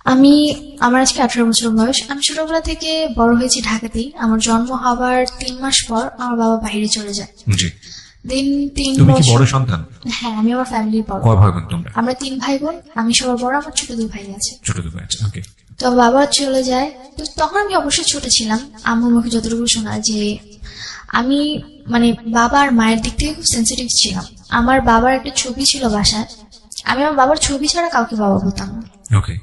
আমি আমার আজকে 18 বছর বয়স। আমি ছোটবেলা থেকে বড় হয়েছি ঢাকাতেই। আমার জন্ম হবার 3 মাস পর আমার বাবা বাইরে চলে যায়। জি। দিন তিন তুমি কি বছর বড় সন্তান? হ্যাঁ, আমি আমার ফ্যামিলির বড়। কয় ভাই বোন তোমরা? আমরা 3 ভাই বোন। আমি সবার বড়, আমার ছোট 2 ভাই আছে। ছোট দুই ভাই আছে। ওকে। তো বাবা চলে যায়। তো তখন আমি অবশ্যই ছোট ছিলাম। আম্মুর মুখে যতটুকু শোনা যে আমি মানে বাবা আর মায়ের দিক থেকে খুব সেন্সিটিভ ছিলাম। আমার বাবার একটা ছবি ছিল বাসায়। আমি আমার বাবার ছবি ছাড়া কাউকে বাবা বলতাম না। ওকে।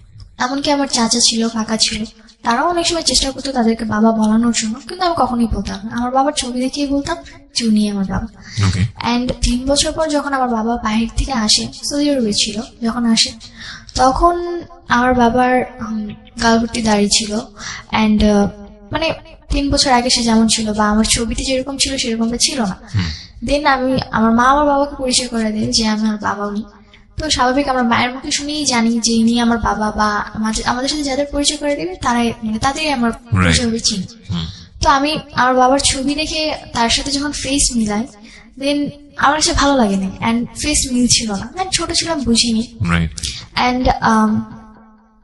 এমনকি আমার চাচা ছিল, কাকা ছিল, তারাও অনেক সময় চেষ্টা করতো তাদেরকে বাবা বলানোর জন্য, কিন্তু আমি কখনোই বলতাম না। আমার বাবার ছবি দেখিয়ে বলতাম যে উনি আমার বাবা। ওকে। অ্যান্ড 3 বছর পর যখন আমার বাবা বাহির থেকে আসে, সৌদি আরবে ছিল, যখন আসে তখন আমার বাবার গাল ভর্তি দাড়ি ছিল। অ্যান্ড মানে 3 বছর আগে সে যেমন ছিল বা আমার ছবিতে যেরকম ছিল সেরকমটা ছিল না। দেন আমার মা আমার বাবাকে পরিচয় করে দেয় যে আমি আমার বাবা উনি। তো স্বাভাবিক আমরা মায়ের মুখে শুনেই জানি যে ইনি আমার বাবা, বা আমাদের সাথে যাদের পরিচয় করে দেবে তারাই মানে তাদেরই আমার পরিচয় হবে চিনি। তো আমি আমার বাবার ছবি দেখে তার সাথে যখন ফেস মিলাই, দেন আমার কাছে ভালো লাগে না। অ্যান্ড ফেস মিলছিল না, আমি ছোট ছিলাম, বুঝিনি। রাইট। অ্যান্ড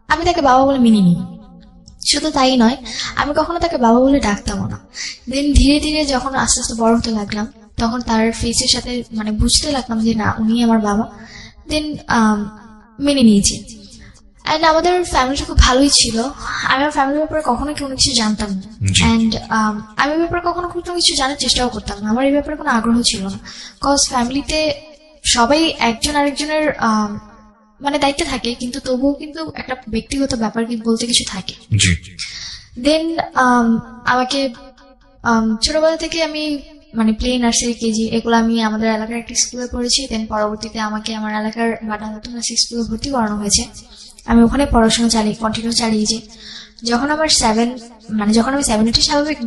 আমি তাকে বাবা বলে মেনে নিই। শুধু তাই নয়, আমি কখনো তাকে বাবা বলে ডাকতামও না। দেন ধীরে ধীরে যখন আস্তে আস্তে বড় হতে লাগলাম, তখন তার ফেসের সাথে মানে বুঝতে লাগলাম যে না, উনি আমার বাবা। দেন মেনে নিয়েছি। অ্যান্ড আমাদের ফ্যামিলিটা খুব ভালোই ছিল। আমি আমার ফ্যামিলির ব্যাপারে কখনো কোনো কিছু জানতাম না। জি। অ্যান্ড আমি এই ব্যাপারে কখনো কোনো কিছু জানার চেষ্টাও করতাম না। আমার এই ব্যাপারে কোনো আগ্রহ ছিল না। কজ ফ্যামিলিতে সবাই একজন আরেকজনের মানে দায়িত্বে থাকে, কিন্তু তবুও কিন্তু একটা ব্যক্তিগত ব্যাপার কি বলতে কিছু থাকে। জি। দেন আমাকে ছোটবেলা থেকে আমি মানে প্লে, নার্সারি, কেজি এগুলো আমি আমাদের এলাকার একটা স্কুলে পড়েছি। দেন পরবর্তীতে আমাকে আমার এলাকার নতুন স্কুলে ভর্তি করানো হয়েছে। আমি ওখানে পড়াশোনা কন্টিনিউ চালিয়েছি। যখন আমার যখন আমি 7 উঠি, স্বাভাবিক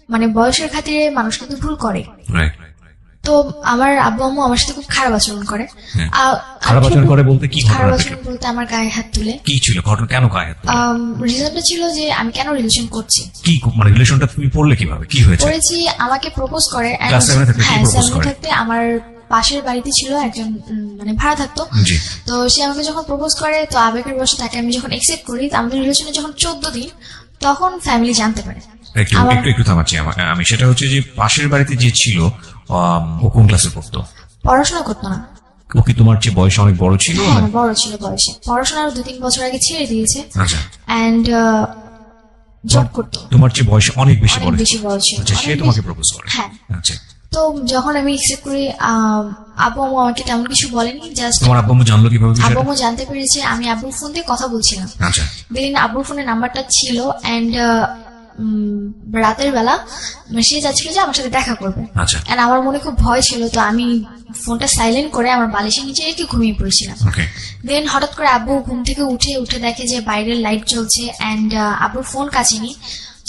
মানে বয়সের খাতিরে মানুষ কিন্তু ভুল করে। রাইট। তো আমার আব্বু আম্মু আমার সাথে খুব খারাপ আচরণ করে। হ্যাঁ। খারাপ আচরণ করে বলতে কি খারাপ ঘটনা আচরণ বলতে আমার গায়ে হাত তুলে। কি ছিল ঘটনা? কেন গায়ে হাত তুলে? রিজনটা ছিল যে আমি কেন রিলেশন করছি। কি মানে রিলেশনটা তুমি পড়লে কিভাবে? কি হয়েছে? করেছি, আমাকে প্রপোজ করে। ক্লাস 7 এ থাকতে কি হ্যাঁ, প্রপোজ 7 করে? থাকতে আমার পাশের বাড়িতে ছিল একজন মানে ভাড়া থাকতো। জি। তো সে আমাকে যখন প্রপোজ করে, তো আবেগের বশে তাকে আমি যখন একসেপ্ট করি, তো আমাদের রিলেশনে যখন 14 দিন, তখন ফ্যামিলি জানতে পারে। একটু একটু একটু থামাচ্ছি আমি। সেটা হচ্ছে যে পাশের বাড়িতে যে ছিল, ও কোন ক্লাসে পড়তো? পড়াশোনা করতো না। ও কি তোমার চেয়ে বয়সে অনেক বড় ছিল? হ্যাঁ, বড় ছিল বয়সে। পড়াশোনার 2-3 বছর আগে ছেড়ে দিয়েছে। আচ্ছা। অ্যান্ড জব করতো। তোমার চেয়ে বয়সে অনেক বেশি অনেক বড় বেশি বড় ছিল। আচ্ছা, সে অনেক তোমাকে বেশি- প্রপোজ করে? হ্যাঁ। আচ্ছা। তো যখন আমি একসেপ্ট করি, আব্বু আম্মু আমাকে তেমন কিছু বলেনি। জাস্ট তোমার আব্বু আম্মু জানলো কিভাবে আব্বু বিষয়টা? আম্মু জানতে পেরেছে আমি আব্বুর ফোন দিয়ে কথা বলছিলাম। আচ্ছা। দেন আব্বুর ফোনে নাম্বারটা ছিল। অ্যান্ড রাতের বেলা সে যাচ্ছিল যে আমার সাথে দেখা করবে। আচ্ছা। অ্যান্ড আমার মনে খুব ভয় ছিল, তো আমি ফোনটা সাইলেন্ট করে আমার বালিশের নিচে রেখে ঘুমিয়ে পড়েছিলাম। ওকে। দেন হঠাৎ করে আব্বু ঘুম থেকে উঠে দেখে যে বাইরের লাইট জ্বলছে। অ্যান্ড আব্বুর ফোন কাছেনি।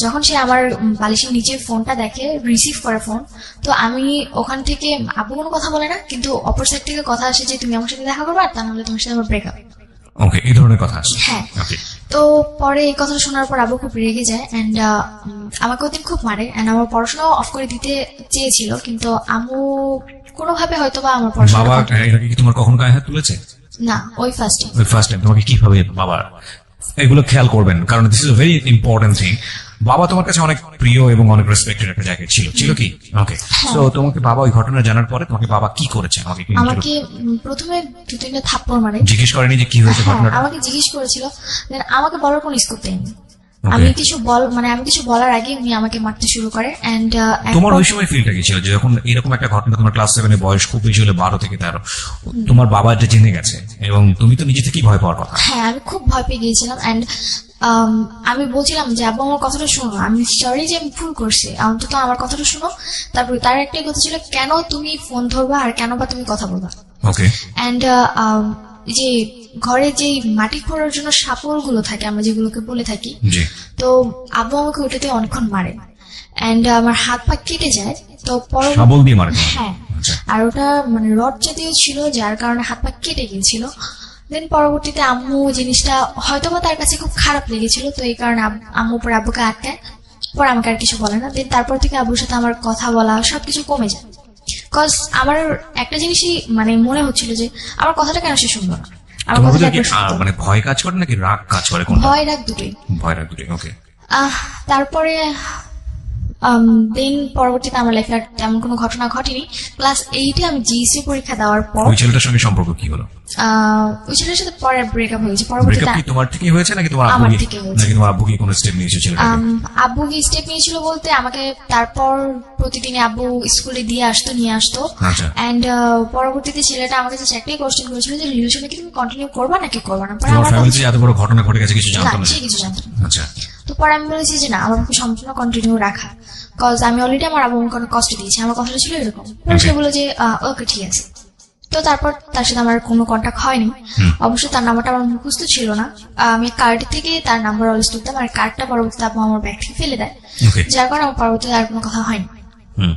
যখন সে আমার বালিশের নিচে ফোনটা দেখে, রিসিভ করে ফোন, তো আমি ওখান থেকে, আব্বু কোনো কথা বলে না, কিন্তু অপর সাইড থেকে কথা আসে যে তুমি আমার সাথে দেখা করবে, আর তা নাহলে তোমার সাথে আমার ব্রেকআপ। ওকে, এই ধরনের কথা আছে। হ্যাঁ। ওকে। তো পরে এই কথা শোনার পর আব্বু খুব রেগে যায়। অ্যান্ড আমাকে ওদিন খুব মারে। অ্যান্ড আমার পড়াশোনাও অফ করে দিতে চেয়েছিল, কিন্তু আম্মু কোনোভাবে হয়তো বা আমার পড়াশোনা বাবা এর আগে কি তোমার কখনো গায়ে হাত তুলেছে? না, ওই ফার্স্ট ওই ফার্স্ট টাইম তোমাকে কিভাবে বাবা এগুলো খেয়াল করবেন, কারণ this is very important thing. বাবা তোমার কাছে অনেক প্রিয় এবং অনেক রেসপেক্টেড একটা জায়গায় ছিল কি? ওকে। তো তোমাকে বাবা ওই ঘটনা জানার পরে তোমাকে বাবা কি করেছে? আমাকে কি আমাকে প্রথমে 2-3টা থাপ্পড় মারে। জিজ্ঞেস করেনি যে কি হয়েছে হ্যাঁ, ঘটনাটা? আমাকে জিজ্ঞেস করেছিল। দেন আমাকে বলার কোনো স্কোপ দেয়নি। Okay. আমি কিছু বলার আগে উনি আমাকে মারতে শুরু করে। অ্যান্ড তোমার ওই সময় ফিলটা কি ছিল যে যখন এরকম একটা ঘটনা, তোমার ক্লাস 7 এ বয়স খুব বেশি হলে 12 থেকে 13, তোমার বাবা এটা জেনে গেছে এবং তুমি তো নিজে থেকেই ভয় পাওয়ার কথা? হ্যাঁ, আমি খুব ভয় পেয়ে গিয়েছিলাম। অ্যান্ড আমি বলছিলাম যে আব্বু আমার কথাটা শোনো, আমি সরি যে আমি ভুল করছি, অন্তত আমার কথাটা শোনো। তারপর তার একটাই কথা ছিল, কেন তুমি ফোন ধরবা আর কেন বা তুমি কথা বলবা। ওকে। অ্যান্ড যে ঘরে যে মাটি খোঁড়ার জন্য সাপড় গুলো থাকে, আমরা যেগুলোকে বলে থাকি, জি। তো আব্বু আমাকে ওটাতে অনেকক্ষণ মারে। অ্যান্ড আমার হাত পা কেটে যায়। তো শাবল দিয়ে মারে? হ্যাঁ। আচ্ছা। আর ওটা মানে রড জাতীয় ছিল, যার কারণে হাত পা কেটে গিয়েছিল। দেন পরবর্তীতে আম্মু জিনিসটা হয়তোবা তার কাছে খুব খারাপ লেগেছিল, তো এই কারণে আম্মু পরে আব্বুকে আটকায়। পরে আমাকে আর কিছু বলে না। দেন তারপর থেকে আব্বুর সাথে আমার কথা বলা সবকিছু কমে যায়। কজ আমার একটা জিনিসই মানে মনে হচ্ছিল যে আমার কথাটা কেন সে শুনলো না। আমার তোমার কথাটা ভিতরে কি একবার শুনতো। মানে ভয় কাজ করে নাকি রাগ কাজ করে, কোনটা? ভয় রাগ দুটোই। ভয় রাগ দুটোই, ওকে। তারপরে দেন পরবর্তীতে আমার লাইফে আর তেমন কোনো ঘটনা ঘটেনি। ক্লাস 8-এ আমি জিএসসি পরীক্ষা দেওয়ার পর ওই ছেলেটার সঙ্গে সম্পর্ক কি হলো? ওই ছেলের সাথে পরে ব্রেকআপ হয়েছে। ব্রেকআপ পরবর্তীতে কি তোমার থেকেই হয়েছে নাকি তোমার আব্বু আমার কি- থেকে হয়েছে। নাকি তোমার আব্বু কি কোনো স্টেপ নিয়েছে ছেলেটাকে? আব্বু কি স্টেপ নিয়েছিল বলতে আমাকে তারপর প্রতিদিনে আব্বু স্কুলে দিয়ে আসতো, নিয়ে আসতো। আচ্ছা। এন্ড পরবর্তীতে ছেলেটা আমাকে জাস্ট একটাই কোশ্চেন করেছিল যে রিলেশনে কি তুমি কন্টিনিউ করবা নাকি করবা না। পরে তোমার আমার ফ্যামিলিতে এত বড় ঘটনা ঘটে গেছে কিছু না, জানতো না? সে কিছু জানতো না। আচ্ছা। তো পরে আমি বলেছি যে না, আমার পক্ষে সম্পূর্ণ কন্টিনিউ রাখা, কজ আমি অলরেডি আমার আব্বু আমাকে অনেক কষ্ট দিয়েছি। আমার কথাটা ছিল এরকম। পরে সে বললো যে ওকে ঠিক আছে। তো তারপর তার সাথে আমার কোনো কন্ট্যাক্ট হয়নি। অবশ্য তার নাম্বারটা আমার মুখস্থ ছিল না। আমি কার্ড থেকে তার নাম্বার অলওয়েজ তুলতাম, আর কার্ডটা পরবর্তীতে আব্বু আমার ব্যাগ থেকে ফেলে দেয়, ওকে। যার কারণে আমার পরবর্তীতে আর কোনো কথা হয়নি। হুম।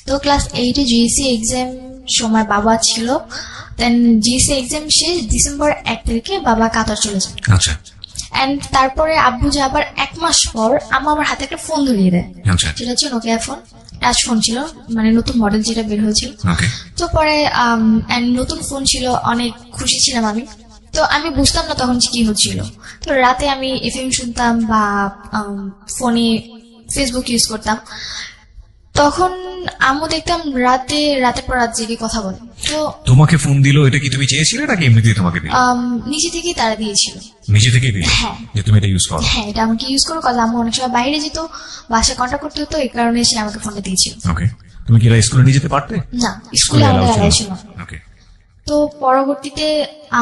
তো ক্লাস 8-এ জিএসসি এক্সাম সময় বাবা ছিল। দেন জিএসসি এক্সাম শেষ ডিসেম্বর 1 তারিখে বাবা কাতার চলে যায়। আচ্ছা এন্ড তারপরে আব্বু যাবার 1 মাস পর আম্মা আমার হাতে একটা ফোন ধরিয়ে দেয়। আচ্ছা। সেটা হচ্ছে নোকিয়া ফোন, টাচ ফোন ছিল, মানে নতুন মডেল যেটা বের হয়েছিল। ওকে। তো পরে and নতুন ফোন ছিল, অনেক খুশি ছিলাম আমি। তো আমি বুঝতাম না তখন যে কি হচ্ছিল। তো রাতে আমি এফএম শুনতাম বা ফোনে ফেসবুক ইউজ করতাম। তখন আম্মু দেখতাম রাতের পর রাত জেগে কথা বলে। তো তোমাকে ফোন দিলো, এটা কি তুমি চেয়েছিলে নাকি এমনিতেই তোমাকে দিল? নিজে থেকেই তারা দিয়েছিল। নিজে থেকেই দিল হ্যাঁ। যে তুমি এটা ইউজ করো? হ্যাঁ, এটা আমাকে ইউজ করো, কারণ আম্মু অনেক সময় বাইরে যেত, বাসায় কন্ট্যাক্ট করতে হতো, এই কারণে সে আমাকে ফোনটা দিয়েছিল। ওকে। তুমি কি এটা স্কুলে নিয়ে যেতে পারতে? না, স্কুলে আমাদের allow অ্যালাউ ছিল ছিল না? না। ওকে। তো পরবর্তীতে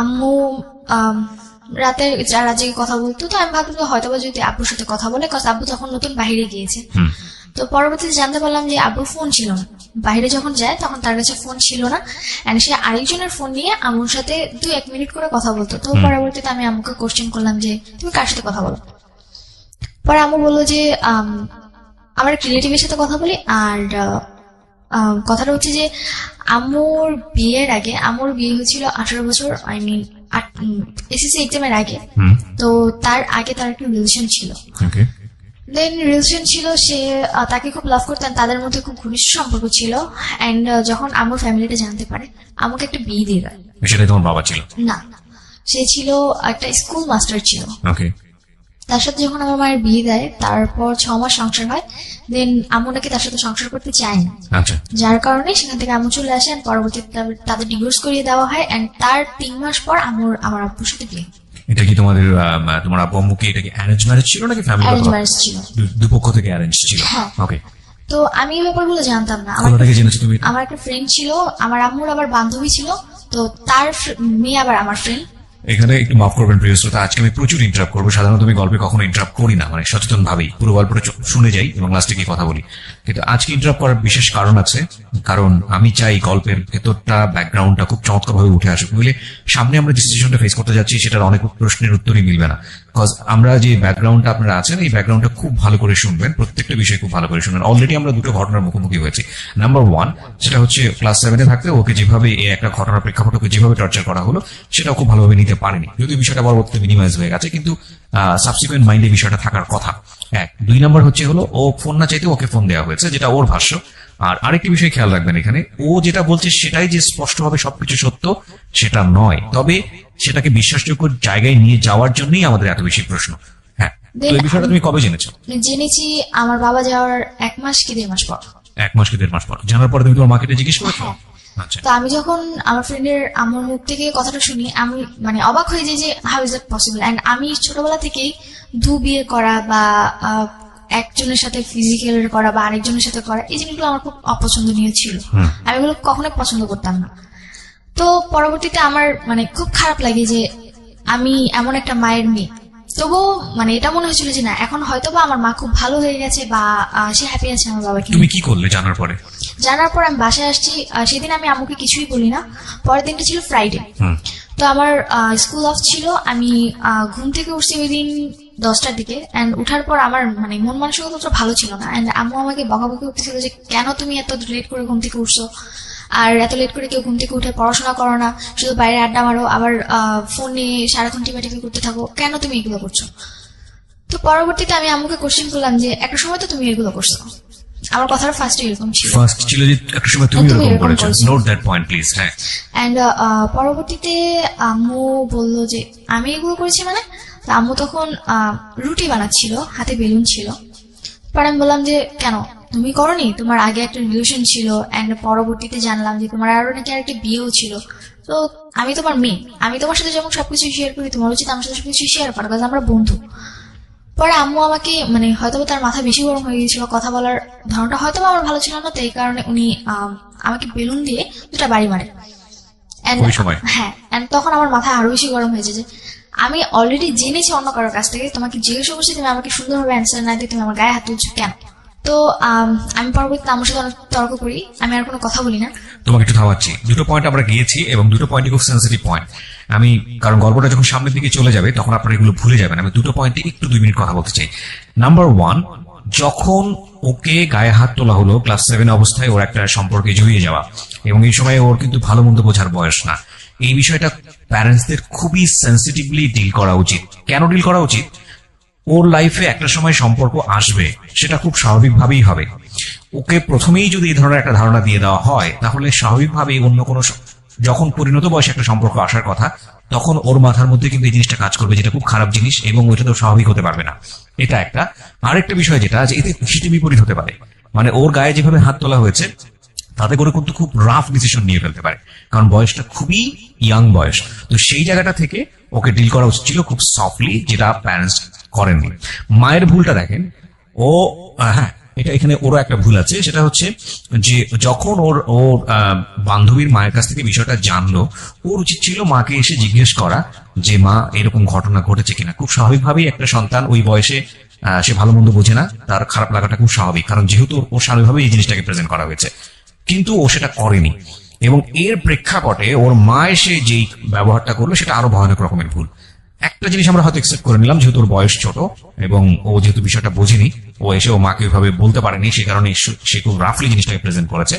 আম্মু রাতে যারা জেগে কথা বলতো, তো আমি ভাবলাম যে হয়তো বা যদি আব্বুর সাথে কথা বলে, কারণ আব্বু তখন নতুন বাইরে গিয়েছে। হুম। তো পরবর্তীতে জানতে পারলাম যে আব্বুর ফোন ছিল না, বাইরে যখন যায় তখন তার কাছে ফোন ছিল না, এন্ড সে আরেকজনের ফোন নিয়ে আম্মুর সাথে 2-1 মিনিট করে কথা বলতো। তো পরবর্তীতে আমি আম্মুকে কোশ্চেন করলাম যে তুমি কার সাথে কথা বলো। পরে আম্মু বললো যে আমার এক রিলেটিভের সাথে কথা বলি। আর কথাটা হচ্ছে যে আম্মুর বিয়ের আগে, আম্মুর বিয়ে হয়েছিল 18 বছর, আই মিন এসএসসি এক্সামের আগে। হুম। তো তার আগে তার একটা রিলেশন ছিল। ওকে। দেন রিলেশন ছিল, সে তাকে খুব লাভ করতেন, তাদের মধ্যে খুব ঘনিষ্ঠ সম্পর্ক ছিল। এন্ড যখন আম্মুর ফ্যামিলিটা জানতে পারে, আমাকে একটা বিয়ে দিয়ে দেয়। সেটাই তোমার বাবা ছিল? না, সে ছিল একটা স্কুল মাস্টার ছিল। ওকে। তার সাথে যখন আমার মায়ের বিয়ে দেয়, তারপর 6 মাস সংসার হয়। দেন আম্মু নাকি তার সাথে সংসার করতে চায় না, আচ্ছা। যার কারণে সেখান থেকে আম্মু চলে আসে। and পরবর্তীতে তাদের ডিভোর্স করিয়ে দেওয়া হয়। এন্ড তার 3 মাস পর আমার আব্বুর সাথে বিয়ে। এটা কি তোমাদের তোমার আব্বু আম্মু কি এটা কি অ্যারেঞ্জ ম্যারেজ ছিল নাকি ফ্যামিলি? অ্যারেঞ্জ ম্যারেজ ছিল। দুপক্ষ থেকে অ্যারেঞ্জ ছিল? হ্যাঁ। ওকে। তো আমি এই ব্যাপারগুলো জানতাম না। কোথা থেকে জেনেছো তুমি? আমার একটা ফ্রেন্ড ছিল, আমার আম্মুর আবার বান্ধবী ছিল, তো তার মেয়ে আবার আমার ফ্রেন্ড। এখানে একটু মাফ করবেন প্রিয় শ্রোতা, আজকে আমি প্রচুর ইন্টারাপ্ট করবো। সাধারণত আমি গল্পে কখনো ইন্টারাপ্ট করি না, মানে সচেতন ভাবেই পুরো গল্পটা শুনে যাই এবং লাস্টে গিয়ে কথা বলি। কিন্তু আজকে ইন্টারাপ্ট করার বিশেষ কারণ আছে, কারণ আমি চাই গল্পের ভেতরটা, ব্যাকগ্রাউন্ডটা খুব চমৎকার ভাবে উঠে আসুক। বুঝলে, সামনে আমরা যে সিচুয়েশনটা ফেস করতে যাচ্ছি সেটার অনেক প্রশ্নের উত্তরই মিলবে না। বিকজ আমরা যে ব্যাকগ্রাউন্ডটা আপনারা আছেন, এই ব্যাকগ্রাউন্ডটা খুব ভালো করে শুনবেন, প্রত্যেকটা বিষয় খুব ভালো করে শুনবেন। অলরেডি আমরা দুটো ঘটনার মুখোমুখি হয়েছি। নাম্বার 1, সেটা হচ্ছে ক্লাস 7-এ থাকতে ওকে যেভাবে এই একটা ঘটনার প্রেক্ষাপট ওকে যেভাবে টর্চার করা হলো, সেটা খুব ভালোভাবে নিতে পারেনি, যদিও বিষয়টা পরবর্তীতে মিনিমাইজ হয়ে গেছে, কিন্তু সাবসিকুয়েন্ট মাইন্ডে বিষয়টা থাকার কথা। 1 2 নাম্বার হচ্ছে হলো ও ফোন না চাইতে ওকে ফোন দেওয়া হয়েছে, যেটা ওর ভাষ্য। আর আরেকটি বিষয় খেয়াল রাখবেন, এখানে ও যেটা বলছে সেটাই যে স্পষ্টভাবে সবকিছু সত্য সেটা নয়, তবে সেটাকে বিশ্বাসযোগ্য জায়গায় নিয়ে যাওয়ার জন্যই আমাদের এত বেশি প্রশ্ন। হ্যাঁ, তো এই বিষয়টা তুমি কবে জেনেছো? জেনেছি আমার বাবা যাওয়ার 1 মাস কি 1.5 মাস পর। 1 মাস কি 1.5 মাস পর? জানার পরে তুমি তোমার মাকে এটা জিজ্ঞেস করেছো? হ্যাঁ। আচ্ছা। তো আমি যখন আমার ফ্রেন্ডের আমার মুখ থেকে কথাটা শুনি, আমি মানে অবাক হয়ে যাই যে how is that possible. And আমি ছোটবেলা থেকেই বিয়ে করা বা একজনের সাথে ফিজিক্যাল করা বা আরেকজনের সাথে করা, এই জিনিসগুলো আমার খুব অপছন্দনীয় ছিল। আমি এগুলো কখনোই পছন্দ করতাম না। তো পরবর্তীতে আমার মানে খুব খারাপ লাগে যে আমি এমন একটা মায়ের মেয়ে। তবুও মানে এটা মনে হয়েছিল যে না, এখন হয়তো বা আমার মা খুব ভালো হয়ে গেছে বা সে হ্যাপি আছে আমার বাবাকে নিয়ে। তুমি কি করলে জানার পরে? জানার পর আমি বাসায় আসছি। সেদিন আমি আম্মুকে কিছুই বলি না। পরের দিনটা ছিল ফ্রাইডে। তো আমার স্কুল অফ ছিল। আমি ঘুম থেকে উঠছি ওই দিন 10টার দিকে। এন্ড উঠার পর আমার মানে মন মানসিকতা ভালো ছিল না। এন্ড আম্মু আমাকে বকাবকি করতেছিল যে কেন তুমি এত লেট করে ঘুম থেকে উঠছো, আর এত লেট করে কেউ ঘুম থেকে উঠে পড়াশোনা করো না, শুধু বাইরে আড্ডা মারো, আবার ফোন নিয়ে সারাক্ষণ টিপাটিপি করতে থাকো, কেন তুমি এগুলো করছো? তো পরবর্তীতে আমি আম্মুকে কোশ্চেন করলাম যে একটা সময় তো তুমি এগুলো করছো, আমার কথাটা ফার্স্টে এরকম ছিল। ফার্স্ট ছিল যে একটা সময় তুমি তুমি এরকম এরকম করেছো, করেছো। Note that point please. হ্যাঁ, অ্যান্ড পরবর্তীতে আম্মু বলল যে আমি এগুলো করেছি মানে। তো আম্মু তখন রুটি বানাচ্ছিল, হাতে বেলুন ছিল। পরে আমি বললাম যে কেন তুমি করনি, তোমার আগে একটা রিলেশন ছিল, অ্যান্ড পরবর্তীতে জানলাম যে তোমার আরো নাকি আরেকটা বিয়েও ছিল। তো আমি তোমার মেয়ে, আমি তোমার সাথে যখন সবকিছু শেয়ার করি, তোমার উচিত আমার সাথে সবকিছু শেয়ার করা, কারণ আমরা বন্ধু। পরে আম্মু আমাকে মানে হয়তো তার মাথা বেশি গরম হয়ে গিয়েছিল, কথা বলার ধরনটা হয়তো আমার ভালো ছিল না, তো এই কারণে উনি আমাকে বেলুন দিয়ে দুটা বাড়ি মারে। And ওই সময়? হ্যাঁ, and তখন আমার মাথা আরো বেশি গরম হয়েছে যে আমি অলরেডি জেনেছি অন্য কারোর কাছ থেকে, তোমাকে জিজ্ঞাসা করছি, তুমি আমাকে সুন্দরভাবে অ্যান্সার না দিয়ে তুমি আমার গায়ে হাত তুলছো কেন। তো আমি পরবর্তীতে আমার সাথে অনেক তর্ক করি, আমি আর কোনো কথা বলি না। তোমাকে একটু থামাচ্ছি, দুটো পয়েন্ট আমরা গিয়েছি এবং দুটো পয়েন্টই খুব সেন্সিটিভ পয়েন্ট। আমি কারণ গল্পটা যখন সামনের দিকে চলে যাবে তখন আপনারা এগুলো ভুলে যাবেন, আমি দুটো পয়েন্টে একটু 2 মিনিট কথা বলতে চাই। নাম্বার 1, যখন ওকে গায়ে হাত তোলা হলো ক্লাস 7 অবস্থায়, ওর একটা সম্পর্কে জড়িয়ে যাওয়া, এবং এই সময় ওর কিন্তু ভালো মন্দ বোঝার বয়স না। এই বিষয়টা প্যারেন্টসদের খুবই সেন্সিটিভলি ডিল করা উচিত। কেন ডিল করা উচিত? ওর লাইফে একটা সময় সম্পর্ক আসবে, সেটা খুব স্বাভাবিকভাবেই হবে। ওকে প্রথমেই যদি এই ধরনের একটা ধারণা দিয়ে দেওয়া হয়, তাহলে স্বাভাবিকভাবেই অন্য কোনো যখন পরিণত বয়সে একটা সম্পর্ক আসার কথা, তখন ওর মাথার মধ্যে কিন্তু এই জিনিসটা কাজ করবে, যেটা খুব খারাপ জিনিস, এবং ওইটা তো স্বাভাবিক হতে পারবে না। এটা একটা। আরেকটা বিষয় যেটা যে এতে হিতে বিপরীত হতে পারে, মানে ওর গায়ে যেভাবে হাত তোলা হয়েছে তাতে করে কিন্তু খুব রাফ ডিসিশন নিয়ে ফেলতে পারে, কারণ বয়সটা খুবই ইয়াং বয়স। তো সেই জায়গাটা থেকে ওকে ডিল করা উচিত ছিল খুব সফটলি, যেটা প্যারেন্টস করেননি। মায়ের ভুলটা দেখেন, ও হ্যাঁ, এটা এখানে ওরও একটা ভুল আছে, সেটা হচ্ছে যে যখন ওর ওর বান্ধবীর মায়ের কাছ থেকে বিষয়টা জানলো, ওর উচিত ছিল মাকে এসে জিজ্ঞেস করা যে মা এরকম ঘটনা ঘটেছে কিনা। খুব স্বাভাবিকভাবেই একটা সন্তান ওই বয়সে সে ভালো মন্দ বোঝে না, তার খারাপ লাগাটা খুব স্বাভাবিক, কারণ যেহেতু ওর স্বাভাবিকভাবে এই জিনিসটাকে প্রেজেন্ট করা হয়েছে, কিন্তু ও সেটা করেনি। এবং এর প্রেক্ষাপটে ওর মা এসে যেই ব্যবহারটা করলো সেটা আরো ভয়ানক রকমের ভুল। একটা জিনিস আমরা হয়তো একসেপ্ট করে নিলাম, যেহেতু ওর বয়স ছোট এবং ও যেহেতু বিষয়টা বোঝেনি, ও এসে ও মাকে ওইভাবে বলতে পারেনি, সে কারণে সে খুব রাফলি জিনিসটাকে প্রেজেন্ট করেছে।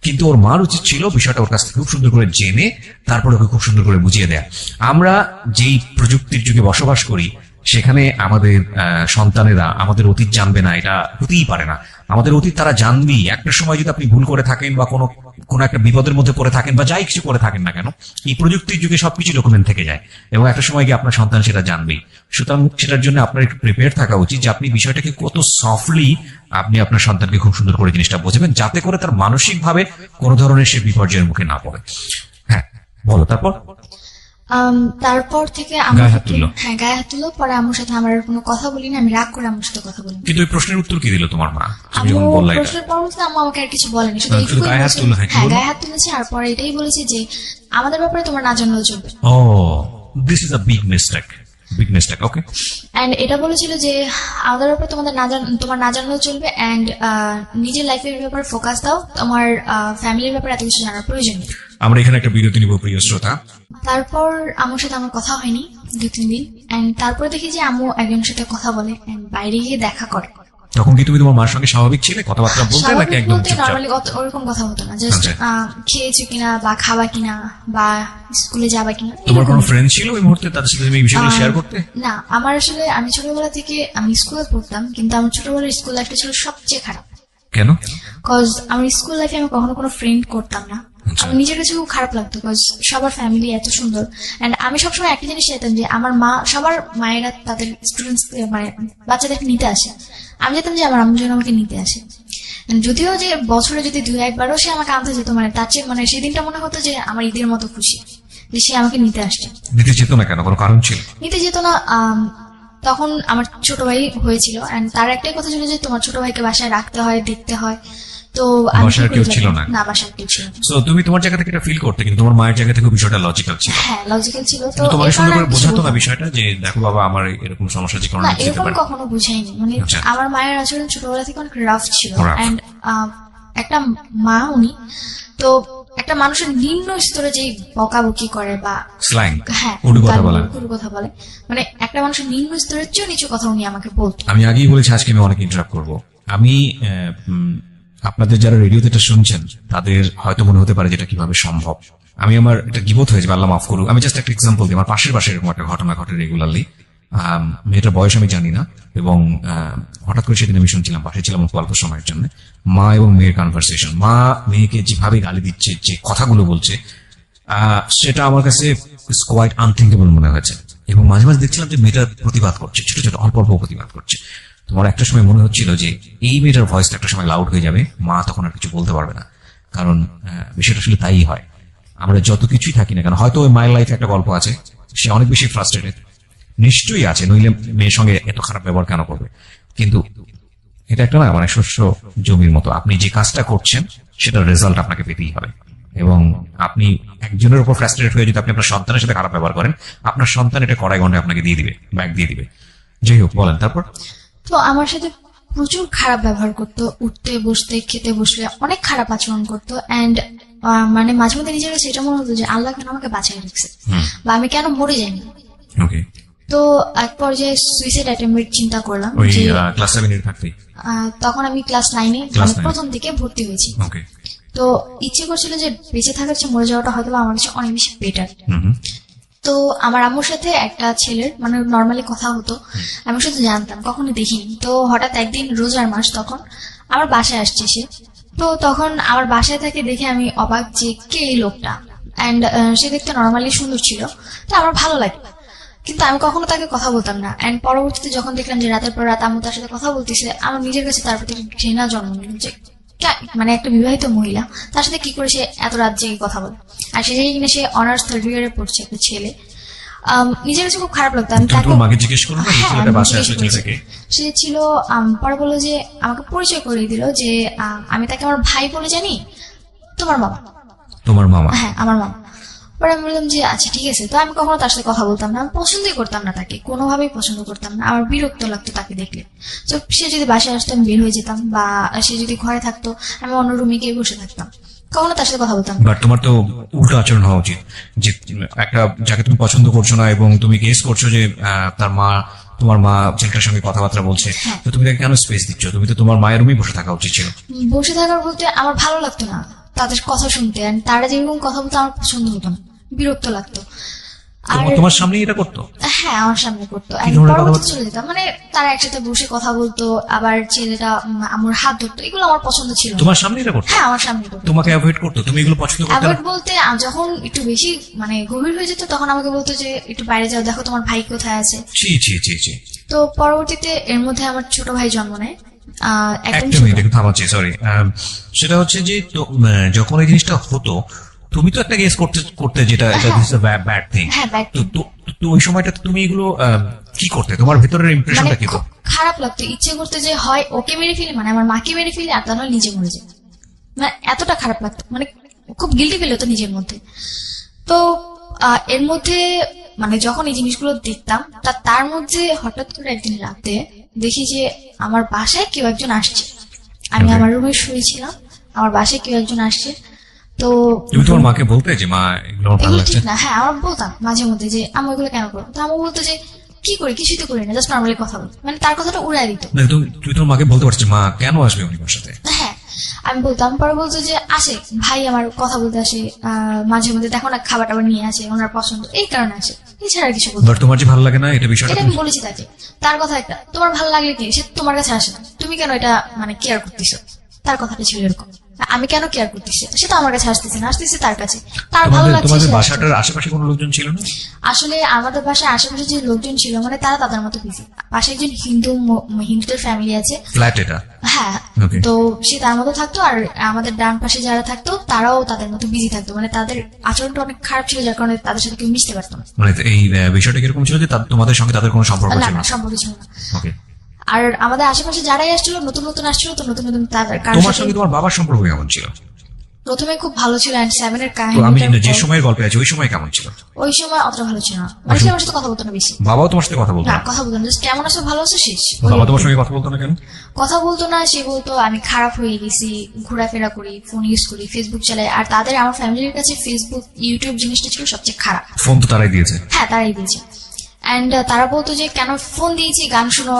কিন্তু ওর মার উচিত ছিল বিষয়টা ওর কাছ থেকে খুব সুন্দর করে জেনে তারপর ওকে খুব সুন্দর করে বুঝিয়ে দেয়া। আমরা যেই প্রযুক্তির যুগে বসবাস করি, সেখানে আমাদের সন্তানেরা আমাদের অতীত জানবে না, এটা হতেই পারে না। আমাদের অতীত তারা জানবেই। একটা সময় যদি আপনি ভুল করে থাকেন বা কোনো একটা বিপদের মধ্যে পড়ে থাকেন বা যাই কিছু করে থাকেন না কেন, এই প্রযুক্তির যুগে সবকিছু ডকুমেন্ট থেকে যায় এবং একটা সময় গিয়ে আপনার সন্তান সেটা জানবেই। সুতরাং সেটার জন্য আপনার একটু প্রিপেয়ার থাকা উচিত যে আপনি বিষয়টাকে কত সফটলি আপনি আপনার সন্তানকে খুব সুন্দর করে জিনিসটা বোঝাবেন, যাতে করে তার মানসিকভাবে কোনো ধরনের সে বিপর্যয়ের মুখে না পড়ে। হ্যাঁ, বলো তারপর। তারপর থেকে গায়ে হাত তুললো? হ্যাঁ, গায়ে হাত তুললো। পরে আম্মুর সাথে আমার আর কোনো কথা বলি না, আমি রাগ করে আম্মুর সাথে কথা বলি। কিন্তু ওই প্রশ্নের উত্তর কি দিল তোমার মা, তুমি আম্মু যখন বললা এটা? প্রশ্নের পরবর্তীতে আম্মু আমাকে আর কিছু বলেনি, শুধু শুধু এইটুকুই গায়ে হাত বলেছে। তুললো? হ্যাঁ, কি হ্যাঁ, বললো? গায়ে হাত তুলেছে, আর পরে এটাই বলেছে যে আমাদের ব্যাপারে তোমার না জানলেও চলবে। Oh, this is a big mistake, big mistake. Okay. And এটা বলেছিল যে আমাদের ব্যাপারে তোমার না জানলেও চলবে, অ্যান্ড নিজের লাইফের ব্যাপারে ফোকাস দাও, তোমার ফ্যামিলির ব্যাপারে এত কিছু জানার প্রয়োজন নেই। আমরা এখানে একটা বিরতি নিব প্রিয় শ্রোতা। তারপর আম্মুর সাথে আমার কথা হয়নি 2-3 দিন, অ্যান্ড তারপরে দেখি যে আম্মু একজনের সাথে কথা বলে and বাইরে গিয়ে দেখা করে। তখন কি তুমি তোমার মার সঙ্গে স্বাভাবিক ছিলে, কথাবার্তা বলতে, নাকি স্বাভাবিক একদম বলতে চুপচাপ? নর্মালি ওরকম কথা হতো না, জাস্ট আচ্ছা। খেয়েছো কিনা বা খাবা কিনা বা স্কুলে যাবা কিনা। তোমার এরকম। কোনো ফ্রেন্ড ছিল ওই মুহূর্তে তাদের সাথে তুমি এই বিষয়গুলো শেয়ার করতে? না, আমার আসলে আমি ছোটবেলা থেকে আমি স্কুলে পড়তাম, কিন্তু আমার ছোটবেলার স্কুল লাইফটা ছিল সবচেয়ে খারাপ। কেন? কজ আমার স্কুল লাইফে আমি কখনো কোনো ফ্রেন্ড করতাম না। আচ্ছা। আমার নিজের কাছে খুব খারাপ লাগতো, কজ সবার ফ্যামিলি এত সুন্দর, এন্ড আমি সবসময় একটা জিনিস চাইতাম যে আমার মা, সবার মায়েরা তাদের স্টুডেন্টস মানে বাচ্চাদেরকে নিতে আসে, আমি চাইতাম যে আমার আম্মু যেন আমাকে নিতে আসে। And যদিও যে বছরে যদি 2-1বারও সে আমাকে আনতে যেত, মানে তার চেয়ে মানে সেই দিনটা মনে হতো যে আমার ঈদের মতো খুশি যে সে আমাকে নিতে আসছে। দিতে যেত না কেন, কোনো কারণ ছিল? নিতে যেত না, তখন আমার ছোট ভাই হয়েছিল, এন্ড তার একটাই কথা ছিল যে তোমার ছোট ভাইকে বাসায় রাখতে হয়, দেখতে হয়। তো আমি বাসায় কি কেউ করে ছিল যাবো? না? না, বাসায় কেউ ছিল না। সো তুমি তোমার জায়গা থেকে এটা ফিল করতে, কিন্তু তোমার মায়ের জায়গা থেকে বিষয়টা লজিক্যাল ছিল। হ্যাঁ, লজিক্যাল ছিল। তো কিন্তু তোমার এই সুন্দর কারণে করে আমি কিছু বোঝাতো না বলতাম বিষয়টা যে দেখো বাবা আমার এরকম সমস্যা যে না, কারণে যেতে এরকম পারে? কখনো বুঝাইনি। মানে আচ্ছা। আমার মায়ের আচরণ ছোটবেলা থেকে অনেক রাফ ছিল, Rough। এন্ড একটা মা উনি তো একটা মানুষের নিম্ন স্তরে যে বকাবকি করে বা স্ল্যাং, হ্যাঁ উর্দু কথা বলা। কুরু কথা বলে, মানে একটা মানুষের নিম্ন স্তরের চেয়েও নিচু কথা উনি আমাকে বলতো। আমি আগেই বলেছি আজকে আমি অনেক ইন্টারাপ্ট করবো। আমি আপনাদের যারা রেডিওতে এটা শুনছেন তাদের হয়তো মনে হতে পারে যেটা কিভাবে সম্ভব। আমি আমার এটা গিবত হয়েছে, আল্লাহ মাফ করুক। আমি জাস্ট একটা এক্সাম্পল দিই। আমার পাশের এরকম একটা ঘটনা ঘটে রেগুলারলি। মেয়েটার বয়স আমি জানি না, এবং হঠাৎ করে সেদিন আমি শুনছিলাম, পাশে ছিলাম অল্প সময়ের জন্য, মা এবং মেয়ের কনভারসেশন। মা মেয়েকে যেভাবে গালি দিচ্ছে, যে কথাগুলো বলছে, সেটা আমার কাছে কোয়াইট আনথিঙ্কেবল মনে হয়েছে। এবং মাঝে মাঝে দেখছিলাম যে মেয়েটা প্রতিবাদ করছে, ছোট ছোট অল্প অল্প প্রতিবাদ করছে। তোমার একটা সময় মনে হচ্ছিল যে এই মেয়েটার ভয়েসটা একটা সময় লাউড হয়ে যাবে, মা তখন আর কিছু বলতে পারবে না। কারণ বিষয়টা আসলে তাই হয়, আমরা যত কিছুই থাকি না কেন, হয়তো ওই মায়ের লাইফে একটা গল্প আছে, সে অনেক বেশি ফ্রাস্ট্রেটেড, নিশ্চয়ই আছে, নইলে মেয়ের সঙ্গে এত খারাপ ব্যবহার কেন করবে। কিন্তু এটা একটা না মানে শস্য জমির মতো, আপনি যে কাজটা করছেন সেটার রেজাল্ট আপনাকে পেতেই হবে। এবং আপনি একজনের উপর ফ্রাস্ট্রেটেড হয়ে যদি আপনি আপনার সন্তানের সাথে খারাপ ব্যবহার করেন, আপনার সন্তান এটা কড়াই গন্ডে আপনাকে দিয়ে দিবে, ব্যাগ দিয়ে দিবে। যাই হোক, বলেন তারপর। তো আমার সাথে প্রচুর খারাপ ব্যবহার করতো, উঠতে বসতে খেতে বসলে অনেক খারাপ আচরণ করতো। অ্যান্ড মানে মাঝে মধ্যে নিজের কাছে এটা মনে হতো যে আল্লাহ কেন আমাকে বাঁচিয়ে রাখছে, বা আমি কেন মরে যাইনি। ওকে। তো এক পর্যায়ে সুইসাইড অ্যাটেম্পের চিন্তা করলাম ওই যে ক্লাস 7 এর থাকতেই, তখন আমি ক্লাস 9-এ Class মানে 9 প্রথম দিকে ভর্তি হয়েছি। ওকে। তো ইচ্ছে করছিল যে বেঁচে থাকার চেয়ে মরে যাওয়াটা হয়তো আমার কাছে অনেক বেশি বেটার। তো আমার আম্মুর সাথে একটা ছেলের মানে নর্মালি কথা হতো, আমি শুধু জানতাম, কখনো দেখিনি। তো হঠাৎ একদিন রোজার মাস, তখন আমার বাসায় আসছে সে। তো তখন আমার বাসায় তাকে দেখে আমি অবাক যে কে এই লোকটা। অ্যান্ড সে দেখতে নর্মালি সুন্দর ছিল, তো আমার ভালো লাগে, কিন্তু আমি কখনো তাকে কথা বলতাম না। অ্যান্ড পরবর্তীতে যখন দেখলাম যে রাতের পর রাত আম্মু তার সাথে কথা বলতেছে, আমার নিজের কাছে তার প্রতি ঘৃণা জন্ম নিল যে মানে একটা বিবাহিত মহিলা তার সাথে কি করে সে এত রাত জেগে কথা বলে। আর সে কিনা সে অনার্স 3rd ইয়ারে পড়ছে, একটা ছেলে। নিজের কাছে খুব খারাপ লাগতো। আমি তাকে মাকে জিজ্ঞেস করলাম না, হ্যাঁ, ছেলেটা আমি বাসায় জিজ্ঞেস আসলে করেছি। থেকে সে ছিল পরে বললো যে আমাকে পরিচয় করিয়ে দিল যে আমি তাকে আমার ভাই বলে জানি, তোমার মামা। তোমার মামা? হ্যাঁ, আমার মামা। পরে আমি বললাম যে আচ্ছা ঠিক আছে। তো আমি কখনো তার সাথে কথা বলতাম না, আমি পছন্দই করতাম না তাকে, কোনোভাবেই পছন্দ করতাম না, আমার বিরক্ত লাগতো তাকে দেখলে। তো সে যদি বাসায় আসতো আমি বের হয়ে যেতাম, বা সে যদি ঘরে থাকতো আমি অন্য রুমে গিয়ে বসে থাকতাম, কখনো তার সাথে কথা বলতাম না। বাট তোমার তো উল্টো আচরণ হওয়া উচিত, যে একটা যাকে তুমি পছন্দ করছো না এবং তুমি গেস করছো যে তার মা, তোমার মা ছেলেটার সঙ্গে কথাবার্তা বলছে, হ্যাঁ। তো তুমি তাকে কেন স্পেস দিচ্ছ? তুমি তো তোমার মায়ের রুমেই বসে থাকা উচিত ছিল। বসে থাকার বলতে আমার ভালো লাগতো না তাদের কথা শুনতে, আর তারা যেরকম কথা বলতো আমার পছন্দ হতো না, বিরক্ত লাগতো। আর তোমার সামনে এটা করতো? হ্যাঁ, আমার সামনে করতো। কি ধরনের পরবর্তীতে কথাবার্তা? চলে যেতাম, মানে তারা একসাথে বসে কথা বলতো, আবার ছেলেটা আমার হাত ধরতো, এগুলো আমার পছন্দ ছিল না। তোমার সামনে এটা করতো? হ্যাঁ, আমার সামনে করতো। তোমাকে অ্যাভয়েড করতো? তুমি এগুলো পছন্দ করতে না? অ্যাভয়েড বলতে যখন একটু বেশি মানে গভীর হয়ে যেত তখন আমাকে বলতো যে একটু বাইরে যাও, দেখো তোমার ভাই কোথায় আছে। ছি ছি ছি ছি। তো পরবর্তীতে এর মধ্যে আমার ছোট ভাই জন্ম নেয়, একদম একটা ছোট। মিনিট একটু থামাচ্ছি, সরি। সেটা হচ্ছে যে যখন এই জিনিসটা হতো, তুমি তো একটা গেস করতে করতে যেটা এটা দিস ব্যাড থিং। হ্যাঁ, bad thing। তো ওই সময়টাতে তুমি এগুলো কি করতে? তোমার ভেতরের মানে ইমপ্রেশনটা কি? খুব খারাপ লাগতো, ইচ্ছে করতে যে হয় ওকে মেরে ফেলি, মানে আমার মাকে মেরে ফেলি, আর তা নয় নিজে মরে যায়। মানে এতটা খারাপ লাগতো, মানে খুব গিল্টি ফিল হতো নিজের মধ্যে। তো এর মধ্যে মানে যখন এই জিনিসগুলো দেখতাম, তার মধ্যে হঠাৎ করে একদিন রাতে দেখি যে আমার বাসায় কেউ একজন আসছে। আমি Okay. আমার রুমে শুয়েছিলাম, আমার বাসায় কেউ একজন আসছে। তো তুমি তোমার মাকে বলতে যে মা এগুলো আমার ভালো এগুলো লাগছে? ঠিক না। হ্যাঁ, আমার বলতাম মাঝে মধ্যে যে আমি এগুলো কেন করবো। তো আমার বলতো যে কি করি, কিছুই তো করি না, জাস্ট নর্মালি কথা বলতো, মানে তার কথাটা উড়াই দিত। না, তুমি তোমার মাকে বলতে পারছো মা কেন আসবে উনি আমার সাথে? হ্যাঁ, আমি বলতাম। পরে বলতো যে আসে ভাই আমার কথা বলতে আসে, মাঝে মধ্যে দেখো না খাবার টাবার নিয়ে আসে, ওনার পছন্দ, এই কারণে আসে, এছাড়া আর কিছু বলতো না। বাট তোমার যে ভালো লাগে না এটা বিষয়টা এটা আমি বলেছি তাকে। তার কথা একটা, তোমার ভালো লাগলে কি সে তোমার কাছে আসে না, তুমি কেন এটা মানে কেয়ার করতেছো, তার কথাটা ছিল এরকম। আমি কেন কেয়ার করতেছি, সে তো আমার কাছে আসতেছে না, আসতেছে তার কাছে, তার ভালো তোমাদের লাগছে তোমাদের সে আসছে। বাসাটার আশেপাশে কোনো লোকজন ছিল না? আসলে আমাদের বাসায় আশেপাশে যে লোকজন ছিল মানে তারা তাদের মতো বিজি। পাশে একজন হিন্দুদের ফ্যামিলি আছে। ফ্ল্যাট এটা? হ্যাঁ। Okay. তো সে তার মতো থাকতো, আর আমাদের ডান পাশে যারা থাকতো তারাও তাদের মতো বিজি থাকতো, মানে তাদের আচরণটা অনেক খারাপ ছিল, যার কারণে তাদের সাথে কেউ মিশতে পারতো না। মানে এই বিষয়টা কিরকম ছিল যে তোমাদের সঙ্গে তাদের কোনো সম্পর্ক না ছিল না, না? সম্পর্ক ছিল না। ওকে। আর আমাদের আশেপাশে যারাই আসছিল নতুন নতুন আসছিল, তো নতুন নতুন তাদের কারোর তোমার সাথে সঙ্গে তোমার বাবার সম্পর্ক কেমন ছিল? প্রথমে খুব ভালো ছিল, অ্যান্ড 7 এর তো আমি কাহিনী যে সময়ের গল্পে আছে ওই সময় কেমন ছিল? ওই সময় অতটা ভালো ছিল না, মানে সে আমার সাথে কথা বলতো না বেশি। বাবাও তোমার সাথে কথা বলতো না, না? কথা বলতো না, just কেমন আছো ভালো আছো শেষ। বাবা তোমার সঙ্গে কথা বলতো না কেন? কথা বলতো না, সে বলতো আমি খারাপ হয়ে গেছি, ঘোরাফেরা করি, ফোন ইউজ করি, ফেসবুক চালাই। আর তাদের আমার ফ্যামিলির কাছে ফেসবুক ইউটিউব জিনিসটা ছিল সবচেয়ে খারাপ। ফোন তো তারাই দিয়েছে। হ্যাঁ, তারাই দিয়েছে। অ্যান্ড তারা বলতো যে কেন ফোন দিয়েছি, গান শুনো,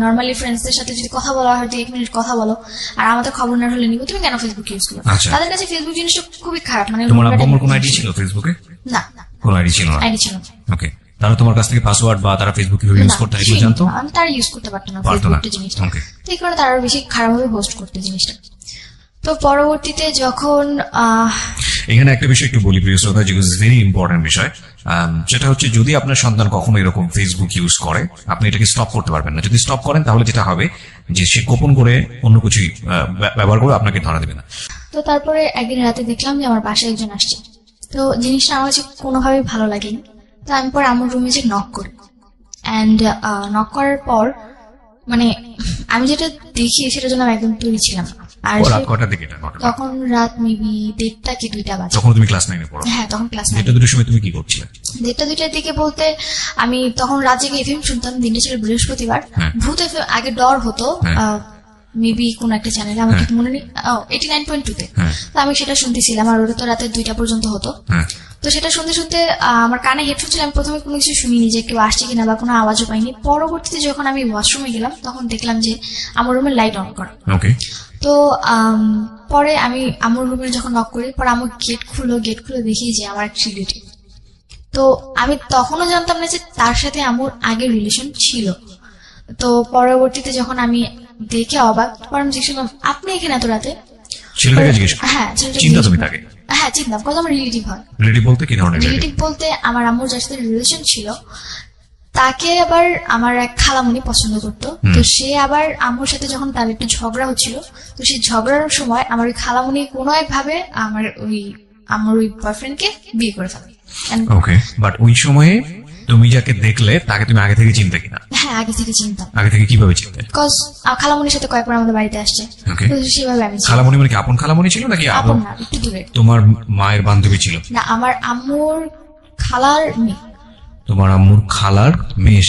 নর্মালি ফ্রেন্ডসদের সাথে যদি কথা বলা হয় 2-1 মিনিট কথা বলো, আর আমাদের খবর না হলে নিবো, তুমি কেন ফেসবুক ইউজ করো। আচ্ছা। তাদের কাছে ফেসবুক জিনিসটা খুবই খারাপ, মানে তোমার নোংরা আব্বু type আমার এর কোনো আইডি জিনিস। ছিল ফেসবুকে? না, কোনো আইডি ছিল না? আইডি ছিল না। ওকে। তারা তোমার কাছ থেকে পাসওয়ার্ড বা তারা ফেসবুক কিভাবে ইউজ করতে এগুলো জানতো? আমি তারা ইউজ করতে পারতো না পারতো না। ফেসবুকটা জিনিসটা, ওকে। তো এই কারণে তারা আরো বেশি খারাপভাবে হোস্ট করতে জিনিসটা। তো পরবর্তীতে যখন এখানে একটা বিষয় একটু বলি প্রিয় শ্রোতা, যেগুলো ভেরি ইম্পর্টেন্ট বিষয়, সেটা হচ্ছে যদি আপনার সন্তান কখনো এরকম ফেসবুক ইউজ করে, আপনি এটাকে স্টপ করতে পারবেন না। যদি স্টপ করেন তাহলে যেটা হবে যে সে গোপন করে অন্য কিছু ব্যবহার করে আপনাকে ধরা দেবে না। তো তারপরে একদিন রাতে দেখলাম যে আমার বাসায় একজন আসছে। তো জিনিসটা আমার কাছে কোনোভাবেই ভালো লাগেনি। তো আমি পরে আমার রুমে যে নক করি, অ্যান্ড নক করার পর মানে আমি যেটা দেখি সেটার জন্য আমি একদম তৈরি ছিলাম না। আর রাত কটার দিকে এটা ঘটনা? তখন রাত মেবি 1:30 কি 2টা বাজে। তখন তুমি ক্লাস 9 এ পড়ো? হ্যাঁ, তখন ক্লাস 9। 1:30 সময় তুমি কি করছিলে? 1:30-2টার দিকে বলতে আমি তখন রাত জেগে এফএম শুনতাম। দিনটা ছিল বৃহস্পতিবার। হ্যাঁ। ভূত এফএম আগে ডর হতো হ্যাঁ। মেবি কোন একটা চ্যানেলে, আমার ঠিক মনে নেই, 89.2-তে। হ্যাঁ। তো আমি সেটা শুনতেছিলাম, আর ওটা তো রাতে 2টা পর্যন্ত হতো। হ্যাঁ। তো সেটা শুনতে শুনতে আমার কানে হেডফোন ছিল। আমি প্রথমে কোনো কিছু শুনিনি যে কেউ আসছে কিনা বা কোনো আওয়াজও পাইনি। পরবর্তীতে যখন আমি ওয়াশরুমে গেলাম তখন দেখলাম যে আমার রুমের লাইট অন করা। ওকে। তো পরে আমি আমার রুমের যখন নক করি, পরে আমার গেট খুলে দেখি যে আমার এক রিলেটিভ। তো আমি তখনও জানতাম না যে তার সাথে আমার আগের রিলেশন ছিল। তো পরবর্তীতে যখন আমি দেখে অবাক, পরে আমি জিজ্ঞেস করলাম, আপনি এখানে এত রাতে? ছেলেটাকে জিজ্ঞেস করো? হ্যাঁ, ছেলেটাকে চিন্তা জিজ্ঞেস তুমি করলাম। তাকে? হ্যাঁ, চিনতাম, কত আমার রিলেটিভ হয়। রিলেটিভ বলতে কি ধরনের রিলেটিভ? রিলেটিভ বলতে আমার আম্মুর যার সাথে রিলেশন ছিল, তাকে আবার আমার এক খালামণি পছন্দ করতো। তো সে আবার আম্মুর সাথে যখন তার একটু ঝগড়া হচ্ছিল, তো সেই ঝগড়ার সময় আমার ওই খালামণি কোনো একভাবে আমার ওই বয়ফ্রেন্ডকে বিয়ে করে ফেলে। And- ওকে, বাট ওই সময়ে তুমি যাকে দেখলে তাকে তুমি আগে থেকে চিনতে কিনা? হ্যাঁ, আগে থেকে চিনতাম, আগে থেকে কিভাবে চিনতে? বিকজ খালামণির সাথে কয়েকবার আমাদের বাড়িতে আসছে। Okay. তো সেভাবে আমি চিনি। খালামণি মানে কি আপন খালামণি ছিল নাকি আপন না, একটু দূরে। তোমার মায়ের বান্ধবী ছিল? না, আমার আম্মুর খালার মেয়ে। তোমার আম্মুর খালার মেয়ে,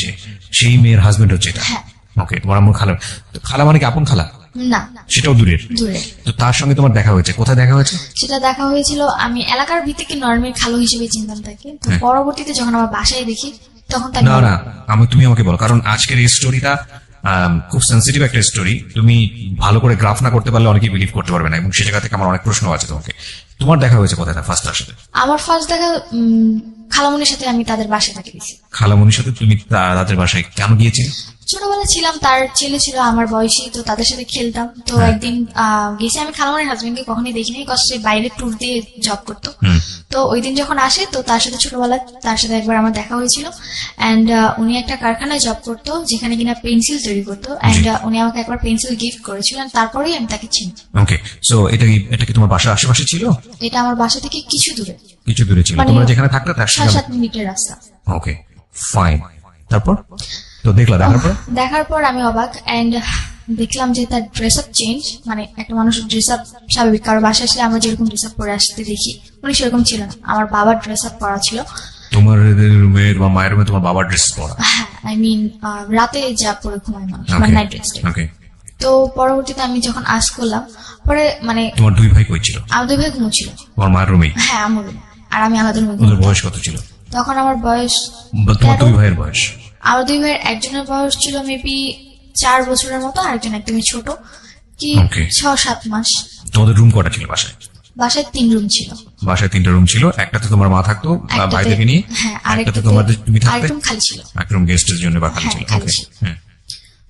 সেই মেয়ের হাজবেন্ড হচ্ছে এটা? হ্যাঁ। ওকে, তোমার আম্মুর খালা। তো খালা মানে কি আপন খালা? না, সেটাও দূরের? দূরে। তো তার সঙ্গে তোমার দেখা হয়েছে, কোথায় দেখা হয়েছে? সেটা দেখা হয়েছিল, আমি এলাকার ভিত্তিকে নর্মাল খালো হিসেবে চিনতাম তাকে। তো হ্যাঁ। পরবর্তীতে যখন আমার বাসায় দেখি তখন তাকে না না, তুমি আমাকে বলো, কারণ আজকের এই স্টোরিটা খুব সেন্সিটিভ একটা স্টোরি। তুমি ভালো করে গ্রাফ না করতে পারলে অনেকেই বিলিভ করতে পারবে না, এবং সে জায়গা থেকে আমার অনেক প্রশ্ন আছে তোমাকে। তোমার দেখা হয়েছে কোথায় ফার্স্ট তার সাথে? আমার ফার্স্ট দেখা খালামণির সাথে আমি তাদের বাসায় তাকে দিয়েছি। খালামণির সাথে তুমি তাদের বাসায় কেন গিয়েছিলে? ছোটবেলা ছিলাম, তার ছেলে ছিল আমার বয়সী, তো তাদের সাথে খেলতাম। তো হ্যাঁ। একদিন গেছি, আমি খালামণির হাজবেন্ডকে কখনোই দেখিনি, বিকজ সে বাইরে ট্যুর দিয়ে জব করতো। হুম। তো ওই দিন যখন আসে, তো তার সাথে ছোটবেলায় তার সাথে একবার আমার দেখা হয়েছিল। অ্যান্ড উনি একটা কারখানায় জব করতো যেখানে কিনা পেন্সিল তৈরি করতো। অ্যান্ড উনি আমাকে একবার পেন্সিল গিফট করেছিলেন, তারপরেই আমি তাকে চিনি। ওকে, সো এটা কি তোমার বাসার আশেপাশে ছিল? এটা আমার বাসা থেকে কিছু দূরে, কিছু দূরে ছিল, মানে তোমরা যেখানে থাকতে তার 7-7 মিনিটের রাস্তা। ওকে, ফাইন। তারপর তো দেখলা, দেখার পর? দেখার পর আমি অবাক, এন্ড দেখলাম যে তার ড্রেস আপ চেঞ্জ। মানে একটা মানুষ ড্রেস আপ স্বাভাবিক, কারো বাসায় আসলে আমরা যেরকম ড্রেস আপ পরে আসতে দেখি, উনি সেরকম ছিল না। আমার বাবার ড্রেস আপ পরা ছিল। তোমার রুমে বা মায়ের রুমে তোমার বাবার ড্রেস পরা? হ্যাঁ, আই মিন রাতে যা পরে ঘুমায় মানুষ, মানে নাইট ড্রেস। ওকে। তো পরবর্তীতে আমি যখন আস করলাম, পরে মানে তোমার দুই ভাই কই ছিল? আমার 2 ভাই ঘুমোচ্ছিল। তোমার মায়ের রুমেই? হ্যাঁ, আমার room। আর আমি আলাদা রুমে ওদের বয়স কত ছিল? তখন আমার বয়স, বা তোমার 13 দুই ভাইয়ের বয়স? আমার 2 ভাইয়ের একজনের বয়স ছিল মেবি 4 বছরের মতো, আরেকজন একদমই ছোট, কি Okay. 6-7 মাস। তোমাদের রুম কটা ছিল বাসায়? বাসায় 3 রুম ছিল। বাসায় 3টা রুম ছিল, একটাতে তোমার মা থাকতো একটাতে- ভাইদেরকে নিয়ে, হ্যাঁ, একটাতে তুমি থাকতে, আরেকটা খালি ছিল। একটা রুম গেস্টের জন্য বা খালি হ্যাঁ, ছিল। খালি ওকে, ছিল। হ্যাঁ।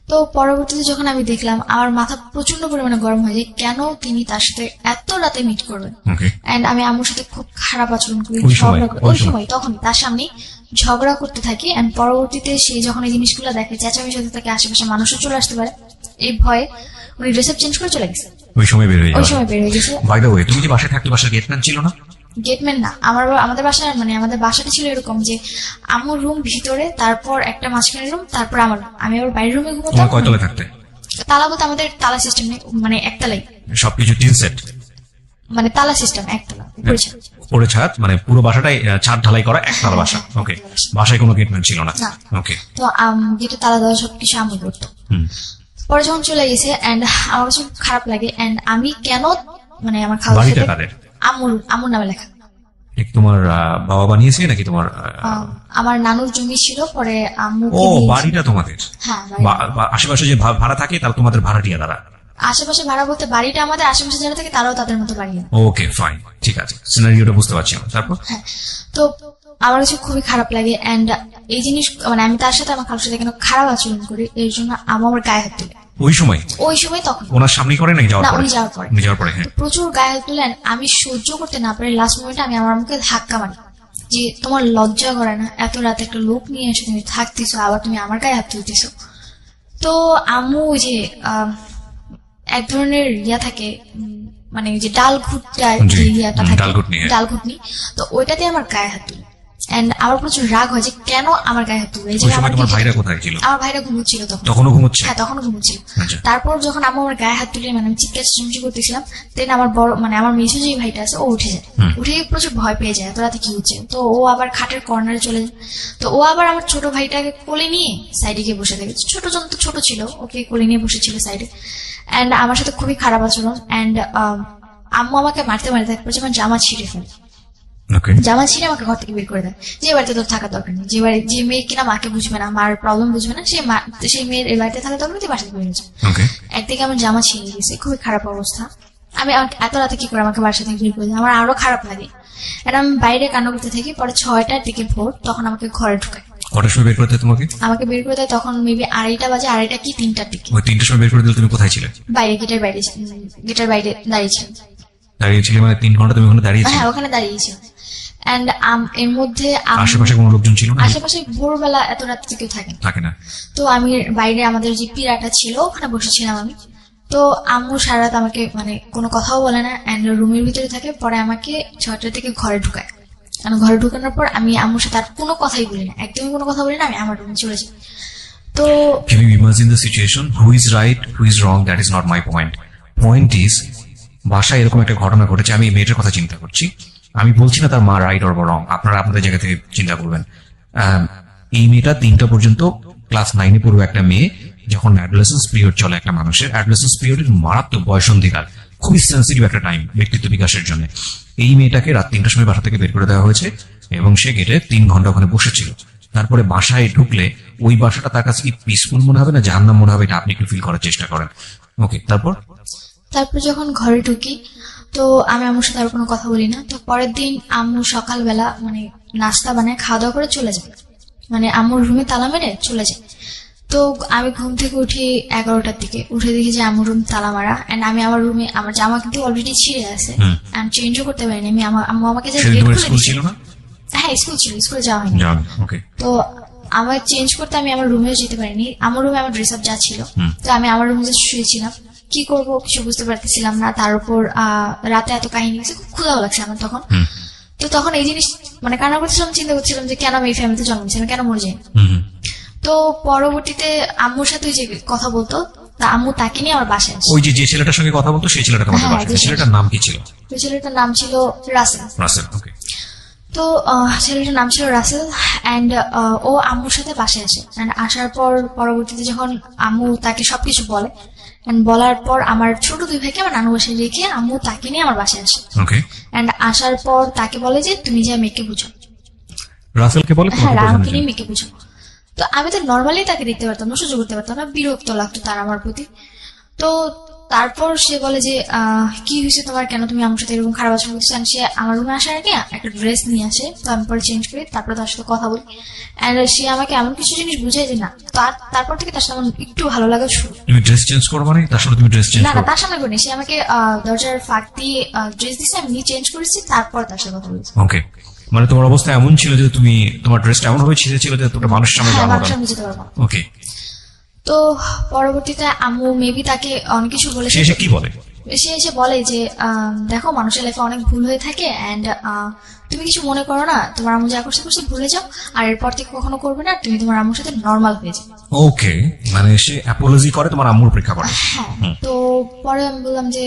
তো পরবর্তীতে যখন আমি দেখলাম, আমার মাথা প্রচন্ড পরিমাণে গরম হয়ে যায়, কেন তিনি তার সাথে এত রাতে মিট করবেন। ওকে। এন্ড আমি আম্মুর সাথে খুব খারাপ আচরণ করি, ওই সময়? ঝগড়া করি। ওই ওই সময়? সময় তখন তার সামনে ঝগড়া করতে থাকি। এন্ড পরবর্তীতে সে যখন এই জিনিসগুলো দেখে, চেঁচামেচি হতে থাকে, আশেপাশে মানুষও চলে আসতে পারে, এই ভয়ে উনি ড্রেস আপ চেঞ্জ করে চলে গেছে। ওই সময় বের হয়ে ওই যাবে? সময় বের হয়ে গেছে। বাই দ্য ওয়ে, তুমি যে বাসায় থাকতে, বাসার গেটম্যান ছিল না? গেটম্যান না, আমাদের বাসায়, মানে আমাদের বাসাটা ছিল এরকম যে আমার রুম ভিতরে, তারপর একটা মাঝখানের রুম, তারপর আমার room। আমি আবার বাইরের রুমে ঘুমোতাম। তোমার কয়তলায় থাকতে? তালা বলতে আমাদের তালা সিস্টেম নেই, মানে একতলাই, সবকিছু টিন সেট? মানে তালা সিস্টেম একতলা, উপরে ছাদ। উপরে ছাদ, মানে পুরো বাসাটাই ছাদ ঢালাই করা একতলা বাসা? ওকে, বাসায় কোনো গেটম্যান ছিল না? না। ওকে। তো গেটে তালা দেওয়া সবকিছু আমি করতো। হুম। পরে যখন চলে গেছে, এন্ড আমার কাছে খুব খারাপ লাগে। এন্ড আমি কেন, মানে আমার খাওয়া বাড়িটা কাদের? আম্মুর নামে লেখা। ঠিক তোমার বাবা বানিয়েছে নাকি তোমার? আমার নানুর জমি ছিল, পরে আম্মু। ও, বাড়িটা তোমাদের? হ্যাঁ, বাড়ি। আশেপাশে যে ভাড়া থাকে তারা তোমাদের ভাড়াটিয়া দ্বারা? আশেপাশে ভাড়া বলতে বাড়িটা আমাদের, আশেপাশে যারা থাকে তারাও তাদের মতো বাড়ি। ওকে, ফাইন, ঠিক আছে, সিনারিওটা বুঝতে পারছি আমরা। তারপর? হ্যাঁ। তো আমার কাছে খুবই খারাপ লাগে। অ্যান্ড এই জিনিস মানে আমি তার সাথে আমার খালুর সাথে কেন খারাপ আচরণ করি, এর জন্য আমার গায়ে হাত তুলে। ওই সময় তখন ওনার সামনে করে নাকি যাওয়ার না, পরে? উনি যাওয়ার পরে। উনি যাওয়ার পরে, হ্যাঁ। তো প্রচুর গায়ে হাত তুলেন, আমি সহ্য করতে না পারি লাস্ট মোমেন্টে আমি আমার মুখে ধাক্কা মারি যে তোমার লজ্জা করে না, এত রাতে একটা লোক নিয়ে এসে তুমি থাকতেছো, আবার তুমি আমার গায়ে হাত তুলতেছো। তো আম্মু ওই যে এক ধরনের ইয়া থাকে, মানে ওই যে ডাল ঘুটটায় জি, যে ইয়াটা থাকে, ডালঘুটনি, হ্যাঁ। ডাল ঘুটনি, তো ওইটাতে আমার গায়ে হাত তুলে। এন্ড আমার প্রচুর রাগ হয় যে কেন আমার গায়ে হাত তুলে। এই ওই জায়গায় সময় আমার তোমার কি- ভাইরা কোথায় ছিল? আমার ভাইরা ঘুমোচ্ছিল তখনও ঘুমোচ্ছে? হ্যাঁ, তখনও ঘুমোচ্ছিল। আচ্ছা। তারপর যখন আম্মু আমার গায়ে হাত তুলে মানে আমি চিৎকার চেঁচামেচি করতেছিলাম, দেন আমার বড় মানে আমার মেসো যে ভাইটা আছে ও উঠে যায়, উঠে গিয়ে প্রচুর ভয় পেয়ে যায়, তো রাতে কি হচ্ছে। তো ও আবার খাটের কর্নারে চলে যায়। তো ও আবার আমার ছোট ভাইটাকে কোলে নিয়ে সাইডে গিয়ে বসে থাকে। ছোট জন তো ছোট ছিল, ওকে কোলে নিয়ে বসেছিল সাইডে। অ্যান্ড আমার সাথে খুবই খারাপ আচরণ। অ্যান্ড আম্মু আমাকে মারতে মারতে এক পর্যায়ে আমার জামা ছিঁড়ে ফেলে। ওকে। জামা ছিঁড়ে আমাকে ঘর থেকে বের করে দেয়, যে বাড়িতে তোর থাকার দরকার নেই, যে মেয়ে কিনা মাকে বুঝবে না, মার প্রবলেম বুঝবে না, সেই মেয়ের এই বাড়িতে থাকার দরকার নেই, তুই বাসায় বেরিয়ে যা। ওকে। একদিকে আমার জামা ছিঁড়ে গেছে, খুবই খারাপ অবস্থা। আমি এত রাতে কি করে আমাকে বাসা থেকে বের করে দেয়, আমার আরো খারাপ লাগে। আর আমি বাইরে কান্না করতে থাকি। পরে 6টার দিকে ভোর, তখন আমাকে ঘরে ঢুকায়। কটার সময় বের করতে তোমাকে? আমাকে বের করে দেয় তখন মেবি 2:30 বাজে, 2:30 কি 3টার দিকে। ওই 3টার সময় বের করে দিলে তুমি কোথায় ছিলে? বাইরে গেটের বাইরে দাঁড়িয়েছিলাম। দাঁড়িয়েছিলে মানে 3 ঘন্টা তুমি ওখানে দাঁড়িয়েছিলে? হ্যাঁ, ওখানে দাঁড়িয়েছিলাম। অ্যান্ড এর মধ্যে আশেপাশে কোনো লোকজন ছিল না? আশেপাশে ভোরবেলা এত রাত থেকে কেউ থাকে না। তো আমি বাইরে আমাদের যে পিড়াটা ছিল ওখানে বসেছিলাম আমি। তো আম্মু সারা রাত আমাকে মানে কোনো কথাও বলে না, অ্যান্ড রুমের ভিতরে থাকে। পরে আমাকে 6টার থেকে ঘরে ঢুকায়। ঘরে ঢুকানোর পর আমি আম্মুর সাথে আর কোনো কথাই বলি না, একদমই কোনো কথা বলি না, আমি আমার রুমে চলে যাই। তো Can you imagine the situation? Who is right, who is wrong? That is not my point. Point is, বাসায় এরকম একটা ঘটনা ঘটেছে, আমি এই মেয়েটার কথা চিন্তা করছি। আমি বলছি না তার মা রাইট অর রং, আপনারা আপনাদের জায়গা থেকে চিন্তা করবেন। এই মেয়েটা 3টা পর্যন্ত ক্লাস 9-এ পড়ুয়া একটা মেয়ে। যখন অ্যাডোলেসেন্স পিরিয়ড চলে একটা মানুষের, অ্যাডোলেসেন্স পিরিয়ডের মারাত্মক বয়সন্ধিকাল, খুবই সেন্সিটিভ একটা টাইম ব্যক্তিত্ব বিকাশের জন্য। এই মেয়েটাকে রাত 3টার সময় বাসা থেকে বের করে দেওয়া হয়েছে এবং সে গেটে 3 ঘন্টা ওখানে বসেছিল। তারপরে বাসায় ঢুকলে ওই বাসাটা তার কাছে কি পিসফুল মনে হবে না জাহান্নাম মনে হবে, এটা আপনি একটু ফিল করার চেষ্টা করেন। ওকে, তারপর যখন ঘরে ঢুকি, তো আমি আম্মুর সাথে আর কোনো কথা বলি না। তো পরের দিন আম্মু সকালবেলা মানে নাস্তা বানায় খাওয়া দাওয়া করে চলে যায়, মানে আম্মুর রুমে তালা মেরে চলে যায়। তো আমি ঘুম থেকে উঠি 11টার দিকে, উঠে দেখি যে আম্মুর রুম তালা মারা। এন্ড আমি আমার রুমে, আমার জামা কিন্তু অলরেডি ছিঁড়ে আছে, আমি চেঞ্জও করতে পারিনি। আম্মু আমাকে যে গেট খুলে স্কুল ছিল না? হ্যাঁ, স্কুল ছিল, স্কুলে যাওয়া হয়নি। ওকে। তো আমার চেঞ্জ করতে আমি আমার রুমেও যেতে পারিনি। আমার রুমে আমার ড্রেস আপ যা ছিল, তো আমি আমার রুমে শুয়েছিলাম। কি করবো কিছু বুঝতে পারতেছিলাম না। তার উপর রাতে এত কাহিনী গেছে, খুব ক্ষুধাও লাগছে আমার তখন। তো তখন এই জিনিস মানে কান্না করতেছিলাম, চিন্তা করছিলাম যে কেন আমি এই ফ্যামিলিতে জন্মেছি, আমি কেন মরে যাই। তো পরবর্তীতে আম্মুর সাথে যে কথা বলতো, তা আম্মু তাকে নিয়ে আমার বাসায় আসে। ওই যে ছেলেটার সঙ্গে কথা বলতো সেই ছেলেটা তোমাদের বাসায়, সেই ছেলেটার নাম কি ছিল? ওই ছেলেটার নাম ছিল রাসেল। ওকে। তো ছেলেটার নাম ছিল রাসেল। অ্যান্ড ও আম্মুর সাথে বাসায় আসে। অ্যান্ড আসার পর পরবর্তীতে যখন আম্মু তাকে সবকিছু বলে, বলার পর আমার ছোট 2 ভাইকে আমার নানু বাসায় রেখে আম্মু তাকে নিয়ে আমার বাসায় আসে। ওকে। অ্যান্ড আসার পর তাকে বলে যে তুমি যা মেয়েকে বুঝো। রাসেলকে বলে? হ্যাঁ, আমাকে নিয়ে মেয়েকে বুঝো। তো আমি তো নর্মালি তাকে দেখতে পারতাম না, সহ্য করতে পারতাম না, বিরক্ত লাগতো তার আমার প্রতি। তো তারপর সে বলে যে কি হয়েছে তোমার, কেন তুমি আমার সাথে এরকম খারাপ আচরণ করছো। সে আমার রুমে আসার আগে একটা ড্রেস নিয়ে আসে, তো আমি পরে চেঞ্জ করি, তারপর তার সাথে কথা বলি। এন্ড সে আমাকে এমন কিছু জিনিস বুঝায় যে না, তারপর থেকে তার সাথে আমার একটু ভালো লাগা শুরু। তুমি ড্রেস চেঞ্জ করো মানে তার সাথে তুমি ড্রেস চেঞ্জ না, করো? তার সামনে করিনি। সে আমাকে দরজার ফাঁক দিয়ে ড্রেস দিছে, আমি নিয়ে চেঞ্জ করেছি, তারপর তার সাথে কথা বলেছি। ওকে, মানে তোমার অবস্থা এমন ছিল যে তুমি তোমার ড্রেসটা এমন ভাবে ছিঁড়েছিল যে তোমরা মানুষের সামনে যাওয়া মানুষের সামনে যেতে পারবো। ওকে। তো পরবর্তীতে আম্মু মেবি তাকে অনেক কিছু বলে। সে কি বলে? সে এসে বলে যে দেখো, মানুষের লাইফে অনেক ভুল হয়ে থাকে, এন্ড তুমি কিছু মনে করো না, তোমার আম্মু যা করছে ভুলে যাও, আর এরপর থেকে কখনো করবে না, তুমি তোমার আম্মুর সাথে নর্মাল হয়ে যাও। ওকে, মানে সে অ্যাপোলজি করে তোমার আম্মুর অপেক্ষা করে। হ্যাঁ। তো পরে আমি বললাম যে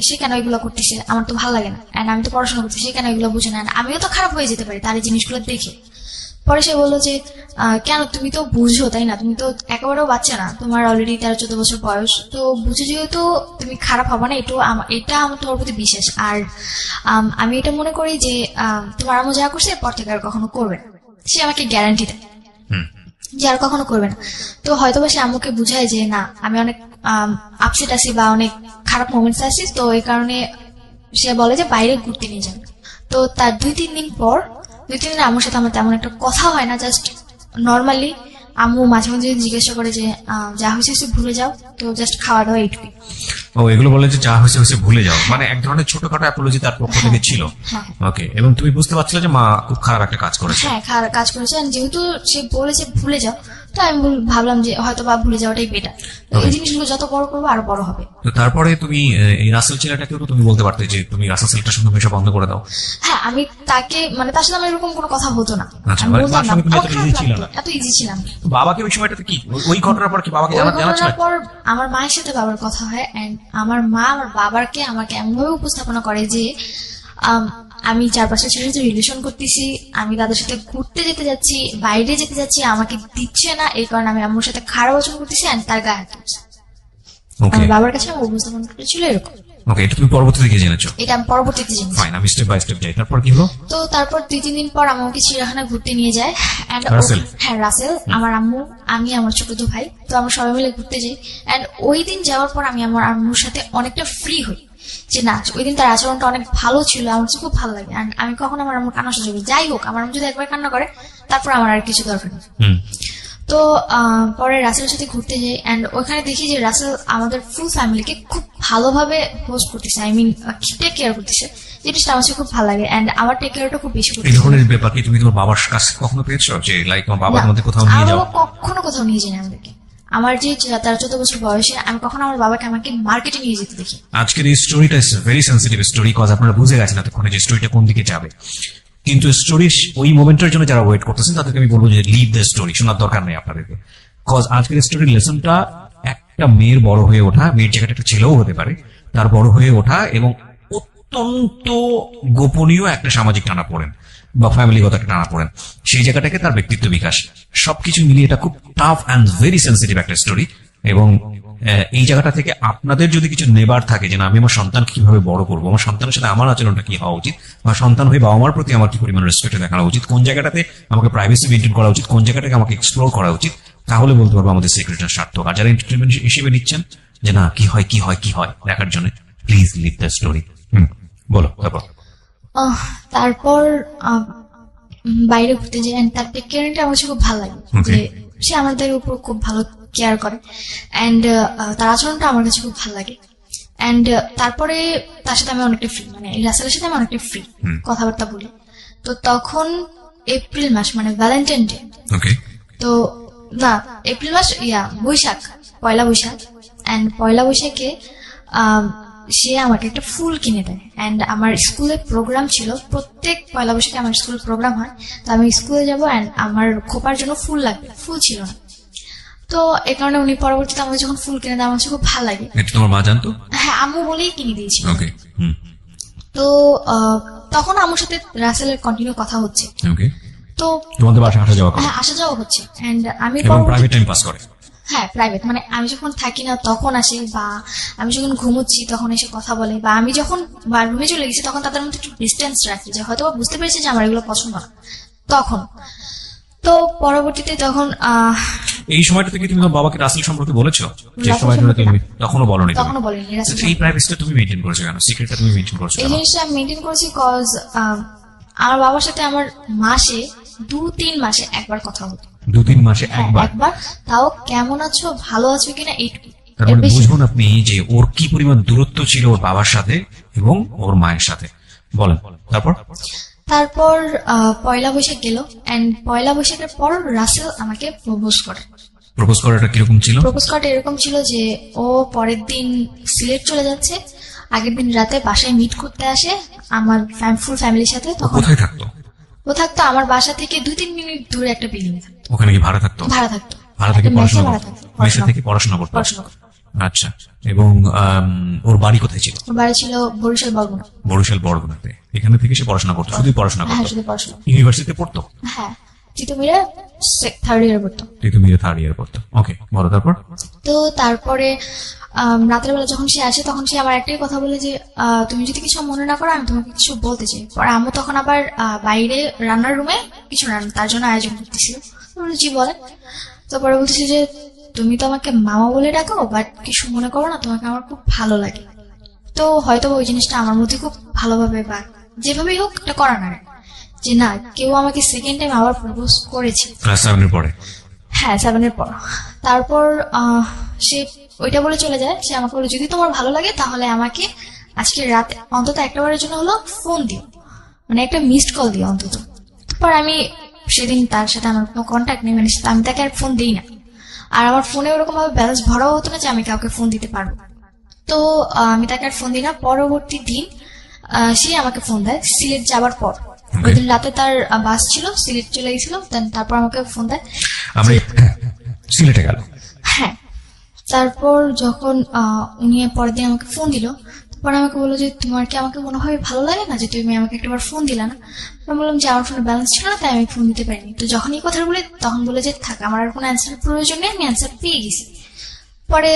সে কেন এগুলো করতেছে, আমার তো ভালো লাগে না, এন্ড আমি তো পড়াশোনা করছি, সে কেন এগুলো বুঝে না, আমিও তো খারাপ হয়ে যেতে পারি তার এই জিনিসগুলো দেখে। পরে সে বললো যে কেন, তুমি তো বুঝো তাই না, তুমি তো একেবারেও বাচ্চা না, তোমার অলরেডি 13-14 বছর বয়স, তো বুঝে যেহেতু তুমি খারাপ হবে না, এটা আমার তোমার প্রতি বিশ্বাস। আর আমি এটা মনে করি যে তোমার আম্মু যা করছে এরপর থেকে আর কখনো করবে না। সে আমাকে গ্যারান্টি দেয় যে আর কখনো করবে না। তো হয়তো বা সে আম্মুকে বুঝায় যে না, আমি অনেক আপসেট আছি বা অনেক খারাপ মোমেন্টস আছি, তো এই কারণে সে বলে যে বাইরে ঘুরতে নিয়ে যাবে। তো তার 2-3 দিন পর 2-3 দিন আম্মুর সাথে আমার তেমন একটা কথা হয় না, জাস্ট নর্মালি আম্মু মাঝে মাঝে জিজ্ঞাসা করে যে যা হয়েছে হয়েছে ভুলে যাও, তো জাস্ট খাওয়া দাওয়া এইটুকুই। ও এগুলো বলে যে যা হয়েছে হয়েছে ভুলে যাও, মানে এক ধরনের ছোটখাটো অ্যাপোলজি তার পক্ষ থেকে ছিল। হ্যাঁ ওকে, এবং তুমি বুঝতে পারছিলে যে মা খুব খারাপ একটা কাজ করেছে। হ্যাঁ কাজ করেছে, and যেহেতু সে বলেছে ভুলে যাও, তো আমি ভাবলাম যে হয়তো বা ভুলে যাওয়াটাই বেটার। এই জিনিসগুলো যত বড় করবো আরো বড় হবে। তো তারপরে তুমি এই রাসেল ছেলেটাকেও তো তুমি বলতে পারতে যে তুমি রাসেল ছেলেটার সঙ্গে মেশা বন্ধ করে দাও। হ্যাঁ আমি তাকে মানে তার সাথে আমার এরকম কোনো কথা হতো না, আচ্ছা, আমি মানে বলতাম তার সঙ্গে তুমি না, এত আমার easy খারাপ ছিল লাগতো, না। এত ইজি ছিলাম না। তো বাবাকে ওই সময়টাতে কি ওই ঘটনার পর কি বাবাকে ওই জানাচ্ছিল? ঘটনার পর আমার মায়ের সাথে বাবার কথা হয়, এন্ড আমার মা আমার বাবাকে আমাকে এমনভাবে উপস্থাপনা করে যে আমি চারপাশে ছেলের সাথে রিলেশন করতেছি, আমি তাদের সাথে ঘুরতে যেতে যাচ্ছি, বাইরে যেতে যাচ্ছি, আমাকে দিচ্ছে না, এই কারণে আমি আম্মুর সাথে খারাপ আচরণ করতেছি, এন্ড তার গায়ে হাত তুলছে। ওকে আমার বাবার কাছে আমার উপস্থাপনা করেছিল এরকম। ওকে, এটা তুমি পরবর্তীতে কি জেনেছো? এটা আমি পরবর্তীতে জেনেছি। ফাইন, আমি স্টেপ বাই স্টেপ যাই। তারপর কি হলো? তো তারপর 2-3 দিন পর আমাকে চিড়িয়াখানা ঘুরতে নিয়ে যায়, and রাসেল? হ্যাঁ রাসেল, আমার আম্মু, আমি, আমার ছোট দু ভাই, তো আমরা সবাই মিলে ঘুরতে যাই। এন্ড ওই দিন যাওয়ার পর আমি আমার আম্মুর সাথে অনেকটা ফ্রি হই, যে না ওই দিন তার আচরণটা অনেক ভালো ছিল, আমার কাছে খুব ভালো লাগে। এন্ড আমি কখন আমার আম্মুর কান্না সহ্য করি, যাই হোক আমার আম্মু যদি একবার কান্না করে তারপর আমার আর কিছু দরকার নেই। হুম। তো পরে রাসেলের সাথে ঘুরতে যাই, এন্ড ওখানে দেখি যে রাসেল আমাদের ফুল ফ্যামিলিকে খুব ভালোভাবে হোস্ট করতেছে, আই মিন টেক কেয়ার করতেছে, জিনিসটা আমার কাছে খুব ভালো লাগে। এন্ড আমার টেক কেয়ারটা খুব বেশি এই করতেছে। ধরনের ব্যাপার কি তুমি তোমার বাবার কাছে কখনো পেয়েছো, যে লাইক তোমার বাবা তোমাদের কোথাও নিয়ে আমার যাও? বাবা কখনো কোথাও নিয়ে যায় না আমাদেরকে। আমার যে 13-14 বছর বয়সে আমি কখনো আমার বাবাকে আমাকে মার্কেটে নিয়ে যেতে দেখি। আজকের এই স্টোরিটা is very sensitive story, cause আপনারা বুঝে গেছেন এতক্ষণে যে স্টোরিটা কোন দিকে যাবে। কিন্তু স্টোরি ওই মোমেন্টের জন্য যারা ওয়েট করতেছেন তাদেরকে আমি বলবো যে লিভ দ্য স্টোরি, শোনার দরকার নেই আপনাদেরকে। কজ আজকের স্টোরির লেসনটা একটা মেয়ের বড় হয়ে ওঠা, মেয়ের জায়গাটা একটা ছেলেও হতে পারে, তার বড় হয়ে ওঠা এবং অত্যন্ত গোপনীয় একটা সামাজিক টানাপোড়েন বা ফ্যামিলিগত একটা টানাপোড়েন, সেই জায়গাটাকে তার ব্যক্তিত্ব বিকাশ, সবকিছু মিলিয়ে এটা খুব টাফ অ্যান্ড ভেরি সেন্সিটিভ একটা স্টোরি। এবং এই জায়গাটা থেকে আপনাদের যদি কিছু নেবার থাকে যে না আমি আমার সন্তানকে কিভাবে বড় করবো, আমার সন্তানের সাথে আমার আচরণটা কি হওয়া উচিত, বা সন্তান হয়ে বাবা মার প্রতি আমার কি পরিমাণ রেসপেক্ট দেখানো উচিত, কোন জায়গাটাতে আমাকে প্রাইভেসি মেনটেন করা উচিত, কোন জায়গাটাকে আমাকে এক্সপ্লোর করা উচিত, তাহলে বলতে পারবো আমাদের সিক্রেটটা সার্থক। আর যারা এন্টারটেনমেন্ট হিসেবে নিচ্ছেন যে না কি হয় কি হয় কি হয় দেখার জন্য, প্লিজ লিভ দ্য স্টোরি। বলো তারপর। তারপর বাইরে ঘুরতে যাই, and তার টেক কেয়ারটা আমার কাছে খুব ভালো লাগে, Okay. যে সে আমাদের উপর খুব ভালো কেয়ার করে, এন্ড তার আচরণটা আমার কাছে খুব ভালো লাগে। এন্ড তারপরে তার সাথে আমি অনেকটা ফ্রি, মানে এই রাসেলের সাথে আমি অনেকটা ফ্রি কথাবার্তা বলি। তো তখন এপ্রিল মাস, মানে ভ্যালেন্টাইন ডে, ওকে, তো না এপ্রিল মাস, বৈশাখ, পয়লা বৈশাখ। এন্ড পয়লা বৈশাখে সে আমাকে একটা ফুল কিনে দেয়। এন্ড আমার স্কুলে প্রোগ্রাম ছিল, প্রত্যেক পয়লা বৈশাখে আমার স্কুলে প্রোগ্রাম হয়, তো আমি স্কুলে যাবো, এন্ড আমার খোপার জন্য ফুল লাগবে, ফুল ছিল না, তো এই কারণে উনি পরবর্তীতে আমাকে যখন ফুল কিনে দেয় আমার কাছে খুব ভালো লাগে। এটা তোমার মা জানতো? হ্যাঁ আম্মু বলেই কিনে দিয়েছিল। ওকে, তো তখন আম্মুর সাথে রাসেলের কন্টিনিউ কথা হচ্ছে, ওকে, তো তোমাদের বাসায় আসা যাওয়া করে হ্যাঁ আসা যাওয়া হচ্ছে। এন্ড আমি এবং প্রাইভেট টাইম পাস করে? হ্যাঁ প্রাইভেট, মানে আমি যখন থাকি না তখন আসে, বা আমি যখন ঘুমোচ্ছি তখন এসে কথা বলে, বা আমি যখন রুমে চলে গেছি তখন তাদের মধ্যে একটু ডিস্টেন্স রাখি, যে হয়তো বা বুঝতে পেরেছে যে আমার এগুলো পছন্দ না তখন। তো পরবর্তীতে তখন এই সময়টাতে কি তুমি তোমার বাবাকে রাসেল সম্পর্কে বলেছো? যে রাসেল সময়টা সম্পর্কে তুমি তখনও বলনি? তখনও বলিনি রাসেল। এই প্রাইভেসিটা তুমি মেইনটেইন করেছো কেন? সিক্রেটটা তুমি মেইনটেইন করেছো এই কেন? জিনিসটা আমি মেনটেন করেছি কজ আমার বাবার সাথে আমার মাসে 2-3 মাসে একবার কথা হতো। 2-3 মাসে হ্যাঁ, একবার? একবার, তাও কেমন আছো ভালো আছো কিনা এইটুকু। তার এর মানে বেশি বুঝুন আপনি যে ওর কি পরিমাণ দূরত্ব ছিল ওর বাবার সাথে এবং ওর মায়ের সাথে। বলেন তারপর। তারপর পয়লা বৈশাখ গেল, এন্ড পয়লা বৈশাখের পর রাসেল আমাকে প্রপোজ করে। প্রপোজ করাটা কিরকম ছিল? প্রপোজ করাটা এরকম ছিল যে ও পরের দিন সিলেট চলে যাচ্ছে, আগের দিন রাতে বাসায় মিট করতে আসে আমার ফুল ফ্যামিলির সাথে। ও তখন কোথায় থাকতো? ও থাকতো আমার বাসা থেকে 2-3 মিনিট দূরে একটা বিল্ডিং, ওখানে কি ভাড়া থাকতো? ভাড়া থাকতো, ভাড়া থেকে একটা মেসে পড়াশোনা ভাড়া করতো? থাকতো, মেসে থেকে পড়াশোনা করতো? পড়াশোনা করতো। আচ্ছা, এবং ওর বাড়ি কোথায় ছিল? ওর বাড়ি ছিল বরিশাল বরগুনা। বরিশাল বরগুনাতে। এখানে থেকে সে পড়াশোনা করতো, শুধু পড়াশোনা হ্যাঁ করতো? শুধু পড়াশোনা। ইউনিভার্সিটিতে পড়তো? হ্যাঁ তিতুমিরে 3rd ইয়ার পড়তো। তুমি 3rd ইয়ার পড়তো? ওকে, বলো তারপর। তো তারপরে রাতের বেলা যখন সে আসে তখন সে আমার একটাই কথা বলে যে তুমি যদি কিছু মনে না করো আমি তোমাকে কিছু বলতে চাই। পরে আম্মু তখন আবার বাইরে রান্নার রুমে কিছু তার জন্য আয়োজন করতেছিল। জি বলে। তো পরে বলতেছি যে তুমি তো আমাকে মামা বলে ডাকো, বাট কিছু মনে করো না, তোমাকে আমার খুব ভালো লাগে। তো হয়তো ওই জিনিসটা আমার মধ্যে খুব ভালোভাবে বা যেভাবেই হোক এটা করা না, যে না, কেউ আমাকে সেকেন্ড টাইম আবার প্রপোজ করেছে। ক্লাস 7 এর পরে? হ্যাঁ, 7 পর। তারপর সে ওইটা বলে চলে যায়। সে আমাকে বলে, যদি তোমার ভালো লাগে তাহলে আমাকে আজকে রাতে অন্তত একটা বারের জন্য হলো ফোন দিও, মানে একটা মিসড কল দিও অন্তত। তারপর আমি সেদিন তার সাথে আমার কোনো কন্ট্যাক্ট নেই, মানে আমি তাকে আর ফোন দিই না। আর আমার ফোনে ওরকম ভাবে ব্যালেন্স ভরাও হতো না যে আমি কাউকে ফোন দিতে পারবো। তো আমি তাকে আর ফোন দিই না। পরবর্তী দিন সে আমাকে ফোন দেয় সিলেট যাবার পর। ওই দিন রাতে তার বাস ছিল, সিলেট চলে গেছিল। তারপর আমাকে ফোন দেয়। আমরা সিলেটে গেল। হ্যাঁ, তারপর যখন উনি পরের দিন আমাকে ফোন দিল, তারপর আমাকে বললো যে তোমার কি আমাকে মনে হয় ভালো লাগে না যে তুমি আমাকে একটাবার ফোন দিলা না? আমি বললাম যে আমার ফোনে ব্যালেন্স ছিল না, তাই আমি ফোন দিতে পারিনি। তো যখন এই কথা বলি তখন বলে যে থাক, আমার আর কোনো অ্যান্সারের প্রয়োজন নেই, আমি অ্যান্সার পেয়ে গেছি। পরে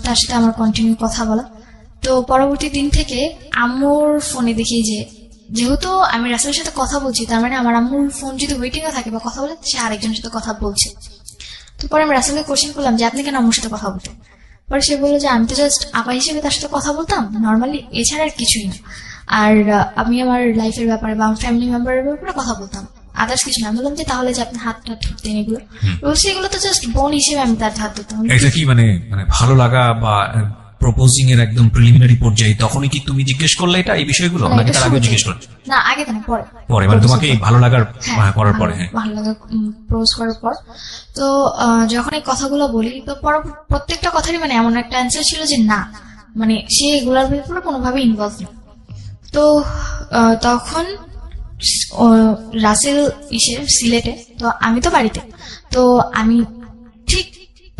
তার সাথে আমার কন্টিনিউ কথা বলা। তো পরবর্তী দিন থেকে আম্মুর ফোনে দেখি যে যেহেতু আমি রাসেলের সাথে কথা বলছি, তার মানে আমার আম্মুর ফোন যদি ওয়েটিং এ থাকে বা কথা বলে, সে আরেকজনের সাথে কথা বলছে। তো পরে আমি রাসেলকে কোশ্চেন করলাম যে আপনি কেন আম্মুর সাথে কথা বলতেন? পরে সে বললো যে আমি তো জাস্ট আপা হিসেবে তার সাথে কথা বলতাম নর্মালি, এছাড়া আর কিছুই না। আর আমি আমার লাইফের ব্যাপারে বা আমার ফ্যামিলি মেম্বারের ব্যাপারে কথা বলতাম, আদার্স কিছু না। আমি বললাম যে তাহলে যে আপনি হাত টাত ধরতেন এগুলো, বলছি এগুলো তো জাস্ট বোন হিসেবে আমি তার হাত ধরতাম। এটা কি মানে মানে ভালো লাগা বা প্রপোজিং এর একদম প্রিলিমিনারি পর্যায়ে তখনই কি তুমি জিজ্ঞেস করলে এটা এই বিষয়গুলো, নাকি তার আগে জিজ্ঞেস করলে? না, আগে তো না, পরে। পরে মানে তোমাকে এই ভালো লাগার করার পরে? হ্যাঁ, ভালো লাগা প্রপোজ করার পর। তো যখন এই কথাগুলো বলি, তো প্রত্যেকটা কথারই মানে এমন একটা অ্যান্সার ছিল যে না, মানে সে এগুলোর ব্যাপারে কোনোভাবে ইনভলভ নেই। তো তখন রাসেল সিলেটে, তো আমি তো বাড়িতে। তো আমি ঠিক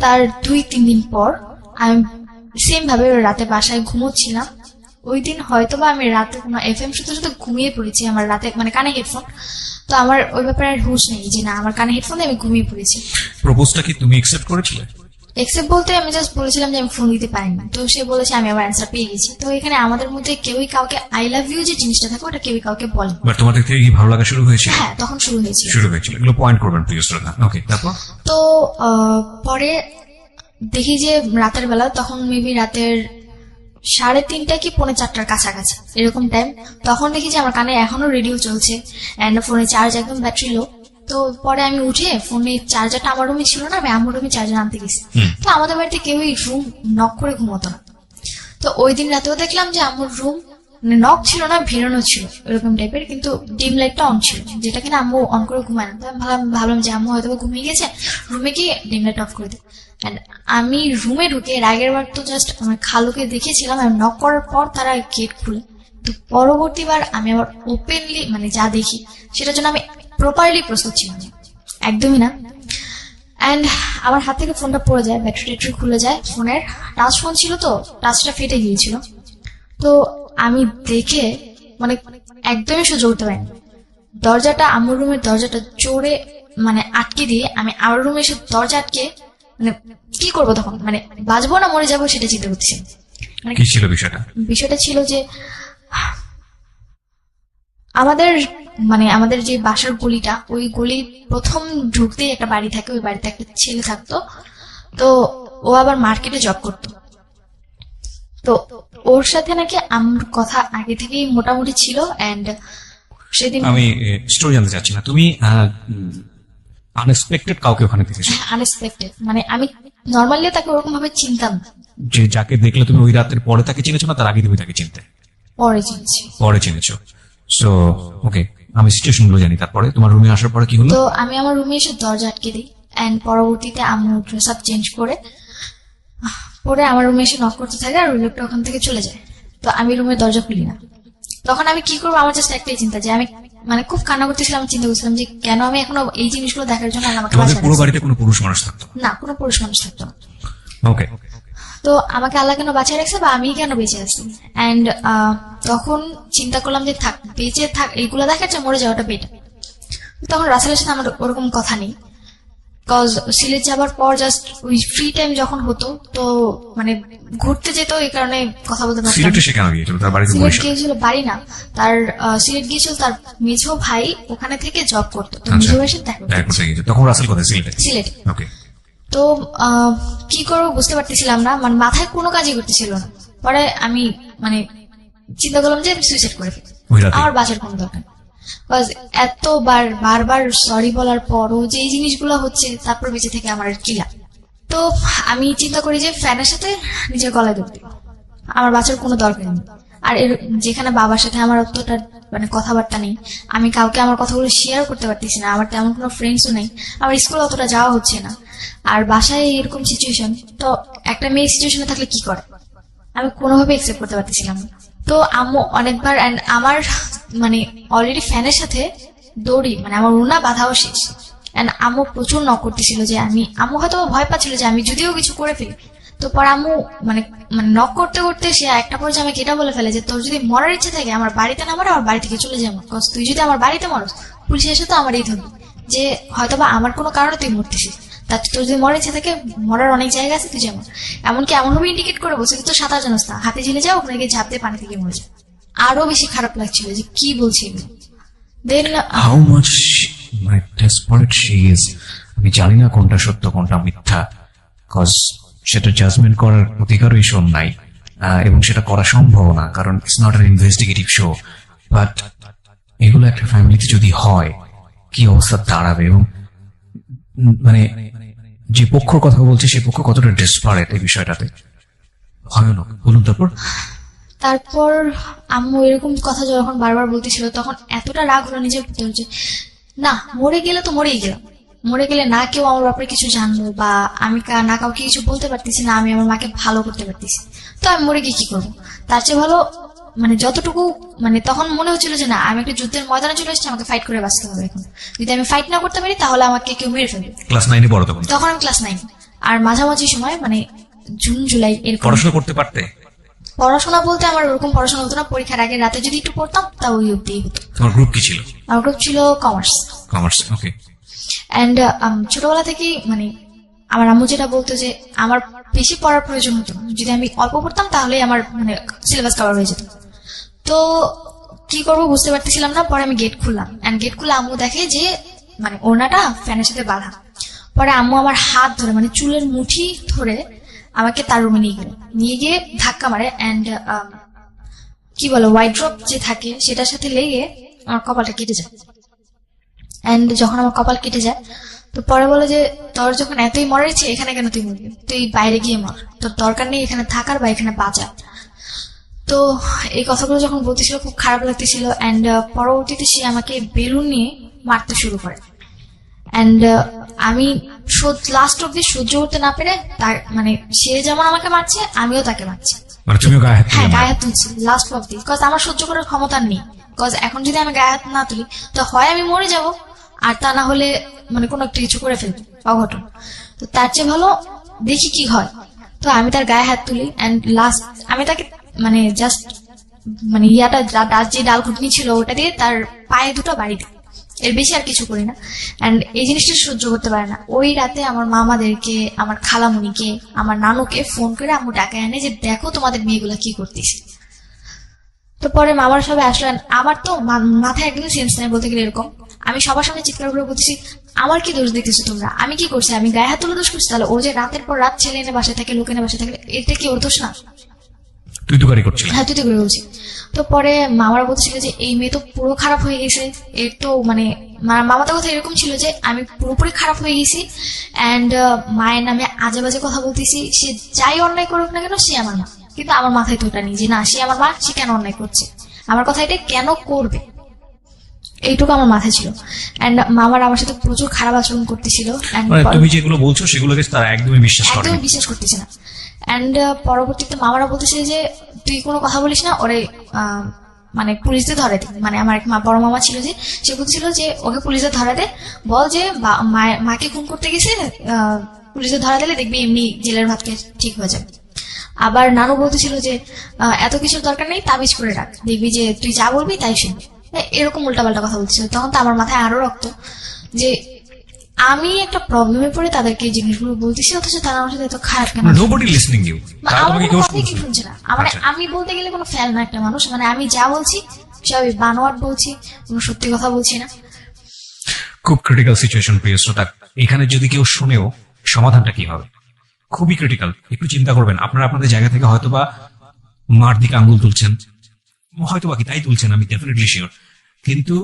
তার 2-3 দিন পর আমি সেম ভাবে রাতে বাসায় ঘুমোচ্ছিলাম। ওই দিন হয়তোবা আমি রাতে কোনো এফএম শুনতে শুনতে ঘুমিয়ে পড়েছি, আমার রাতে মানে কানে হেডফোন। তো আমার ওই ব্যাপারে আর হুঁশ নেই যে না, আমার কানে হেডফোন দিয়ে আমি ঘুমিয়ে পড়েছি। প্রপোজটা কি তুমি অ্যাকসেপ্ট করেছিলে? এক্সেপ্ট বলতে আমি জাস্ট বলেছিলাম যে আমি ফোন দিতে পারিনি। তো সে বলেছে আমি আমার অ্যান্সার পেয়ে গেছি। তো এখানে আমাদের মধ্যে কেউই কাউকে আই লাভ ইউ যে জিনিসটা থাকে ওটা কেউই কাউকে বলে। বাট তোমাদের থেকে কি ভালো লাগা শুরু হয়েছিল? হ্যাঁ, তখন শুরু হয়েছিল। এগুলো পয়েন্ট করবেন প্রিয় শ্রোতা। ওকে, তারপর? তো পরে দেখি যে রাতের বেলা, তখন মেবি রাতের 3:30 কি 3:45 কাছাকাছি এরকম টাইম। তখন দেখি যে আমার কানে এখনো রেডিও চলছে এন্ড ফোনে চার্জ একদম ব্যাটারি লো। তো পরে আমি উঠে ফোনে চার্জারটা আমার রুমে ছিল না, আমি আমার রুমে চার্জার আনতে গেছি। তো আমাদের বাড়িতে কেউই রুম নক করে ঘুমোতো না। তো ওই দিন রাতেও দেখলাম যে আমার রুম মানে নক ছিল না, ভিড়ানো ছিল এরকম টাইপের, কিন্তু ডিম লাইটটা অন ছিল, যেটা কিনা আম্মু অন করে ঘুমায় না। তো আমি ভাবলাম যে আম্মু হয়তো ঘুমিয়ে গেছে, রুমে গিয়ে ডিম লাইট অফ করে দিই। এন্ড আমি রুমে ঢুকে এর আগের বার তো জাস্ট আমার খালুকে দেখেছিলাম, আমি নক করার পর তারা গেট খুলে। তো পরবর্তীবার আমি আবার ওপেনলি মানে যা দেখি সেটার জন্য আমি প্রপারলি প্রস্তুত ছিলাম না, একদমই না। অ্যান্ড আমার হাত থেকে ফোনটা পড়ে যায়, ব্যাটারি খুলে যায় ফোনের। টাচ ফোন ছিল তো টাচটা ফেটে গিয়েছিল। তো আমি দেখে মানে একদমই সহ্য করতে পারিনি। দরজাটা, আম্মুর রুমের দরজাটা জোরে মানে আটকে দিয়ে আমি আমার রুমে এসে দরজা আটকে মানে কি করবো তখন, মানে বাঁচবো না মরে যাবো সেটা চিন্তা করতেছি। মানে কি ছিল বিষয়টা? বিষয়টা ছিল যে আমাদের মানে আমাদের যে বাসার গলিটা, ওই গলি প্রথম ঢুকতেই একটা বাড়ি থাকে, ওই বাড়িতে একটা ছেলে থাকতো। তো ও আবার মার্কেটে জব করতো। তো ওর সাথে নাকি আমার কথা আগে থেকেই মোটামুটি ছিল। এন্ড সেদিন আমি স্টোরি জানতে চাচ্ছি না, তুমি আনএক্সপেক্টেড কাউকে ওখানে দেখেছো? আনএক্সপেক্টেড মানে আমি নর্মালি তাকে ওরকম ভাবে চিনতাম না। যে যাকে দেখলে তুমি ওই রাতের পরে তাকে চিনেছো, না তার আগে তুমি তাকে চিনতে? পরে চিনছি। পরে চিনেছো। সো ওকে, আমি সিচুয়েশন গুলো জানি। তারপরে তোমার রুমে আসার পরে কি হলো? তো আমি আমার রুমে এসে দরজা আটকে দিই। এন্ড পরবর্তীতে আম্মু ড্রেস আপ চেঞ্জ করে পরে আমার রুমে এসে নক করতে থাকে, আর ওই লোকটা ওখান থেকে চলে যায়। তো আমি রুমের দরজা খুলি না। তখন আমি কি করবো, আমার জাস্ট একটাই চিন্তা যে আমি মানে খুব কান্না করতেছিলাম, চিন্তা করছিলাম যে কেন আমি এখনো এই জিনিসগুলো দেখার জন্য আমাকে তোমাদের পুরো বাড়িতে কোনো পুরুষ মানুষ থাকতো না, কোনো পুরুষ মানুষ থাকতো না। ওকে, তো আমাকে আল্লাহ কেন বাঁচিয়ে রাখছে বা আমি কেন বেঁচে আছি। এন্ড তখন চিন্তা করলাম যে থাক, বেঁচে থাক এইগুলো দেখার চেয়ে মরে যাওয়াটা বেটার। তখন রাসেলের সাথে আমার ওরকম কথা নেই, কজ সিলেট যাবার পর জাস্ট ওই ফ্রি টাইম যখন হতো তো মানে ঘুরতে যেত, এই কারণে কথা বলতে পারতাম। সিলেটে সে কেন গিয়েছিল? তার বাড়িতে সিলেট গিয়েছিল বাড়ি না, তার সিলেট গিয়েছিল তার মেঝো ভাই ওখানে থেকে জব করতো। তো মেঝো ভাইয়ের সাথে দেখা করতে গিয়েছে। তখন রাসেল কোথায়? সিলেটে। সিলেটে। ওকে। তো কি করবো বুঝতে পারতেছিলাম না, মানে মাথায় কোনো কাজই করতেছিল না। পরে আমি মানে চিন্তা করলাম যে আমি সুইসাইড করে ফেলি, আমার বাঁচার কোনো দরকার নেই। বিকজ বারবার সরি বলার পরও যে এই জিনিসগুলো হচ্ছে, তারপর বেঁচে থেকে আমার আর কি লাভ। তো আমি চিন্তা করি যে ফ্যানের সাথে নিজের গলায় দৌড় দিব, আমার বাঁচার কোনো দরকার নেই। আর যেখানে বাবার সাথে আমার অতটা মানে কথাবার্তা নেই, আমি কাউকে আমার কথাগুলো শেয়ার করতে পারতেছি না, আমার তেমন কোনো ফ্রেন্ডসও নেই, আমার স্কুলে অতটা যাওয়া হচ্ছে না, আর বাসায় এরকম সিচুয়েশন, তো একটা মেয়ে সিচুয়েশনে থাকলে কি করে আমি কোনোভাবে একসেপ্ট করতে পারতেছিলাম না। তো আম্মু অনেকবার, অ্যান্ড আমার মানে অলরেডি ফ্যানের সাথে দড়ি মানে আমার উনা বাঁধাও শেষ, অ্যান্ড আম্মু প্রচুর নক করতেছিল যে আম্মু হয়তো ভয় পাচ্ছিল যে আমি যদিও কিছু করে ফেলি। তো পর আম্মু মানে মানে নক করতে করতে সে একটা পর্যায়ে আমাকে এটা বলে ফেলে যে তোর যদি মরার ইচ্ছে থাকে আমার বাড়িতে না মরে আমার বাড়ি থেকে চলে যাবো, কজ তুই যদি আমার বাড়িতে মরস পুলিশ এসে তো আমারই ধরবি, যে হয়তোবা আমার কোনো কারণে তুই মরতেছিস, তার তোর যদি মরার ইচ্ছে থাকে মরার অনেক জায়গা আছে, তুই যেমন এমনকি এমনভাবে ইন্ডিকেট করে বলছে তুই তো সাঁতার জানোস না, হাতে ঝেলে যাও ওখানে গিয়ে ঝাঁপ দিয়ে পানি থেকে মরে যাও। আরো বেশি খারাপ লাগছিল যে কি বলছি এগুলো। দেন হাউ মাচ মানে ডেসপারেট শি ইজ, আমি জানি না কোনটা সত্য কোনটা মিথ্যা, কজ সেটা জাজমেন্ট করার অধিকারও ঈশ্বর নাই, এবং সেটা করা সম্ভব না, কারণ it's not an investigative show. But এগুলো একটা ফ্যামিলিতে যদি হয় কি অবস্থা দাঁড়াবে, এবং মানে যে পক্ষর কথা বলছে সে পক্ষ কতটা ডেসপারেট এই বিষয়টাতে, ভয়ানক। বলুন তারপর আম্মু এরকম কথা যখন বারবার বলতেছিল তখন এতটা রাগ হলো নিজের ভিতর যে না, মরে গেলে তো মরেই গেলাম, মরে গেলে না কেউ আমার ব্যাপারে কিছু জানলো বা আমি না কাউকে কিছু বলতে পারতেছি না, আমি আমার মাকে ভালো করতে পারতেছি, তো আমি মরে গিয়ে কি করবো, তার চেয়ে ভালো মানে যতটুকু মানে তখন মনে হচ্ছিল যে না আমি একটা যুদ্ধের ময়দানে চলে এসেছি, আমাকে ফাইট করে বাঁচতে হবে, এখন যদি আমি ফাইট না করতে পারি তাহলে আমাকে কেউ মেরে ফেলবে। ক্লাস 9 পড়ো তখন? তখন আমি ক্লাস 9, আর মাঝামাঝি সময় মানে জুন জুলাই এরকম। পড়াশোনা করতে পারতে? পড়াশোনা বলতে আমার ওরকম পড়াশোনা হতো না, পরীক্ষার আগে রাতে যদি একটু পড়তাম তাও ওই অব্দি হতো। তোমার গ্রুপ কি ছিল? আমার গ্রুপ ছিল কমার্স। Commerce, okay. অ্যান্ড ছোটবেলা থেকেই মানে আমার আম্মু যেটা বলতো যে আমার বেশি পড়ার প্রয়োজন হতো না, যদি আমি অল্প পড়তাম তাহলেই আমার মানে সিলেবাস কভার হয়ে যেত। তো কি করবো বুঝতে পারতেছিলাম না, পরে আমি গেট খুললাম, অ্যান্ড গেট খুলে আম্মু দেখে যে মানে ওড়নাটা ফ্যানের সাথে বাঁধা। পরে আম্মু আমার হাত ধরে মানে চুলের মুঠি ধরে আমাকে তার রুমে নিয়ে গিয়ে ধাক্কা মারে, অ্যান্ড কি বলে ওয়াইড্রপ যে থাকে সেটার সাথে লেগে আমার কপালটা কেটে যায়। অ্যান্ড যখন আমার কপাল কেটে যায় তো পরে বলে যে তোর যখন এতই মরার ইচ্ছে এখানে কেন তুই মরবি, তুই বাইরে গিয়ে মর, তোর দরকার নেই এখানে থাকার বা এখানে বাঁচা। তো এই কথাগুলো যখন বলতেছিল খুব খারাপ লাগতেছিল, অ্যান্ড পরবর্তীতে সে আমাকে বেলুন নিয়ে মারতে শুরু করে, অ্যান্ড আমি লাস্ট অব্দি সহ্য করতে না পেরে তার মানে সে যেমন আমাকে মারছে আমিও তাকে মারছি, মানে তুমিও গায়ে হাত হ্যাঁ তুলে গায়ে হাত তুলছি লাস্ট অব্দি, বিকজ আমার সহ্য করার ক্ষমতা নেই, বিকজ এখন যদি আমি গায়ে হাত না তুলি তো হয় আমি মরে যাব, আর তা না হলে মানে কোনো একটা কিছু করে ফেলবো অঘটন, তো তার চেয়ে ভালো দেখি কি হয়। তো আমি তার গায়ে হাত তুলি, অ্যান্ড লাস্ট আমি তাকে মানে জাস্ট মানে ইয়াটা যে ডাল ঘুটনি ছিল ওটা দিয়ে তার পায়ে দুটো বাড়ি দিই, এর বেশি আর কিছু করি না। অ্যান্ড এই জিনিসটা সহ্য করতে পারে না। ওই রাতে আমার মামাদেরকে, আমার খালামুনিকে, আমার নানুকে ফোন করে আম্মু ডাকায় আনে যে দেখো তোমাদের মেয়েগুলা কি করতেছে। তো পরে মামার সবাই আসলেন, আমার তো মাথায় একদম সেন্স নাই বলতে গেলে, এরকম আমি সবার সামনে চিৎকার করে বলতেছি আমার কি দোষ দেখতেছো তোমরা, আমি কি করছি, আমি গায়ে হাত তুলে দোষ করছি, তাহলে ও যে রাতের পর রাত ছেলে এনে বাসায় থাকে, লোক এনে বাসায় থাকে, এটা কি ওর দোষ না? তুই তো গাড়ি করছিস? হ্যাঁ তুই তো করে বলছি। তো পরে মামারা বলছিল যে এই মেয়ে তো পুরো খারাপ হয়ে গেছে, এর তো মানে মামাদের কথা এরকম ছিল যে আমি পুরোপুরি খারাপ হয়ে গেছি, অ্যান্ড মায়ের নামে আজে বাজে কথা বলতেছি, সে যাই অন্যায় করুক না কেন সে আমার মা, কিন্তু আমার মাথায় তো ওটা নেই যে না সে আমার মা, সে কেন অন্যায় করছে, আমার কথা এটা কেন করবে, এইটুকু আমার মাথায় ছিল। অ্যান্ড মামারা আমার সাথে প্রচুর খারাপ আচরণ করতেছিল, মানে তুমি যেগুলো বলছো সেগুলোকে তারা একদমই বিশ্বাস করে না, একদমই বিশ্বাস করতেছে না। অ্যান্ড পরবর্তীতে মামারা বলতেছে যে তুই কোনো কথা বলিস না, ওরে মানে পুলিশদের ধরে দে, মানে আমার এক বড় মামা ছিল যে সে বলছিল যে ওকে পুলিশদের ধরা দে, বল যে মাকে খুন করতে গেছে, পুলিশদের ধরা দিলে দেখবি এমনি জেলের ভাত খেয়ে ঠিক হয়ে যাবে। আবার নানু বলতেছিল যে এত কিছুর দরকার নেই, তাবিজ করে রাখ, দেখবি যে তুই যা বলবি তাই শুনবি, এরকম উল্টাপাল্টা কথা বলছিল। তখন তো আমার মাথায় আরো রক্ত যে আমি একটা প্রবলেমে পড়ে তাদেরকে এই জিনিসগুলো বলতেছি, অথচ তারা আমার সাথে এত খারাপ কেন, নোবডি লিসনিং ইউ, তারা আমার তোমাকে কোনো কেউ কথাই কি শুনছে না। আমার আমি বলতে গেলে কোনো ফেল না একটা মানুষ, মানে আমি যা বলছি সবই বানোয়াট বলছি, কোনো সত্যি কথা বলছি না। খুব ক্রিটিক্যাল সিচুয়েশন প্রিয় শ্রোতা, এখানে যদি কেউ শুনেও সমাধানটা কি হবে খুবই ক্রিটিক্যাল। একটু চিন্তা করবেন, আপনারা আপনাদের জায়গা থেকে হয়তোবা মার দিকে আঙ্গুল তুলছেন, হয়তোবা কি তাই তুলছেন, আমি ডেফিনেটলি শিওর, কিন্তু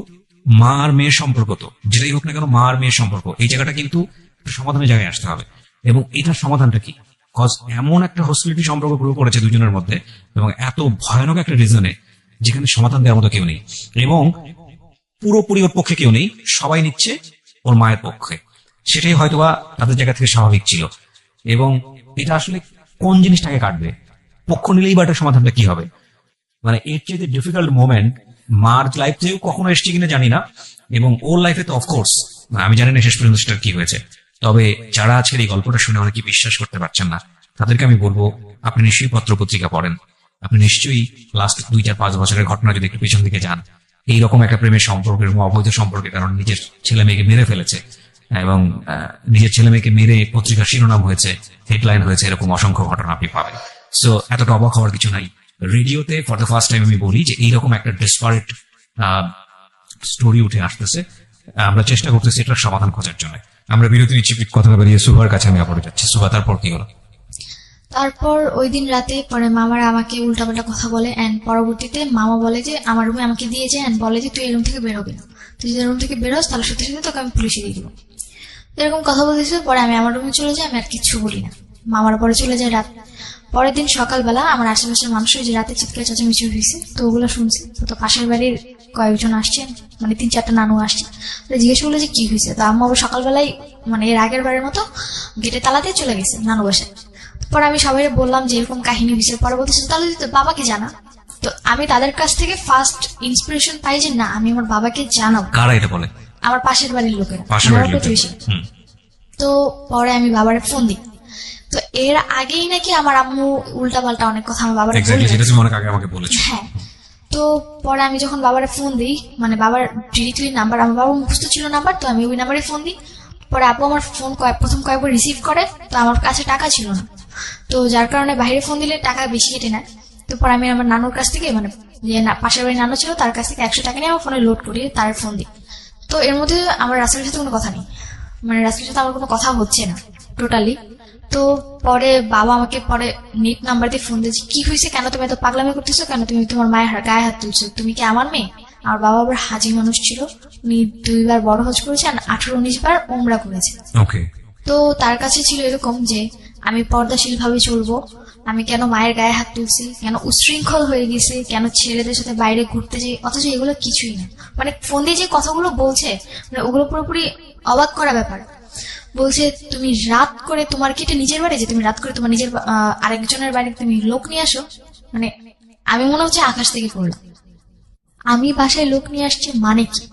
মা আর মেয়ের সম্পর্ক, তো যেটাই হোক না কেন মা আর মেয়ের সম্পর্ক, এই জায়গাটা কিন্তু একটা সমাধানের জায়গায় আসতে হবে। এবং এটার সমাধানটা কি? কজ এমন একটা হস্টিলিটি সম্পর্ক গ্রো করেছে দুজনের মধ্যে, এবং এত ভয়ানক একটা রিজনে যেখানে সমাধান দেওয়ার মতো কেউ নেই, এবং পুরোপুরি ওর পক্ষে কেউ নেই, সবাই নিচ্ছে ওর মায়ের পক্ষে। সেটাই হয়তোবা তাদের জায়গা থেকে স্বাভাবিক ছিল। এবং এটা আসলে কোন জিনিসটাকে কাটবে, পক্ষ নিলেই বা এটার সমাধানটা কি হবে? মানে এর চেয়ে ডিফিকাল্ট মোমেন্ট মার লাইফেও কখনো এসছে কিনা জানি না, এবং ওর লাইফে তো অফকোর্স আমি জানি না শেষ পর্যন্ত সেটা কি হয়েছে। তবে যারা আজকের এই গল্পটা শুনে অনেকে বিশ্বাস করতে পারছেন না, তাদেরকে আমি বলবো আপনি নিশ্চয়ই পত্র পত্রিকা পড়েন, আপনি নিশ্চয়ই লাস্ট 2-4-5 বছরের ঘটনা যদি একটু পেছন দিকে যান, এইরকম একটা প্রেমের সম্পর্কের এবং অবৈধ সম্পর্কের কারণে নিজের ছেলে মেয়েকে মেরে ফেলেছে, এবং নিজের ছেলে মেয়েকে মেরে পত্রিকার শিরোনাম হয়েছে, হেডলাইন হয়েছে, এরকম অসংখ্য ঘটনা আপনি পাবেন। সো এতটা অবাক হওয়ার কিছু নাই। রেডিওতে ফর দ্য ফার্স্ট টাইম আমি বলি যে এইরকম একটা ডেসপারেট স্টোরি উঠে আসতেছে, আমরা চেষ্টা করতেছি এটার সমাধান খোঁজার জন্য। আমরা বিরতি নিচ্ছি, কথা বেরিয়ে সুভার কাছে আমি আবার যাচ্ছি। সুভা, তারপর কি হলো? তারপর ওই দিন রাতে পরে মামারা আমাকে উল্টাপাল্টা কথা বলে, এন্ড পরবর্তীতে মামা বলে যে আমার রুমে আমাকে দিয়ে যায় এন্ড বলে যে তুই এই রুম থেকে বেরোবি না, তুই যদি রুম থেকে বেরোস তাহলে সত্যি সত্যি তোকে আমি পুলিশে দিয়ে দিব। এরকম কথা বলতেছিল। পরে আমি আমার রুমে চলে যাই, আমি আর কিচ্ছু বলি না। মামারা পরে চলে যায় রাত। পরের দিন সকালবেলা আমার আশেপাশের মানুষ যে রাতে চিৎকার চেঁচামেচি হয়েছে, তো ওগুলো শুনছি। তো পাশের বাড়ির কয়েকজন আসছেন, মানে 3-4টা নানু আসছে। তো জিজ্ঞেস করলো যে কি হয়েছে। তো আম্মা আবার সকালবেলায় মানে এর আগের বারের মতো গেটে তালা দিয়ে চলে গেছে নানু বাসায়। পরে আমি সবাই বললাম যে এরকম কাহিনী হয়েছে। পরে বলতেছে তাহলে তুই তোর বাবাকে জানা। তো আমি তাদের কাছ থেকে ফার্স্ট ইন্সপিরেশন পাই যে না, আমি আমার বাবাকে জানাবো। কারা এটা বলে? আমার পাশের বাড়ির লোকেরা, পাশের আমার বাড়ির লোকেরা। প্রতিবেশী। তো পরে আমি বাবারে ফোন দিই। তো এর আগেই নাকি আমার আম্মু উল্টাপাল্টা অনেক কথা আমার বাবারে এক্স্যাক্টলি, বলবে। যেটা তুমি অনেক আগে আমাকে বলেছো। হ্যাঁ। তো পরে আমি যখন বাবারে ফোন দিই, মানে বাবার ডিরেক্টলি নাম্বার, আমার বাবা মুখস্থ ছিল নাম্বার, তো আমি ওই নাম্বারে ফোন দিই। পরে আপু আমার ফোন প্রথম কয়েকবার রিসিভ করে, তো আমার কাছে টাকা ছিল না, তো যার কারণে বাইরে ফোন দিলে টাকা বেশি কেটে নেয়। তো পরে আমি আমার নানুর কাছ থেকে, মানে যে পাশের বাড়ির নানু ছিল তার কাছ থেকে 100 টাকা নিয়ে আমার ফোনে লোড করি, তার ফোন দিই। তো এর মধ্যে আমার রাসেলের সাথে কোনো কথা নেই, মানে রাসেলের সাথে আমার কোনো কথা হচ্ছে না টোটালি। তো পরে বাবা আমাকে পরে নেট নাম্বার দিয়ে ফোন দিয়েছে, কি হয়েছে, কেন তুমি এত পাগলামি করতেছো, কেন তুমি তোমার মায়ের গায়ে হাত তুলছো, তুমি কি আমার মেয়ে? আমার বাবা আবার হাজি মানুষ ছিল, উনি 2 বার বড় হজ করেছে আর 18-19 বার উমরা করেছে। ওকে। তো তার কাছে ছিল এরকম যে আমি পর্দাশীল ভাবে চলবো, আমি কেন মায়ের গায়ে হাত তুলছি, কেন উশৃঙ্খল হয়ে গেছে, কেন ছেলেদের সাথে বাইরে ঘুরতে যাই, অথচ এগুলো কিছুই না। মানে ফোন দিয়ে যে কথাগুলো বলছে, মানে ওগুলো পুরোপুরি অবাক করা ব্যাপার। বলছে তুমি রাত করে, তোমার কি এটা নিজের বাড়ি যে তুমি রাত করে তোমার নিজের আরেকজনের বাড়ি তুমি লোক নিয়ে আসো? মানে আমি মনে হচ্ছে আকাশ থেকে পড়লাম, আমি বাসায় লোক নিয়ে আসছি মানে কি?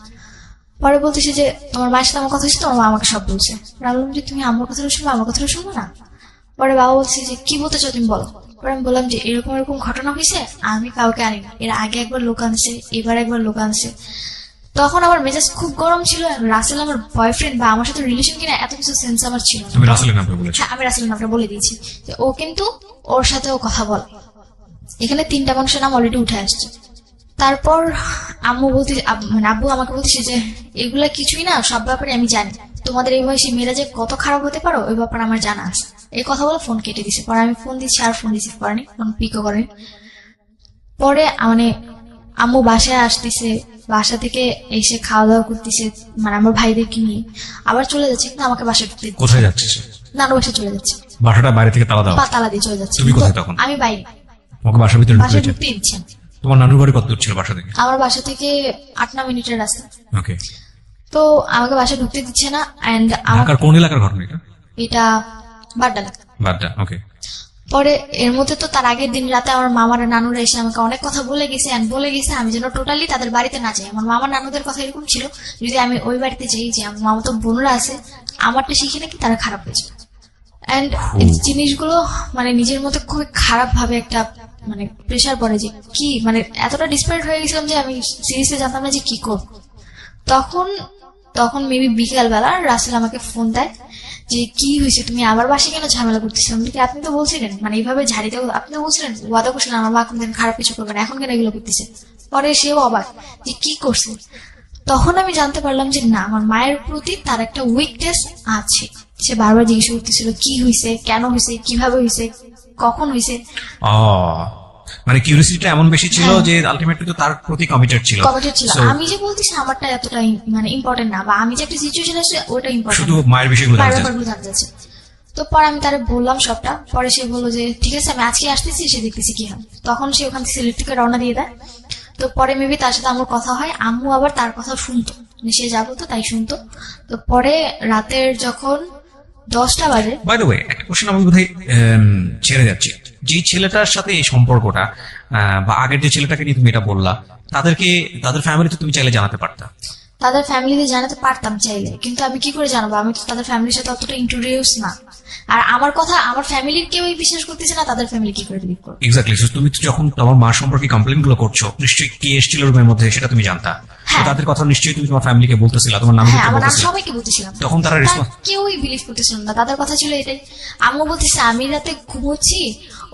পরে বলতেছে যে তোমার মায়ের সাথে আমার কথা হচ্ছে, তোমার মা আমাকে সব বলছে। ভাবলাম যে তুমি আমার কথাটা শুনবো, আমার কথাটা শুনবো না। পরে বাবা বলছে যে কি বলতে চাও তুমি বলো। পরে আমি বললাম যে এরকম এরকম ঘটনা হয়েছে, আমি কাউকে আনি না, এর আগে একবার লোক আনছে, এবার একবার লোক আনছে। তখন আমার মেজাজ খুব গরম ছিল। রাসেল আমার বয়ফ্রেন্ড বা আমার সাথে রিলেশন কিনা এত কিছু সেন্স আমার ছিল না। তুমি রাসেলের নামটা বলেছো? হ্যাঁ, আমি রাসেলের নামটা বলে দিয়েছি যে ও কিন্তু ওর সাথেও কথা বলে। এখানে 3টা মানুষের নাম অলরেডি উঠে আসছে। তারপর আম্মু বলতে, মানে আব্বু আমাকে বলতেছে যে এগুলা কিছুই না, সব ব্যাপারে আমি জানি, তোমাদের এই বয়সী মেয়েরা যে কত খারাপ হতে পারো ওই ব্যাপারে আমার জানা আছে। এই কথা বলে ফোন কেটে দিছে। পরে আমি ফোন দিচ্ছি আর ফোন রিসিভ করেনি, ফোন পিকও করেনি। পরে মানে আম্মু বাসায় আসতেছে, বাসা থেকে এসে খাওয়া দাওয়া করতেছে, মানে আমার ভাইদেরকে নিয়ে আবার চলে যাচ্ছে, কিন্তু আমাকে বাসায় ঢুকতে দিচ্ছে। কোথায় যাচ্ছিস? নানু বাসায় চলে যাচ্ছে, বাসাটা বাইরে থেকে তালা দাও? বা তালা দিয়ে চলে যাচ্ছে। তুমি কোথায় তখন? আমি বাইরে, তোমাকে বাসার ভিতরে বাসায় ঢুকতে ঢুকতে দিচ্ছে না। তোমার নানুর বাড়ি কত দূর ছিল বাসা থেকে? আমার বাসা থেকে 8-9 মিনিটের রাস্তা। ওকে। তো আমাকে বাসায় ঢুকতে দিচ্ছে না। এন্ড ঢাকার কোন এলাকার ঘটনা এটা? এটা বাড্ডালা। বাড্ডা। ওকে। পরে এর মধ্যে তো তার আগের দিন রাতে আমার মামারা নানুরা এসে আমাকে অনেক কথা বলে গেছে, এন্ড বলে গেছে আমি যেন টোটালি তাদের বাড়িতে না যাই। আমার মামার নানুদের কথা এরকম ছিল, যদি আমি ওই বাড়িতে যাই, যে আমার মামা তো বোনরা আছে, আমারটা শিখে নাকি তারা খারাপ হয়ে যাবে। এন্ড এই জিনিসগুলো মানে নিজের মধ্যে খুবই খারাপ ভাবে একটা মানে প্রেশার পড়ে যে কি, মানে এতটা ডিসপারেট হয়ে গেছিলাম যে আমি সিরিয়াসলি জানতাম না যে কি করব। তখন মেবি বিকেল বেলা রাসেল আমাকে ফোন দেয় যে কি হয়েছে, তুমি আবার বাসে কেন ঝামেলা করতেছো? আপনি তো বলছিলেন, মানে এইভাবে ঝাড়িতে আপনি তো বলছিলেন, ওয়াদা করছিলেন আমার মা কোনদিন খারাপ কিছু করবে না, এখন কেন এগুলো করতেছে? পরে সেও অবাক যে কি করছে। তখন আমি জানতে পারলাম যে না, আমার মায়ের প্রতি তার একটা উইকনেস আছে। সে বারবার জিজ্ঞেস করতেছিল কি হয়েছে, কেন হয়েছে, কিভাবে হয়েছে, কখন হয়েছে। মানে কিউরিয়াসিটিটা এমন বেশি ছিল যে আলটিমেটলি তো তার প্রতি কমিটেড ছিল। কমিটেড ছিল। So, আমি যে বলতেছি আমারটা এতটা মানে ইম্পর্টেন্ট না, বা আমি যে একটা সিচুয়েশন আছে ওটা ইম্পর্টেন্ট, শুধু মায়ের বিষয়গুলো জানতে চাই। ব্যাপারগুলো জানতে চাচ্ছে। তো পরে আমি তারে বললাম সবটা। পরে সে বললো যে ঠিক আছে আমি আজকে আসতেছি, সে দেখতেছি কি হয়। তখন সে ওখান থেকে সিলেট থেকে রওনা দিয়ে দেয়। তো পরে মেবি তার সাথে আমার কথা হয়, আম্মু আবার তার কথা শুনতো, মানে সে যা বলতো তাই শুনতো। তো পরে রাতের যখন 10টা বাজে, বাই দ্য ওয়ে একটা কোশ্চেন আমি বোধহয় ছেড়ে যাচ্ছি, যে ছেলেটার সাথে এই সম্পর্কটা বা আগের যে ছেলেটাকে নিয়ে তুমি এটা বললা, তাদের ফ্যামিলিতে তুমি চাইলে জানাতে পারতা? তাদের ফ্যামিলিতে জানাতে পারতাম চাইলে, কিন্তু আমি কি করে জানাবো? আমি তো তাদের ফ্যামিলির সাথে অতটা ইন্ট্রোডিউস না। আর আমার কথা আমার ফ্যামিলির কেউই বিশ্বাস করতেছে না, তাদের ফ্যামিলি কি করে বিলিভ করবে? এক্স্যাক্টলি। তুমি তো যখন তোমার মা সম্পর্কে কমপ্লেন গুলো করছো, নিশ্চয়ই কে এসেছিল রুমের মধ্যে সেটা তুমি জানতা। তো তাদের কথা নিশ্চয়ই তুমি তোমার ফ্যামিলিকে বলতেছিলা, তোমার হ্যাঁ, নামকে আমার নাম বলতেছিলা। সবাইকে বলতেছিলাম। তখন তারা রেসপন্স? কেউই বিলিভ করতেছিল না। তাদের কথা ছিল এটাই, আম্মু বলতেছে আমি রাতে ঘুমোচ্ছি,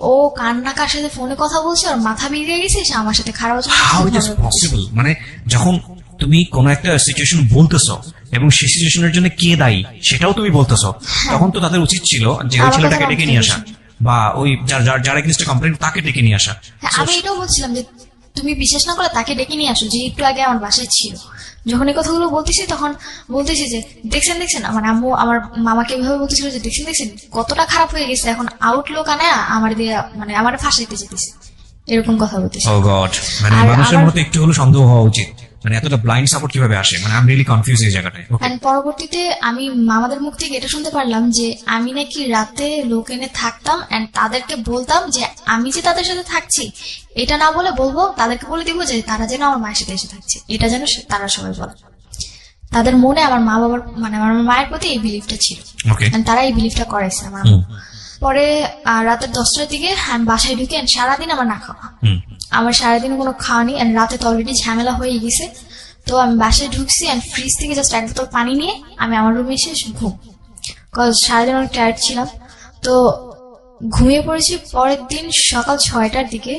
ও কান্না কার সাথে ফোনে কথা বলছে, ওর মাথা বেরিয়ে গেছে, সে আমার সাথে খারাপ হাউ ইট ইজ পসিবল? মানে যখন তুমি কোন একটা সিচুয়েশন বলতেছো এবং সেই সিচুয়েশনের জন্য কে দায়ী সেটাও তুমি বলতেছো, তখন তো তাদের উচিত ছিল যে ওই আমার ছেলেটাকে কথা ডেকে নিয়ে আসা, বা ওই যার এগেইনস্টে কমপ্লেন তাকে ডেকে নিয়ে আসা। হ্যাঁ, আমি এটাও বলছিলাম যে তুমি বিশ্বাস না করলে তাকে ডেকে নিয়ে আসো, যে একটু আগে আমার বাসায় ছিল। যখন এই কথাগুলো বলতেছি তখন বলতেছি যে দেখছেন দেখছেন, মানে আম্মু আমার মামাকে এভাবে বলতেছিল যে দেখছেন দেখছেন কতটা খারাপ হয়ে গেছে, এখন আউটলুক আনে আমার দিয়ে মানে আমার ফাঁসাইতে যেতেছে, এরকম কথা বলতেছে। ও গড, মানে আর মানুষের আমার- মধ্যে একটু হলো সন্দেহ হওয়া উচিত, মানে এতটা ব্লাইন্ড সাপোর্ট কিভাবে আসে? মানে আই এম রিয়েলি কনফিউজ এই জায়গাটায়। ওকে, And পরবর্তীতে আমি মামাদের মুখ থেকে এটা শুনতে পারলাম যে আমি নাকি রাতে লোক এনে থাকতাম, এন্ড তাদেরকে বলতাম যে আমি যে তাদের সাথে থাকছি এটা না বলে বলবো, তাদেরকে বলে দিব যে তারা যেন আমার মায়ের সাথে এসে থাকছে, এটা যেন তারা সবাই বলে। তাদের মনে আমার মা বাবার মানে আমার মায়ের প্রতি এই বিলিফটা ছিল, ওকে। and তারা এই বিলিফটা করাইছে আমার আম্মু। পরে রাতের 10টার দিকে আমি বাসায় ঢুকে and সারাদিন আমার না খাওয়া, আমার সারাদিন কোনো খাওয়া নেই, and রাতে তো অলরেডি ঝামেলা হয়ে গেছে। তো আমি বাসায় ঢুকছি এন্ড ফ্রিজ থেকে জাস্ট এক বোতল পানি নিয়ে আমি আমার রুমে এসে ঘুম, কজ সারাদিন অনেক টায়ার্ড ছিলাম। তো ঘুমিয়ে পড়েছি। পরের দিন সকাল 6টার দিকে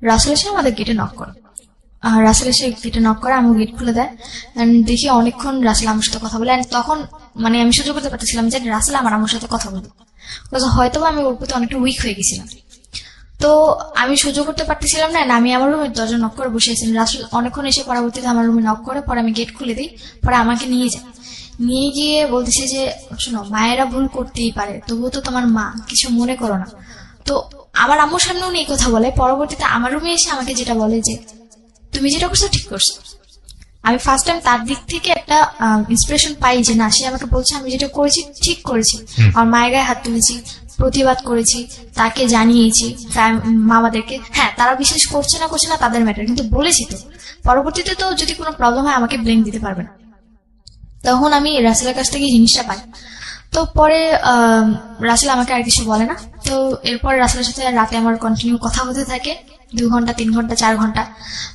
রাসেল এসে আমাদের গেটে নক করে। রাসেল এসে গেটে নক করে, আমি গেট খুলে দেয় এন্ড দেখি অনেকক্ষণ রাসেল আমার সাথে কথা বলে। এন্ড তখন মানে আমি সহ্য করতে পারতেছিলাম যে রাসেল আমার সাথে কথা বলবে, হয়তো আমি ওর প্রতি অনেকটা উইক হয়ে গেছিলাম। তো আমি সহ্য করতে পারতেছিলাম না, আমি আমার রুমের দরজা নক করে বসে আছি। রাসেল অনেকক্ষণ এসে পরবর্তীতে আমার রুমে নক করে, পরে আমি গেট খুলে দিই। পরে আমাকে নিয়ে যায়, নিয়ে গিয়ে বলতেছে যে শোনো, মায়েরা ভুল করতেই পারে, তবুও তো তোমার মা, কিছু মনে করো না। তো আমার আম্মুর সামনেও নিয়ে কথা বলে। পরবর্তীতে আমার রুমে এসে আমাকে যেটা বলে যে তুমি যেটা করছো ঠিক করছো। আমি ফার্স্ট টাইম তার দিক থেকে একটা ইন্সপিরেশন পাই যে না, সে আমাকে বলছে আমি যেটা করেছি ঠিক করেছি। আমার মায়ের গায়ে হাত তুলেছি, প্রতিবাদ করেছি, তাকে জানিয়েছি মামাদেরকে। হ্যাঁ, তারা বিশ্বাস করছে না তাদের ম্যাটার, কিন্তু বলেছি তো। পরবর্তীতে তো যদি কোনো প্রবলেম হয় আমাকে ব্লেম দিতে পারবে না। তখন আমি রাসেলের কাছ থেকে জিনিসটা পাই। তো পরে রাসেল আমাকে আর কিছু বলে না। তো এরপর রাসেলের সাথে রাতে আমার কন্টিনিউ কথা হতে থাকে, 2 ঘন্টা 3 ঘন্টা 4 ঘন্টা।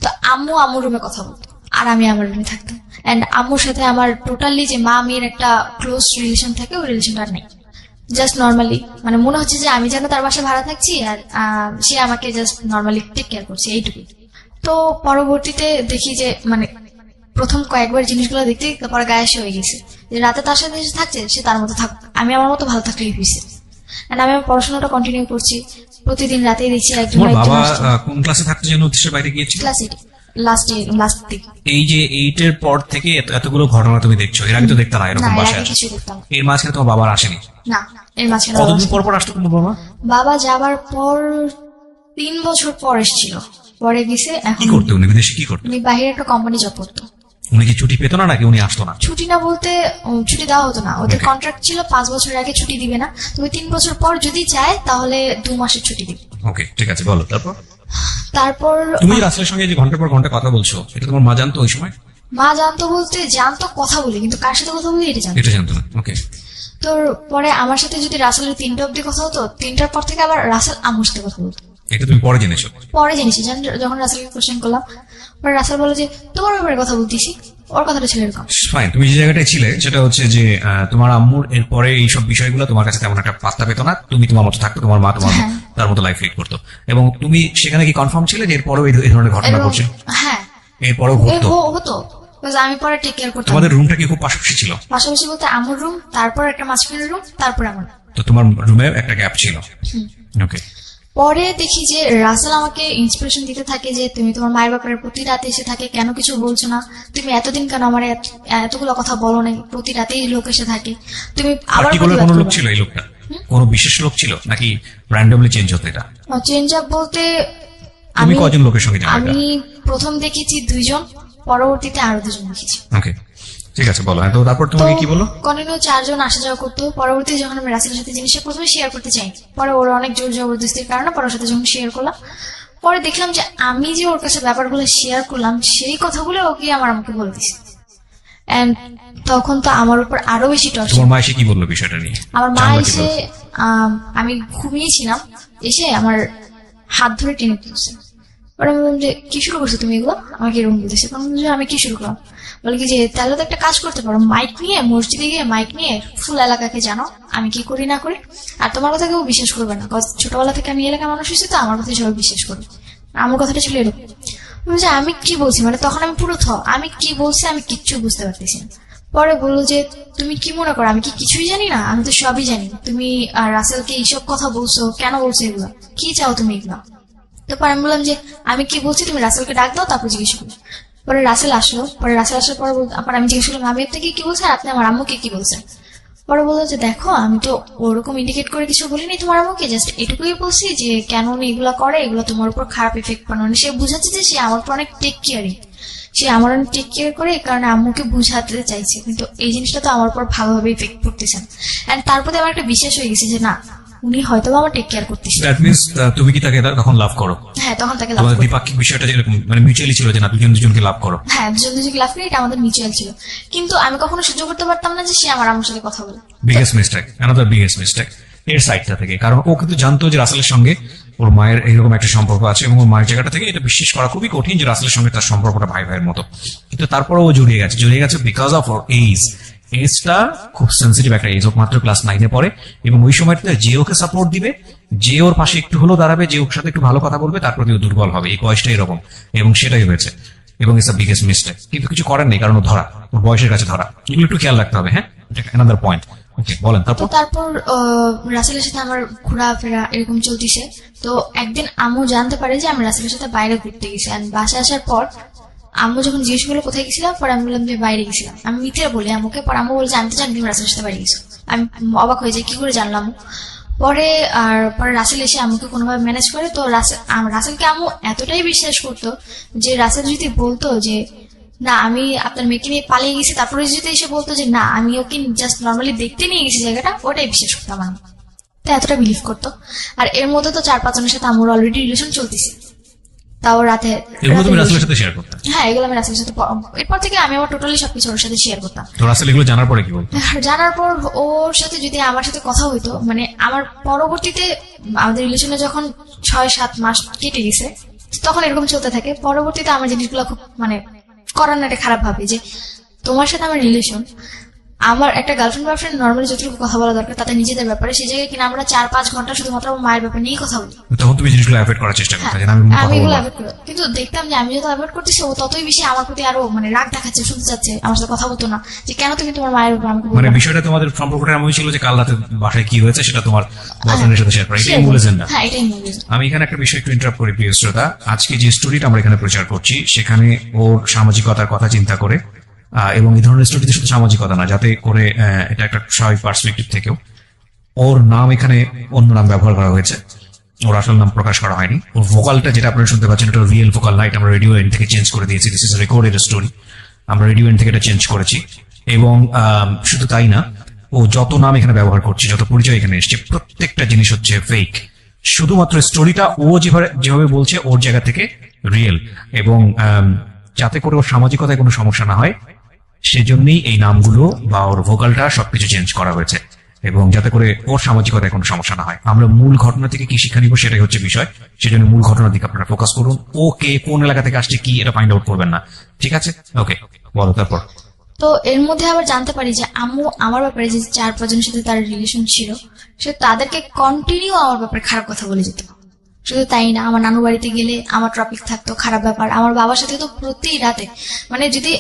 তো আম্মুর রুমে কথা বলতো আর আমি আমার রুমে থাকতাম। এন্ড আম্মুর সাথে আমার টোটালি যে মা মেয়ের একটা ক্লোজ রিলেশন থাকে, ওই রিলেশনটা নেই। জাস্ট নর্মালি, মানে মনে হচ্ছে যে আমি যেন তার বাসায় ভাড়া থাকছি আর সে আমাকে জাস্ট নর্মালি টেক কেয়ার করছে, এইটুকুই। তো পরবর্তীতে দেখি যে মানে প্রথম কয়েকবার জিনিসগুলো দেখতে পরে গায়ে এসে হয়ে গেছে যে রাতে তার সাথে এসে থাকছে, সে তার মতো থাক, আমি আমার মতো ভালো থাকলেই হয়েছে। এন্ড আমি আমার পড়াশোনাটা কন্টিনিউ করছি, প্রতিদিন রাতেই দেখছি একজন তোমার বাবা কোন ক্লাসে থাকতে যেন দেশের বাইরে গিয়েছিল? ক্লাস 8 লাস্ট দিকে। এই যে 8 এর পর থেকে এতগুলো ঘটনা তুমি দেখছো, এর আগে তো দেখতে না না, এরকম এর বাসায় আগে আসে? কিছু দেখতাম না। এর মাঝখানে তোমার বাবা আসেনি? না, এর মাঝখানে কতদিন পর পর আসতো তোমার বাবা? বাবা যাবার পর 3 বছর পর এসেছিল, পরে গেছে। কি এখন করতে উনি বিদেশে কি করতো? উনি বাইরে একটা কোম্পানি জব করতো। উনি কি ছুটি পেতো না নাকি উনি আসতো না? ছুটি না বলতে ছুটি দেওয়া হতো না, ওদের Okay. কন্ট্রাক্ট ছিল 5 বছরের আগে ছুটি দিবে না, তবে 3 বছর পর যদি চায় তাহলে 2 মাসের ছুটি দিবে। ওকে, ঠিক আছে, বলো তারপর। তারপর তুমি রাসেলের সঙ্গে যে ঘন্টার পর ঘন্টা কথা বলছো, এটা তোমার মা জানতো ওই সময়? মা জানতো বলতে জানতো কথা বলি, কিন্তু কার সাথে কথা বলি এটা জানতো। এটা জানতো না। ওকে। তো পরে আমার সাথে যদি রাসেলের 3টা অব্দি কথা হতো, 3টার পর থেকে আবার রাসেল আম্মুর সাথে কথা বলতো। এটা তুমি পরে জেনেছো? পরে জেনেছি, যখন রাসেলকে কোশ্চেন করলাম, পরে রাসেল বলে যে তোমার ব্যাপারে কথা বলতেছি, ওর কথাটা ছিল এরকম। ফাইন, তুমি যে জায়গাটায় ছিলে সেটা হচ্ছে যে তোমার আম্মুর এরপরে এইসব বিষয়গুলো তোমার কাছে তেমন একটা পাত্তা পেতো না, তুমি তোমার মতো থাকতো, তোমার মা তোমার হ্যাঁ। তার মতো লাইফ লিড করতো, এবং তুমি সেখানে কি কনফার্ম ছিলে যে এরপরেও এই ধরনের ঘটনা এরকম- ঘটছে? হ্যাঁ, এরপরেও ঘটতো? হতো। Because আমি পরে টেক কেয়ার করতাম। তোমাদের রুমটা কি খুব পাশাপাশি ছিল? পাশাপাশি বলতে আমার রুম, তারপর একটা মাঝখানের রুম, তারপর আমার। তো তোমার রুমে একটা গ্যাপ ছিল। ওকে। পরে দেখি যে রাসেল আমাকে ইন্সপিরেশন দিতে থাকে যে তুমি তোমার মায়ের ব্যাপারে প্রতি রাতে এসে থাকে, কেন কিছু বলছো না, তুমি এতদিন কেন আমার এতগুলো কথা বলো নাই, প্রতি রাতেই লোক এসে থাকে, তুমি আবার পার্টিকুলার কোনো লোক ছিল এই লোকটা, কোনো বিশেষ লোক ছিল নাকি র্যান্ডমলি চেঞ্জ হতো এটা? চেঞ্জ আপ বলতে তুমি কজন লোকের সঙ্গে জানো এটা? আমি প্রথম দেখেছি 2 জন, পরবর্তীতে আরো 2 জন দেখেছি। ওকে, ঠিক আছে, বলো। তো তারপর তোমাকে কি বললো? কন্টিনিউ 4 জন আসা যাওয়া করতো। পরবর্তী যখন আমি রাসেলের সাথে জিনিসটা প্রথমে শেয়ার করতে চাই, পরে ওর অনেক জোর জবরদস্তির কারণে পরে ওর সাথে যখন শেয়ার করলাম, পরে দেখলাম যে আমি যে ওর কাছে ব্যাপারগুলো শেয়ার করলাম সেই কথাগুলো ওকে আমাকে বলে দিছে। এন্ড তখন তো আমার উপর আরো বেশি টর্চার। তোমার মা এসে কি বললো বিষয়টা নিয়ে? আমার মা এসে আমি ঘুমিয়েছিলাম, এসে আমার হাত ধরে টেনে তুলছে। পরে আমি বললাম যে কি শুরু করছো তুমি এগুলো, আমাকে এরকম বলতেছে। আমি কি শুরু করলাম, বলে কি যে তাহলে তো একটা কাজ করতে পারো, মাইক নিয়ে মসজিদে গিয়ে মাইক নিয়ে ফুল এলাকাকে জানো আমি কি করি না করি, আর তোমার কথা কেউ বিশ্বাস করবে না, ছোটবেলা থেকে আমি এলাকার মানুষ হয়েছি তো আমার কথা সবাই বিশ্বাস করবে। আমার কথাটা ছিল এরকম। আমি কি বলছি, মানে তখন আমি পুরো আমি কি বলছি আমি কিচ্ছু বুঝতে পারতেছি না। পরে বললো যে তুমি কি মনে করো আমি কি কিছুই জানি না, আমি তো সবই জানি, তুমি রাসেলকে এইসব কথা বলছো, কেন বলছো এগুলা, কি চাও তুমি এগুলা। তো পরে আমি বললাম যে আমি কি বলছি তুমি রাসেলকে ডাক দাও, তারপর জিজ্ঞেস করো। পরে রাসেল আসলো, পরে রাসেল আসার পর আমি জিজ্ঞেস করলাম আমি আপনাকে কি বলছেন, আপনি আমার আম্মুকে কি বলছেন। পরে বললো যে দেখো আমি তো ওরকম ইন্ডিকেট করে কিছু বলিনি তোমার আম্মুকে, জাস্ট এটুকুই বলছি যে কেন উনি এগুলা করে, এগুলো তোমার উপর খারাপ এফেক্ট পড়ে। মানে সে বুঝাচ্ছে যে সে আমার উপর অনেক টেক কেয়ারিং, সে আমার অনেক টেক কেয়ার করে, এই কারণে আম্মুকে বুঝাতে চাইছে, কিন্তু এই জিনিসটা তো আমার উপর ভালোভাবে ইফেক্ট পড়তেছে। এন্ড তারপরে আমার একটা বিশ্বাস হয়ে গেছে যে না উনি হয়তো আমার টেক কেয়ার করতেছে। দ্যাট মিন্স তুমি কি তাকে তখন লাভ করো? হ্যাঁ, তখন তাকে লাভ তোমাদের দ্বিপাক্ষিক বিষয়টা যেরকম মানে মিউচুয়ালি ছিল যে না দুজন দুজনকে লাভ করো। হ্যাঁ, দুজনকে লাভ করি, এটা আমাদের মিউচুয়াল ছিল, কিন্তু আমি কখনো সহ্য করতে পারতাম না যে সে আমার আম্মুর সাথে কথা বলে। Biggest mistake, another biggest mistake এর সাইডটা থেকে, কারণ ও কিন্তু জানতো যে রাসেলের সঙ্গে ওর মায়ের এইরকম একটা সম্পর্ক আছে এবং ওর মায়ের জায়গাটা থেকে এটা বিশ্বাস করা খুবই কঠিন যে রাসেলের সঙ্গে তার সম্পর্কটা ভাই ভাইয়ের মতো, কিন্তু তারপরে ও জড়িয়ে গেছে বিকজ অফ ওর এজটা খুব সেন্সিটিভ একটা এজ, ও মাত্র ক্লাস 9-এ পড়ে, এবং ওই সময়টাতে যে ওকে সাপোর্ট দিবে, যে ওর পাশে একটু হলেও দাঁড়াবে, যে ওর সাথে একটু ভালো কথা বলবে, তার প্রতি ও দুর্বল হবে। এই বয়সটা এরকম, এবং সেটাই হয়েছে, এবং ইটস দ্য বিগেস্ট মিস্টেক। কিন্তু কিছু করার নেই, কারণ ও ধরা, ওর বয়সের কাছে ধরা, এগুলো একটু খেয়াল রাখতে হবে। হ্যাঁ, অ্যানাদার পয়েন্ট। ওকে, বলেন। তারপর রাসেলের সাথে আমার ঘোরাফেরা এরকম চলতেছে। তো একদিন আম্মু জানতে পারে যে আমি রাসেলের সাথে বাইরে ঘুরতে গেছি। বাসায় আসার পর আম্মু যখন জিজ্ঞেস করলো কোথায় গেছিলাম, পরে আমি বললাম যে বাইরে গেছিলাম, আমি মিথ্যে বলি আম্মুকে। পরে আম্মু বলছে আমি তো জানি তুমি রাসেলের সাথে বাইরে গেছো। আমি অবাক হয়ে যাই, কি করে জানলাম। পরে রাসেল এসে আম্মুকে কোনোভাবে ম্যানেজ করে। তো রাসেলকে আম্মু এতটাই বিশ্বাস করতো যে রাসেল যদি বলতো যে না আমি আপনার মেয়েকে নিয়ে পালিয়ে গেছি, তারপরে যদি এসে বলতো যে না আমি ওকে জাস্ট নর্মালি দেখতে নিয়ে গেছি জায়গাটা, ওটাই বিশ্বাস করতাম আমি। তো এতটা বিলিভ করতো। আর এর মধ্যে তো 4-5 জনের সাথে আমার অলরেডি রিলেশন চলতেছে, তাও রাতে। এগুলো তুমি রাসেলের সাথে শেয়ার করতে? হ্যাঁ, এগুলো আমি রাসেলের সাথে, এরপর থেকে আমি আমার টোটালি সবকিছু ওর সাথে শেয়ার করতাম। তো রাসেল এগুলো জানার পরে কি বলতো? জানার পর ওর সাথে যদি আমার সাথে কথা হইতো, মানে আমার পরবর্তীতে আমাদের রিলেশনে যখন 6-7 মাস কেটে গেছে, তখন এরকম চলতে থাকে। পরবর্তীতে আমার জিনিসগুলো খুব মানে করার না একটা খারাপ ভাবে যে তোমার সাথে আমার রিলেশন, আমার একটা গার্লফ্রেন্ড বয়ফ্রেন্ড নর্মালি যতটুকু কথা বলা দরকার তাদের নিজেদের ব্যাপারে, সেই জায়গায় কিনা আমরা 4-5 ঘন্টা শুধুমাত্র মায়ের ব্যাপারে নিয়েই কথা বলি। তখন তুমি জিনিসগুলো অ্যাভয়েড করার চেষ্টা করতে, যে আমি এগুলো অ্যাভয়েড করি, কিন্তু দেখতাম যে আমি যত অ্যাভয়েড করতেছি ও ততই বেশি আমার প্রতি আরো মানে রাগ দেখাচ্ছে, শুনতে চাচ্ছে, আমার সাথে কথা বলতো না যে কেন তুমি তোমার মায়ের ব্যাপারে আমাকে বলবে মানে না। বিষয়টা তোমাদের সম্পর্কটা এমন ছিল যে কাল রাতে বাসায় কি হয়েছে সেটা তোমার বয়ফ্রেন্ডের সাথে শেয়ার করা, এটাই মূল এজেন্ডা। হ্যাঁ, এটাই মূল এজেন্ডা। আমি এখানে একটা বিষয় একটু ইন্টারাপ্ট করি প্রিয় শ্রোতা। আজকে যে স্টোরিটা আমরা এখানে প্রচার করছি সেখানে ওর সামাজিকতার কথা চিন্তা করে, এবং এই ধরনের স্টোরিতে শুধু সামাজিকতা না, যাতে করে এটা একটা স্বাভাবিক পার্সপেক্টিভ থেকেও ওর নাম এখানে অন্য নাম ব্যবহার করা হয়েছে, ওর আসল নাম প্রকাশ করা হয়নি। ওর ভোকালটা যেটা আপনারা শুনতে পাচ্ছেন এটা রিয়েল ভোকাল না, এটা আমরা রেডিও এন্ড থেকে চেঞ্জ করে দিয়েছি। দিস ইজ রেকর্ডেড স্টোরি, আমরা রেডিও এন্ড থেকে এটা চেঞ্জ করেছি। এবং শুধু তাই না, ও যত নাম এখানে ব্যবহার করছে, যত পরিচয় এখানে এসছে, প্রত্যেকটা জিনিস হচ্ছে ফেক। শুধুমাত্র স্টোরিটা ও যেভাবে বলছে ওর জায়গা থেকে রিয়েল, এবং যাতে করে ওর সামাজিকতায় কোনো সমস্যা না হয় সেজন্যই এই নামগুলো বা ওর ভোকালটা সবকিছু চেঞ্জ করা হয়েছে, এবং যাতে করে ওর সামাজিকতায় কোনো সমস্যা না হয়। আমরা মূল ঘটনা থেকে কি শিক্ষা নিব সেটাই হচ্ছে বিষয়, সেজন্য মূল ঘটনার দিকে আপনারা ফোকাস করুন। ও কে, কোন এলাকা থেকে আসছে, কি এটা ফাইন্ড আউট করবেন না, ঠিক আছে? ওকে, বলো তারপর। তো এর মধ্যে আবার জানতে পারি যে আম্মু আমার ব্যাপারে যে 4-5 জনের সাথে তার রিলেশন ছিল, সে তাদেরকে কন্টিনিউ আমার ব্যাপারে খারাপ কথা বলে যেত। শুধু তাই না, আমার নানু বাড়িতে গেলে আমার টপিক থাকতো খারাপ ব্যাপার। আমার বাবার সাথে তো প্রতি রাতে মানে যদি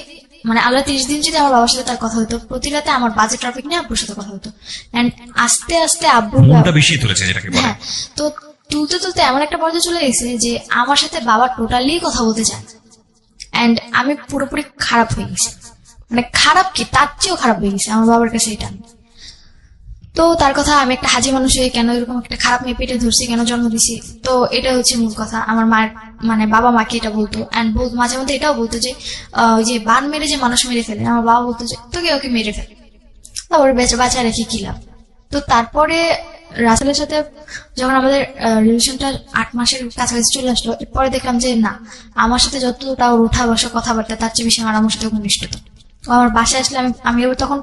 মানে আল্লাহ 30 দিন যদি আমার বাবার সাথে তার কথা হতো, প্রতি রাতে আমার বাজে টপিক নিয়ে আব্বুর সাথে কথা হতো। এন্ড আস্তে আস্তে আব্বুর মনটা বেশি তুলেছে যেটাকে বলে। হ্যাঁ, তো তুলতে তুলতে এমন একটা পর্যায়ে চলে গেছে যে আমার সাথে বাবা টোটালি কথা বলতে চায়, অ্যান্ড আমি পুরোপুরি খারাপ হয়ে গেছি। মানে খারাপ কি, তার চেয়েও খারাপ হয়ে গেছে আমার বাবার কাছে এটা। তো তার কথা, আমি একটা হাজি মানুষ হয়ে কেন এরকম একটা খারাপ মেয়ে পেটে ধরছি, কেন জন্ম দিছি, তো এটা হচ্ছে মূল কথা। আমার মায়ের মানে বাবা মাকে এটা বলতো, অ্যান্ড মাঝে মধ্যে এটাও বলতো যে ওই যে বান মেরে যে মানুষ মেরে ফেলে, আমার বাবা বলতো যে তোকে ওকে মেরে ফেলে, তারপরে বাঁচা রেখে কি লাভ। তো তারপরে রাসেলের সাথে যখন আমাদের রিলেশনটা 8 মাসের কাছাকাছি চলে আসলো, এরপরে দেখলাম যে না, আমার সাথে যতটা ওর উঠা বসা কথাবার্তা তার চেয়ে বেশি আমার সাথে ঘনিষ্ঠতা। আমার বাসায় আসলে আমি তখন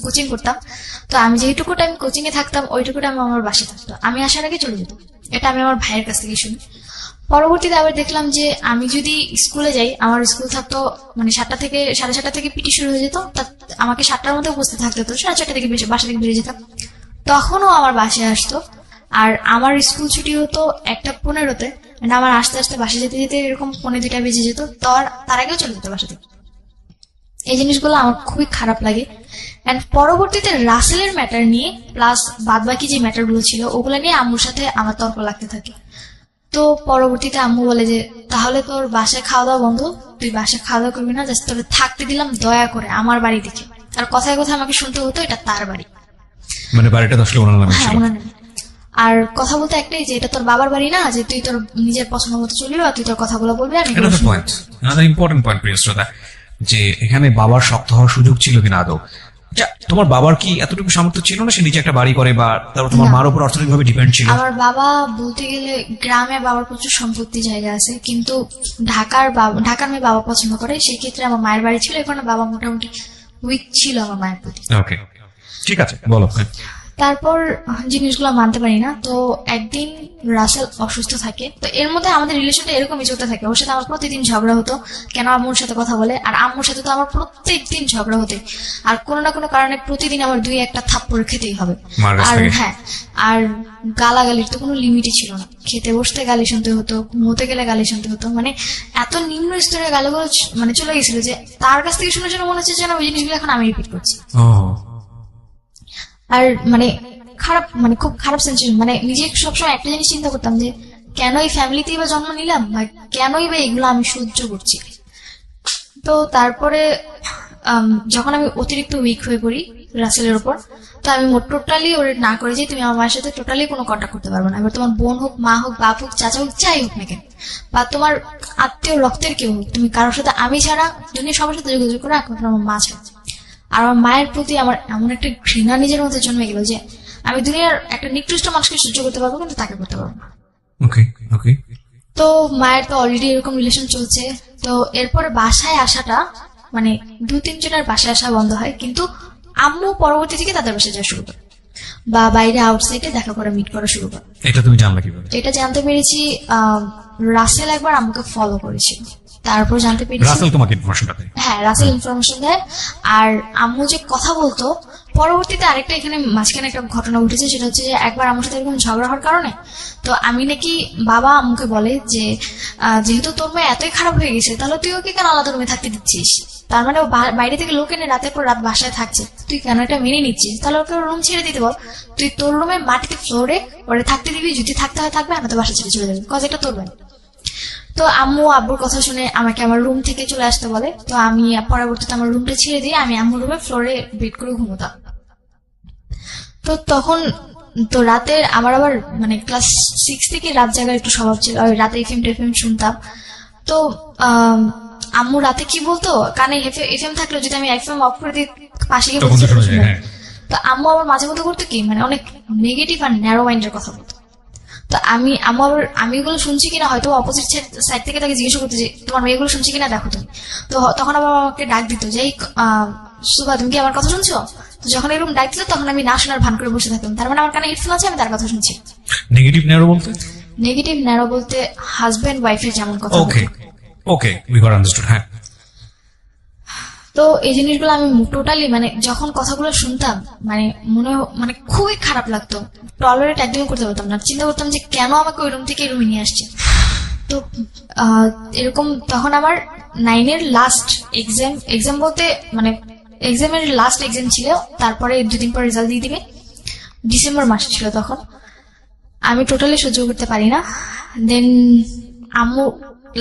কোচিং করতাম, তো আমি যেটুকু টাইম কোচিং এ থাকতাম ওইটুকু টাইম আমার বাসায় থাকতো, আমি আসার আগে চলে যেত। এটা আমি আমার ভাইয়ের কাছ থেকে শুনি। পরবর্তীতে আবার দেখলাম যে আমি যদি স্কুলে যাই, আমার স্কুল থাকতো মানে 7টা থেকে 7:30 থেকে পিটি শুরু হয়ে যেত, আমাকে 7টার মধ্যে উপস্থিত থাকতে হতো, 4:30 থেকে বাসা থেকে বেরিয়ে যেতাম। তখনও আমার বাসায় আসতো, আর আমার স্কুল ছুটি হতো 1:15-তে, মানে আমার আস্তে আস্তে বাসা যেতে যেতে এরকম 1:45 বেজে যেত, তার আগেও চলে যেত বাসা থেকে। এই জিনিসগুলো আমার খুবই খারাপ লাগে। এন্ড পরবর্তীতে রাসেলের ম্যাটার নিয়ে প্লাস বাদ বাকি যে ম্যাটার গুলো ছিল ওগুলো নিয়ে আম্মুর সাথে আমার তর্ক লাগতে থাকে। তো পরবর্তীতে আম্মু বলে যে তাহলে তোর বাসায় খাওয়া দাওয়া বন্ধ, তুই বাসায় খাওয়া দাওয়া করবি না, জাস্ট তোর থাকতে দিলাম দয়া করে আমার বাড়ি দেখে। আর কথায় কথায় আমাকে শুনতে হতো এটা তার বাড়ি, মানে বাড়িটা তো আসলে ওনার নামে হ্যাঁ ছিল। ওনার নামে। আর কথা বলতে একটাই যে এটা তোর বাবার বাড়ি না, যে তুই তোর নিজের পছন্দ মতো চলবি আর তুই তোর কথাগুলো বলবি। আর Another point, another important point, প্রিয় শ্রোতা, যে এখানে বাবার শক্ত হওয়ার সুযোগ ছিল কিনা আদৌ? আচ্ছা, তোমার বাবার কি এতটুকু সামর্থ্য ছিল না সে নিজে একটা বাড়ি করে, বা তারপর তোমার না। মার উপর অর্থনৈতিকভাবে ডিপেন্ড ছিল? আমার বাবা বলতে গেলে গ্রামে বাবার প্রচুর সম্পত্তি জায়গা আছে, কিন্তু ঢাকার মেয়ে বাবা পছন্দ করে, সেই ক্ষেত্রে আমার মায়ের বাড়ি ছিল, এখানে বাবা মোটামুটি উইক ছিল আমার মায়ের প্রতি। ওকে, ঠিক আছে, বলো। তারপর জিনিসগুলো মানতে পারি না। তো একদিন রাসেল অসুস্থ থাকে, তো এর মধ্যে আমাদের রিলেশনটা এরকমই চলতে থাকে। ওর সাথে আমার প্রতিদিন ঝগড়া হতো, কেন আম্মুর সাথে কথা বলে, আর আম্মুর সাথে তো আমার প্রত্যেকদিন ঝগড়া হতে, আর কোনো না কোনো কারণে প্রতিদিন আমার 2-1টা থাপ্পড় খেতেই হবে। মার কাছ আর থেকে? হ্যাঁ, আর গালাগালির তো কোনো লিমিটই ছিল না। খেতে বসতে গালি শুনতে হতো, ঘুমোতে গেলে গালি শুনতে হতো, মানে এত নিম্ন স্তরের গালিগুলো মানে চলে গেছিল যে তার কাছ থেকে শুনে শুনে মনে হচ্ছে যেন ওই জিনিসগুলো এখন আমি রিপিট করছি। ও, আর মানে খারাপ, মানে খুব খারাপ সেন্সেশন। মানে নিজে সবসময় একটা জিনিস চিন্তা করতাম যে কেন এই ফ্যামিলিতেই বা জন্ম নিলাম, বা কেনই বা এগুলো আমি সহ্য করছি। তো তারপরে যখন আমি অতিরিক্ত উইক হয়ে পড়ি রাসেলের উপর, তো আমি টোটালি ওর না করে যে তুমি আমার মায়ের সাথে টোটালি কোনো কন্ট্যাক্ট করতে পারবে না। এবার তোমার বোন হোক, মা হোক, বাপ হোক, চাচা হোক, যাই হোক না কেন, বা তোমার আত্মীয় রক্তের কেউ হোক, তুমি কারোর সাথে আমি ছাড়া দুনিয়া সবার সাথে যোগাযোগ করে, একমাত্র আমার মা ছাড়া। আর আমার মায়ের প্রতি আমার এমন একটা ঘৃণা নিজের মধ্যে জন্মে গেল যে আমি দুনিয়ার একটা নিকৃষ্ট মানুষকে সহ্য করতে পারবো, কিন্তু তাকে করতে পারবো না। ওকে ওকে। তো মায়ের তো অলরেডি এরকম রিলেশন চলছে। তো এরপরে বাসায় আসাটা মানে 2-3 জনের বাসায় আসা বন্ধ হয়, কিন্তু আম্মু পরবর্তী থেকে তাদের বাসায় যাওয়া শুরু করে, বা বাইরে আউটসাইডে দেখা করে মিট করা শুরু করে। এটা তুমি জানলা কিভাবে? এটা জানতে পেরেছি রাসেল একবার আম্মুকে ফলো করেছিল, তারপর জানতে পেরেছি। রাসেল তোমাকে ইনফরমেশনটা দেয়? হ্যাঁ, রাসেল ইনফরমেশন দেয়। আর আম্মু যে কথা বলতো, পরবর্তীতে আরেকটা এখানে মাঝখানে একটা ঘটনা ঘটেছে, সেটা হচ্ছে যে একবার আম্মুর সাথে এরকম ঝগড়া হওয়ার কারণে তো আমি নাকি, বাবা আম্মুকে বলে যে যেহেতু তোর মেয়ে এতই খারাপ হয়ে গেছে, তাহলে তুই ওকে কেন আলাদা রুমে থাকতে দিচ্ছিস? তার মানে ও বাইরে থেকে লোক এনে রাতের পর রাত বাসায় থাকছে, তুই কেন এটা মেনে নিচ্ছিস? তাহলে ওকে রুম ছেড়ে দিতে বল, তুই তোর রুমে মাটিতে ফ্লোরে ওরে থাকতে দিবি, যদি থাকতে হয় থাকবে, আমি তো বাসা ছেড়ে চলে যাবি, কজ এটা তোর বাড়ি। তো আম্মু আব্বুর কথা শুনে আমাকে আমার রুম থেকে চলে আসতে বলে। তো আমি পরবর্তীতে আমার রুমটা ছেড়ে দিয়ে আমি আম্মুর রুমে ফ্লোরে বেড করে ঘুমোতাম। তো তখন তো রাতের আমার আবার মানে ক্লাস 6 থেকে রাত জাগার একটু স্বভাব ছিল, রাতে এফএম শুনতাম। তো আম্মু রাতে কি বলতো, কানে এফএম থাকলে যদি আমি এফএম অফ করে দিই পাশে গিয়ে বলতে, তো আম্মু আবার মাঝে মধ্যে করতো কি, মানে অনেক নেগেটিভ আর ন্যারো মাইন্ডের কথা বলতো। তো আমি এগুলো শুনছি কিনা, হয়তো অপোজিট সাইড থেকে তাকে জিজ্ঞেস করতে যে তোমার মেয়েগুলো শুনছি কিনা দেখো তুমি। তো তখন আবার আমাকে ডাক দিত যে সুভা তুমি কি আমার কথা শুনছো? তো যখন এরকম ডাক দিত তখন আমি না শোনার ভান করে বসে থাকতাম, তার মানে আমার কানে হেডফোন আছে, আমি তার কথা শুনছি। নেগেটিভ ন্যারো বলতে? নেগেটিভ ন্যারো বলতে হাজবেন্ড ওয়াইফের যেমন কথা। ওকে ওকে, উই গট আন্ডারস্টুড। হ্যাঁ। তো এই জিনিসগুলো আমি টোটালি মানে যখন কথাগুলো শুনতাম মানে খুবই খারাপ লাগতো, টলারেট একদমই করতে পারতাম না। চিন্তা করতাম যে কেন আমাকে ওই রুম থেকে রুমে নিয়ে আসছে। তো এরকম তখন আমার 9-এর লাস্ট এক্সাম বলতে মানে এক্সামের লাস্ট এক্সাম ছিল, তারপরে 2 দিন পর রেজাল্ট দিয়ে দিবে, ডিসেম্বর মাস ছিল তখন। আমি টোটালি সহ্য করতে পারি না। দেন আম্মু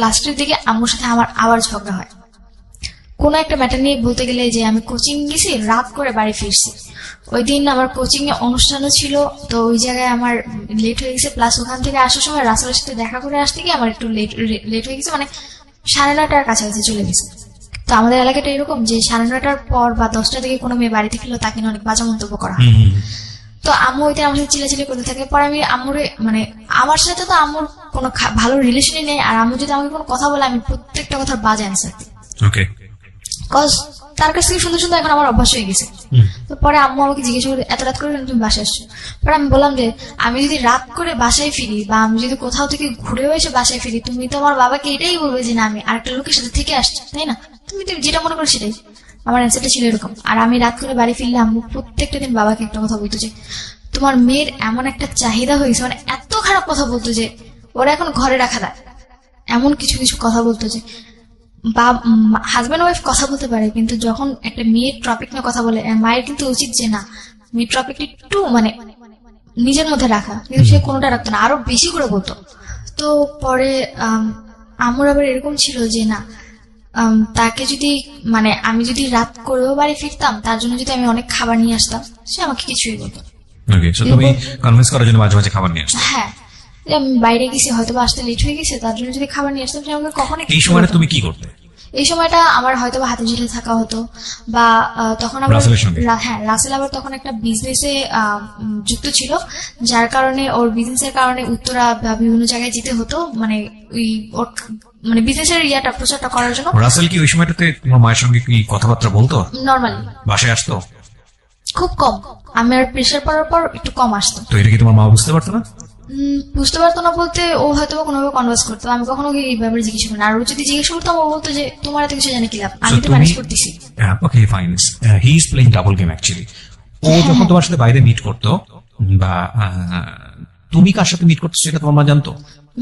লাস্টের দিকে আম্মুর সাথে আমার আবার ঝগড়া হয় কোনো একটা ম্যাটার নিয়ে, বলতে গেলে যে আমি কোচিং গেছি, রাত করে বাড়ি ফিরছি। ওই দিন আমার কোচিং এ অনুষ্ঠানও ছিল, তো ওই জায়গায় আমার লেট হয়ে গেছে। প্লাস ওখান থেকে আসার সময় রাসেলের সাথে দেখা করে আসতে গিয়ে আমার একটু লেট হয়ে গেছে, মানে 9:30টার কাছাকাছি চলে গেছে। তো আমাদের এলাকাটা এরকম যে 9:30টার পর বা 10টার দিকে কোনো মেয়ে বাড়িতে ফিরলেও তাকে নিয়ে অনেক বাজে মন্তব্য করা হয়। তো আম্মু ওইটা আমার সাথে চিল্লাচিল্লি করতে থাকে। পরে আমি আম্মুরে, মানে আমার সাথে তো আম্মুর কোনো ভালো রিলেশনই নেই, আর আম্মু যদি আমাকে কোনো কথা বলে আমি প্রত্যেকটা কথার বাজে অ্যান্সার দিই, ওকে, কজ তার কাছ থেকে সুন্দর সুন্দর এখন আমার অভ্যাস হয়ে গেছে। তো পরে আম্মু আমাকে জিজ্ঞেস করে, এত রাত করে কেন তুমি বাসায় আসছো? পরে আমি বললাম যে আমি যদি রাত করে বাসায় ফিরি বা আমি যদি কোথাও থেকে ঘুরেও এসে বাসায় ফিরি, তুমি তো আমার বাবাকে এটাই বলবে যে না আমি আরেকটা লোকের সাথে থেকে আসছি, তাই না? তুমি যেটা মনে করো সেটাই। আমার অ্যান্সারটা ছিল এরকম। আর আমি রাত করে বাড়ি ফিরলে আম্মু প্রত্যেকটা দিন বাবাকে একটা কথা বলতো যে তোমার মেয়ের এমন একটা চাহিদা হয়েছে, মানে এত খারাপ কথা বলতো যে ওরা এখন ঘরে রাখা দেয়, এমন কিছু কিছু কথা বলতো যে হাজব্যান্ড ওয়াইফ কথা বলতে পারে, কিন্তু যখন একটা মেয়ের টপিক নিয়ে কথা বলে মায়ের কিন্তু উচিত যে না মেয়ের টপিক একটু মানে নিজের মধ্যে রাখা, কিন্তু সে কোনোটা রাখতো না, আরো বেশি করে বলতো। তো পরে আমার আবার এরকম ছিল যে না তাকে যদি মানে আমি যদি রাত করেও বাড়ি ফিরতাম, তার জন্য যদি আমি অনেক খাবার নিয়ে আসতাম, সে আমাকে কিছুই বলতো। ওকে, সো তুমি কনভিন্স করার জন্য মাঝে মাঝে খাবার নিয়ে আসছো? হ্যাঁ, যে আমি বাইরে গেছি, হয়তো বা আসতে লেট হয়ে গেছে, তার জন্য যদি খাবার নিয়ে আসতাম সে আমাকে কখনোই এই সময়টা তুমি কি করতে? এই সময়টা আমার হয়তো বা হাতে ঝিলে থাকা হতো, বা তখন আবার রাসেলের সঙ্গে? হ্যাঁ, রাসেল আবার তখন একটা বিজনেসে যুক্ত ছিল, যার কারণে ওর বিজনেসের কারণে উত্তরা বা বিভিন্ন জায়গায় যেতে হতো, মানে ওই ওর মানে বিজনেসের ইয়াটা প্রচারটা করার জন্য। রাসেল কি ওই সময়টাতে তোমার মায়ের সঙ্গে কি কথাবার্তা বলতো? নর্মালি বাসায় আসতো? খুব কম, আমার প্রেশার পড়ার পর একটু কম আসতো। তো এটা কি তোমার মা বুঝতে পারতো না? বুঝতে পারতো না বলতে, ও হয়তো কোনোভাবে কনভার্স করতো, আমি কখনো এই ব্যাপারে জিজ্ঞেস করি না। আর ও যদি জিজ্ঞেস করতাম, ও বলতো যে তোমার এত কিছু জানে কি লাভ, আমি তো ম্যানেজ করতেছি। Okay fine, he is playing double game actually. ও যখন তোমার সাথে বাইরে মিট করতো বা তুমি কার সাথে মিট করতো সেটা তোমার মা জানতো?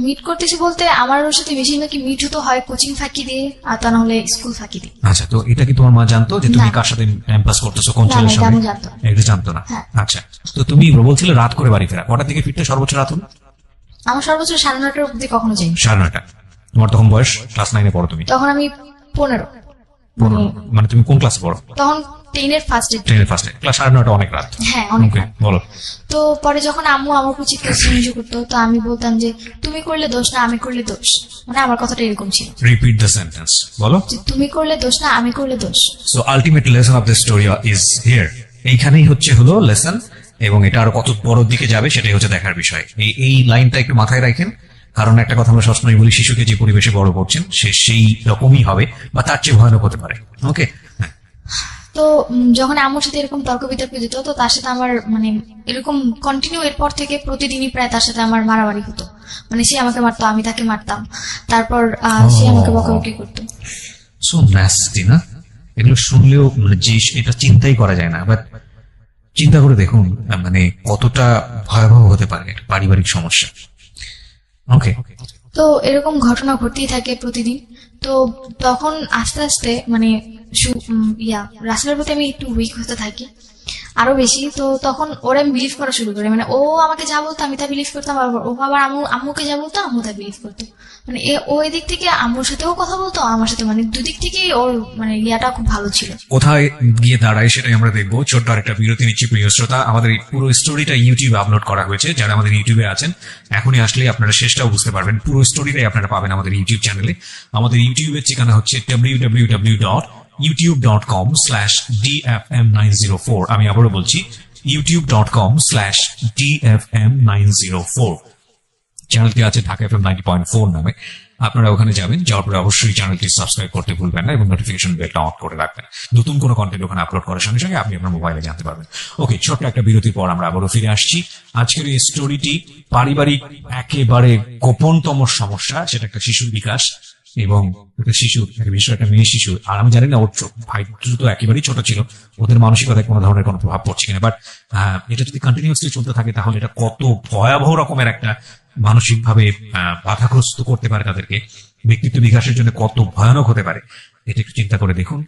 মিট করতেছি বলতে আমার ওর সাথে বেশিরভাগই মিট হতো হয় কোচিং ফাঁকি দিয়ে, আর তা না হলে স্কুল ফাঁকি দিয়ে। আচ্ছা, তো এটা কি তোমার মা জানতো যে তুমি না। কার সাথে টাইম পাস করতেছো, কোন না, ছেলের এটা সাথে? আমি জানতাম না। এটা জানতো না। হ্যাঁ। আচ্ছা, তো তুমি বলছিলে রাত করে বাড়ি ফেরা, কটার দিকে ফিরতে সর্বোচ্চ রাত হলো? আমার সর্বোচ্চ 9:30টার অব্দি কখনো যাই। 9:30। তোমার তখন বয়স ক্লাস 9-এ পড়ো তুমি? তখন আমি 15, মানে তুমি কোন ক্লাসে পড়ো? তখন 10-এর ফার্স্ট ডে। 10-এর ফার্স্টে। ক্লাস 9:30 অনেক রাত। হ্যাঁ, অনেক ওকে, রাত। বলো। তো পরে যখন আম্মু আমার উপর চিৎকার চেঁচামেচি করতো, তো আমি বলতাম যে তুমি করলে দোষ না আমি করলে দোষ, মানে আমার কথাটা এরকম ছিল রিপিট দ্য সেন্টেন্স, বলো। যে তুমি করলে দোষ না আমি করলে দোষ। So ultimate lesson of the story is here. এইখানেই হলো লেসন, এবং এটা আরো কত বড় দিকে যাবে সেটাই হচ্ছে দেখার বিষয়। এই লাইনটা একটু মাথায় রাখেন, কারণ একটা কথা আমরা সবসময় বলি, শিশুকে যে পরিবেশে বড় করছেন সে সেই রকমই হবে বা তার চেয়ে ভয়ানক হতে পারে। ওকে, তো যখন আম্মুর সাথে এরকম তর্ক বিতর্ক দিত, তো তার সাথে আমার মানে এরকম কন্টিনিউ এরপর থেকে প্রতিদিনই প্রায় তার সাথে আমার মারামারি হতো। মানে সে আমাকে মারতো, আমি তাকে মারতাম, তারপর সে আমাকে বকাবকি করতো। সো ন্যাস্টি না? এগুলো শুনলেও মানে যে এটা চিন্তাই করা যায় না, বাট চিন্তা করে দেখুন মানে কতটা ভয়াবহ হতে পারে একটা পারিবারিক সমস্যা। ওকে, তো এরকম ঘটনা ঘটতেই থাকে প্রতিদিন। তো তখন আস্তে আস্তে মানে রাসেলের প্রতি আমি একটু উইক হতে থাকি আরো বেশি। তো তখন ওরা আমি বিলিভ করা শুরু করে, মানে ও আমাকে যা বলতো আমি তা বিলিভ করতাম, আর ও আবার আম্মুকে যা বলতো আম্মু তা বিলিভ করতো। মানে ও এদিক থেকে আম্মুর সাথেও কথা বলতো, আমার সাথে, মানে দুদিক থেকেই ওর মানে ইয়াটা খুব ভালো ছিল। কোথায় গিয়ে দাঁড়ায় সেটাই আমরা দেখবো। ছোট্ট আরেকটা বিরতি নিচ্ছি প্রিয় শ্রোতা। আমাদের এই পুরো স্টোরিটা ইউটিউবে আপলোড করা হয়েছে, যারা আমাদের ইউটিউবে আছেন এখনই আসলে আপনারা শেষটাও বুঝতে পারবেন। পুরো স্টোরিটাই আপনারা পাবেন আমাদের ইউটিউব চ্যানেলে। আমাদের ইউটিউবের ঠিকানা হচ্ছে www.youtube.com/dfm904। আমি আবারও বলছি youtube.com/dfm904। চ্যানেলটি আছে ঢাকা FM 90.4 নামে। আপনারা ওখানে যাবেন, যাওয়ার পরে অবশ্যই চ্যানেলটি সাবস্ক্রাইব করতে ভুলবেন না এবং নোটিফিকেশন বেলটা অন করে রাখবেন। নতুন কোনো কন্টেন্ট ওখানে আপলোড করার সঙ্গে সঙ্গে আপনি আপনার মোবাইলে জানতে পারবেন। ওকে, ছোট্ট একটা বিরতির পর আমরা আবারও ফিরে আসছি। আজকের এই স্টোরিটি পারিবারিক একেবারে গোপনতম সমস্যা, সেটা একটা শিশুর বিকাশ এবং একটা শিশুর, বিশেষ একটা মেয়ে শিশুর। আর আমি জানি না ওর ভাই তো একেবারেই ছোট ছিল, ওদের মানসিকতায় কোনো ধরনের কোনো প্রভাব পড়ছে কিনা, বাট এটা যদি কন্টিনিউসলি চলতে থাকে তাহলে এটা কত ভয়াবহ রকমের একটা মানসিকভাবে বাধাগ্রস্ত করতে পারে তাদেরকে, ব্যক্তিত্ব বিকাশের জন্য কত ভয়ানক হতে পারে এটা একটু চিন্তা করে দেখুন।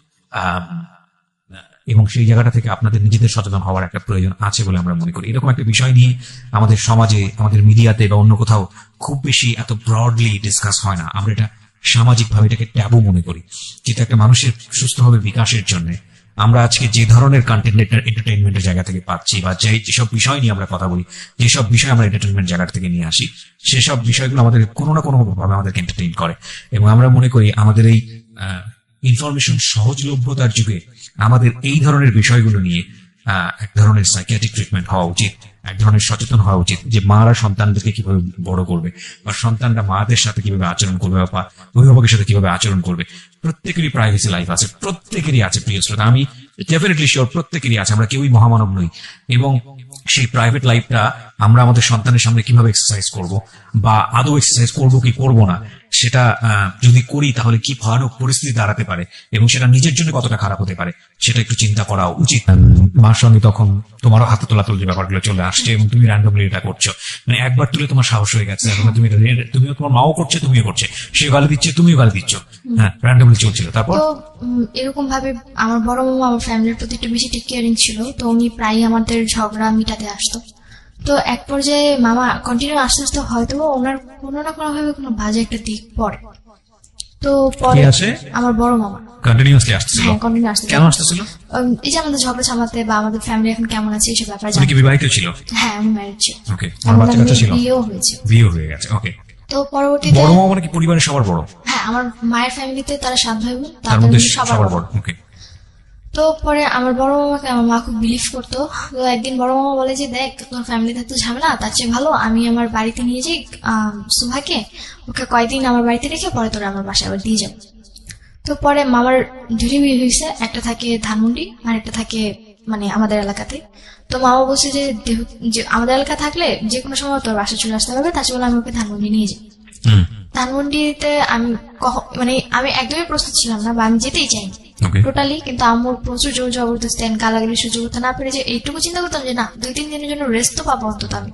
এবং সেই জায়গাটা থেকে আপনাদের নিজেদের সচেতন হওয়ার একটা প্রয়োজন আছে বলে আমরা মনে করি। এরকম একটা বিষয় নিয়ে আমাদের সমাজে, আমাদের মিডিয়াতে বা অন্য কোথাও খুব বেশি এত ব্রডলি ডিসকাস হয় না। আমরা এটা সামাজিকভাবে এটাকে ট্যাবু মনে করি, যেটা একটা মানুষের সুস্থভাবে বিকাশের জন্য আমরা আজকে যে ধরনের কন্টেন্ট এন্টারটেইনমেন্টের জায়গা থেকে পাচ্ছি, বা যেসব বিষয় নিয়ে আমরা কথা বলি, যেসব বিষয় আমরা এন্টারটেইনমেন্ট জায়গা থেকে নিয়ে আসি, সেসব বিষয়গুলো আমাদের কোনো না কোনো ভাবে আমাদেরকে এন্টারটেইন করে। এবং আমরা মনে করি আমাদের এই ইনফরমেশন সহজলভ্যতার যুগে আমাদের এই ধরনের বিষয়গুলো নিয়ে এক ধরনের সাইকিয়াট্রিক ট্রিটমেন্ট হওয়া উচিত, এক ধরনের সচেতন হওয়া উচিত যে মারা সন্তানদেরকে কিভাবে বড় করবে, বা সন্তানরা মাদের সাথে কিভাবে আচরণ করবে, বা অভিভাবকের সাথে কিভাবে আচরণ করবে। প্রত্যেকেরই প্রাইভেসি লাইফ আছে, প্রত্যেকেরই আছে প্রিয় শ্রোতা, আমি ডেফিনেটলি শিওর প্রত্যেকেরই আছে, আমরা কেউই মহামানব নই। এবং সেই প্রাইভেট লাইফটা আমরা আমাদের সন্তানের সামনে কিভাবে এক্সারসাইজ করব, বা আদৌ এক্সারসাইজ করবো কি করবো না, সেটা যদি করি তাহলে কি ভয়ানক পরিস্থিতি দাঁড়াতে পারে এবং সেটা নিজের জন্য কতটা খারাপ হতে পারে, সেটা একটু চিন্তা করা উচিত। মার সঙ্গে তখন তোমারও হাতে তোলাতুল যে ব্যাপারগুলো চলে আসছে এবং তুমি র্যান্ডমলি এটা করছো, মানে একবার তুলে তোমার সাহস হয়ে গেছে, এখন তুমিও তোমার মাও করছে, তুমিও করছে, সে গালি দিচ্ছে, তুমিও গালি দিচ্ছ, হ্যাঁ র্যান্ডমলি চলছিল। তারপর তো এরকম ভাবে আমার বড় মামা আমার ফ্যামিলির প্রতি একটু বেশি টেক কেয়ারিং ছিল, তো উনি প্রায়ই আমাদের ঝগড়া মিটাতে আসতো। তো এক পর্যায়ে মামা কন্টিনিউ আস্তে আস্তে হয়তো ওনার কোনো না কোনো ভাবে কোনো বাজে একটা দিক পড়ে। তো পরে আমার বড় মামা কন্টিনিউয়াসলি আসতেছিল। হ্যাঁ কন্টিনিউ আসতে কেন আসতেছিল? এই যে আমাদের ঝগড়া সামাতে বা আমাদের ফ্যামিলি এখন কেমন আছে এইসব ব্যাপারে উনি কি বিবাহিত ছিল? হ্যাঁ আমি ম্যারিড ছিল। ওকে, আমার বাচ্চা কাচ্চা ছিল? বিয়েও হয়েছে। বিয়ে হয়ে গেছে। ওকে। তো পরবর্তীতে বড় মামা মানে কি পরিবারের সবার বড়? হ্যাঁ আমার মায়ের ফ্যামিলিতে তারা 7 ভাই বোন, তার মধ্যে সবার বড়। ওকে। তো পরে আমার বড় মামাকে আমার মা খুব বিলিভ করতো। তো একদিন বড় মামা বলে যে দেখ তোর ফ্যামিলিতে তো ঝামেলা, তার চেয়ে ভালো আমি আমার বাড়িতে নিয়ে যাই সুভাকে, ওকে কয়েকদিন আমার বাড়িতে রেখে পরে তোরা আমার বাসায় আবার দিয়ে যাবো। তো পরে মামার দুটি বিয়ে হয়েছে, একটা থাকে ধানমন্ডি আর একটা থাকে মানে আমাদের এলাকাতে। তো মামা বলছে যে আমাদের এলাকা থাকলে যে কোনো সময় তোর বাসা চলে আসতে হবে, তার চেয়ে বলে আমি ওকে ধানমন্ডি নিয়ে যাই। ধানমন্ডিতে আমি মানে আমি একদমই প্রস্তুত ছিলাম না, বা আমি যেতেই চাইনি টোটালি। কিন্তু আমার প্রচুর জোর জবরদস্তি গালাগালি সহ্য করতে না পেরে যে এইটুকু চিন্তা করতাম যে না 2-3 দিনের জন্য রেস্ট তো পাবো অন্তত আমি।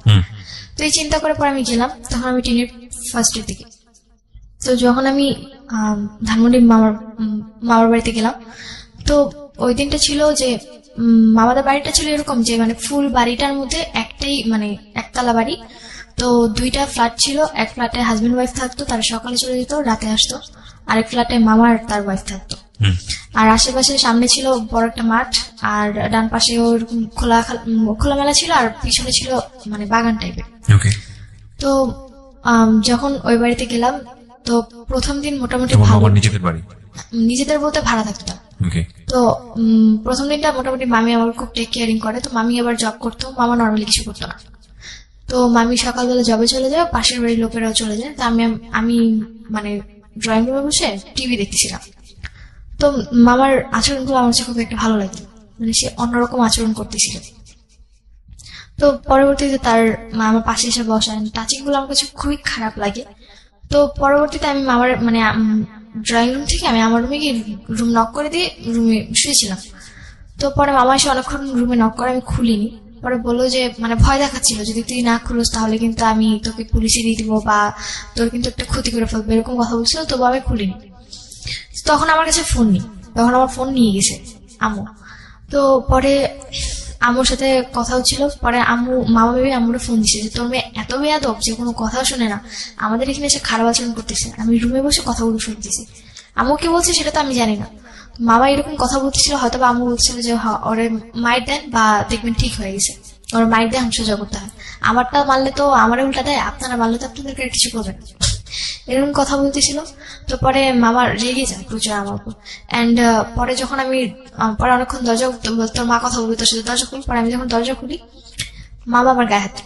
তো এই চিন্তা করে পরে আমি গেলাম, তখন আমি টিনের ফার্স্টের দিকে। তো যখন আমি ধানমন্ডি মামার বাড়িতে গেলাম, তো ওই দিনটা ছিল যে মামাদের বাড়িটা ছিল এরকম যে মানে ফুল বাড়িটার মধ্যে একটাই মানে একতলা বাড়ি। তো 2টা ফ্ল্যাট ছিল, এক ফ্ল্যাটে হাজবেন্ড ওয়াইফ থাকতো, তারা সকালে চলে যেত, রাতে আসতো। আরেক ফ্ল্যাটে মামা আর তার ওয়াইফ থাকতো। আর আশেপাশে সামনে ছিল বড় একটা মাঠ, আর ডান পাশে ওরকম খোলামেলা ছিল, আর পিছনে ছিল মানে বাগান টাইপের। তো যখন ওই বাড়িতে গেলাম, তো প্রথম দিন মোটামুটি ভালো, নিজেদের বলতে ভাড়া থাকতো। তো প্রথম দিনটা মোটামুটি মামি আমার খুব টেক কেয়ারিং করে। তো মামি আবার জব করতো, মামা নর্মালি কিছু করতো না। তো মামি সকালবেলা জবে চলে যায়, পাশের বাড়ির লোকেরাও চলে যায়। তো আমি মানে ড্রয়িং রুমে বসে টিভি দেখতেছিলাম। তো মামার আচরণগুলো আমার কাছে খুব একটা ভালো লাগে, মানে সে অন্যরকম আচরণ করতেছিল। তো পরবর্তীতে তার মা আমার পাশে এসে বসায়, টাচিং গুলো আমার কাছে খুবই খারাপ লাগে। তো পরবর্তীতে আমি মামার মানে ড্রয়িং রুম থেকে আমি আমার রুমে গিয়ে রুম নক করে দিয়ে রুমে শুয়েছিলাম। তো পরে মামা এসে অনেকক্ষণ রুমে নক করে, আমি খুলিনি। পরে বললো যে মানে ভয় দেখাচ্ছিল, যদি তুই না খুলোস তাহলে কিন্তু আমি তোকে পুলিশে দিয়ে দিবো বা তোর কিন্তু একটা ক্ষতি করে ফেলবো, এরকম কথা বলছিল। তবু আমি খুলিনি। তখন আমার কাছে ফোন নেই, তখন আমার ফোন নিয়ে গেছে আম্মু। তো পরে আম্মুর সাথে কথা হচ্ছিল, পরে মামা ভেবে আম্মুরে ফোন দিছে যে তোর মেয়ে এত বেয়াদব যে কোনো কথা শুনে না, আমাদের এখানে এসে খারাপ আচরণ করতেছে। আমি রুমে বসে কথাগুলো শুনতেছি, আম্মু কি বলছে সেটা তো আমি জানি না। মামা এরকম কথা বলতেছিল, হয়তো বা আম্মু বলছিল যে ওরে মাইর দেন বা দেখবেন ঠিক হয়ে গেছে, ওর মাইর দিয়ে সোজা করতে হয়, আমারটা মারলে তো আমারে উল্টা দেয়, আপনারা মারলে তো আপনাদেরকে কিছু করবেন, এরকম কথা বলতেছিল। তো পরে মামা রেগে যায় প্রচুর আমার উপর। অ্যান্ড পরে যখন আমি পরে অনেকক্ষণ দরজা তোর মা কথা বলবে তোর সাথে, দরজা খুলি। পরে আমি যখন দরজা খুলি, মামা আমার গায়ে হাত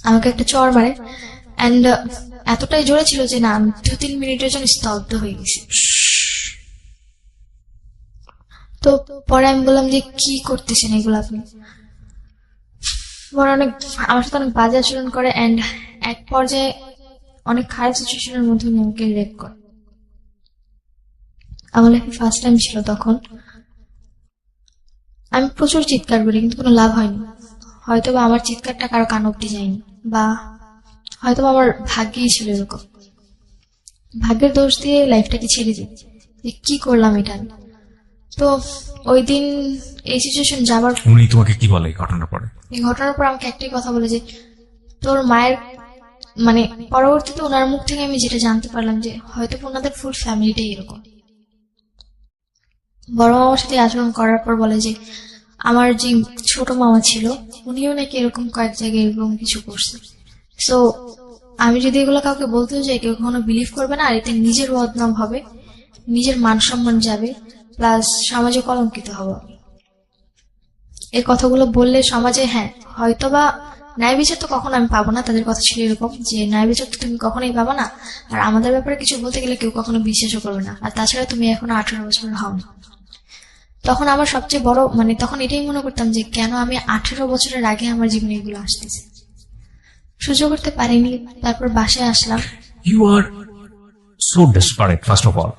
আমাকে একটা চড় মারে। অ্যান্ড এতটাই জোরে ছিল যে না আমি 2-3 মিনিটের জন্য স্তব্ধ হয়ে গেছি। তো পরে আমি বললাম যে কি করতেছেন এগুলো আপনি? পরে আমার সাথে অনেক বাজে আচরণ করে, অ্যান্ড এক পর্যায়ে অনেক খারাপ সিচুয়েশনের মধ্যে আমাকে রেপ করে। আমার লাইফে ফার্স্ট টাইম ছিল তখন। আমি প্রচুর চিৎকার করি কিন্তু কোনো লাভ হয়নি। হয়তো বা আমার চিৎকারটা কারো কান অব্দি যায়নি, বা হয়তো আমার ভাগ্যেই ছিল এরকম। ভাগ্যের দোষ দিয়ে লাইফটাকে ছেড়ে দিই যে কি করলাম এটা। তো ওই দিন এই সিচুয়েশন যাবার উনি তোমাকে কি বলে এই ঘটনার পরে? এই ঘটনার পর আমাকে একটাই কথা বলে যে তোর মায়ের মানে পরবর্তীতে ওনার মুখ থেকে আমি যেটা জানতে পারলাম যে হয়তো ওনাদের ফুল ফ্যামিলিটাই এরকম। বড় মামার সাথে আচরণ করার পর বলে যে আমার যে ছোট মামা ছিল উনিও নাকি এরকম কয়েক জায়গায় এরকম কিছু করছে। সো আমি যদি এগুলো কাউকে বলতেও যাই কেউ কখনো বিলিভ করবে না, আর এতে নিজের বদনাম হবে, নিজের মান সম্মান যাবে, প্লাস সমাজে কলঙ্কিত হব আমি। এই কথাগুলো বললে সমাজে হ্যাঁ হয়তোবা ন্যায় বিচার তো কখনো আমি পাবো না, তাদের কথা ছিল এরকম যে ন্যায় বিচার তো তুমি কখনোই পাবো না, আর আমাদের ব্যাপারে কিছু বলতে গেলে কেউ কখনো বিশ্বাসও করবে না, আর তাছাড়া তুমি এখনো 18 বছরের হও না। তখন আমার সবচেয়ে বড় মানে তখন এটাই মনে করতাম যে কেন আমি 18 বছরের আগে আমার জীবনে এগুলো আসতেছে, সহ্য করতে পারিনি। তারপর বাসায় আসলাম। You are so desperate first of all.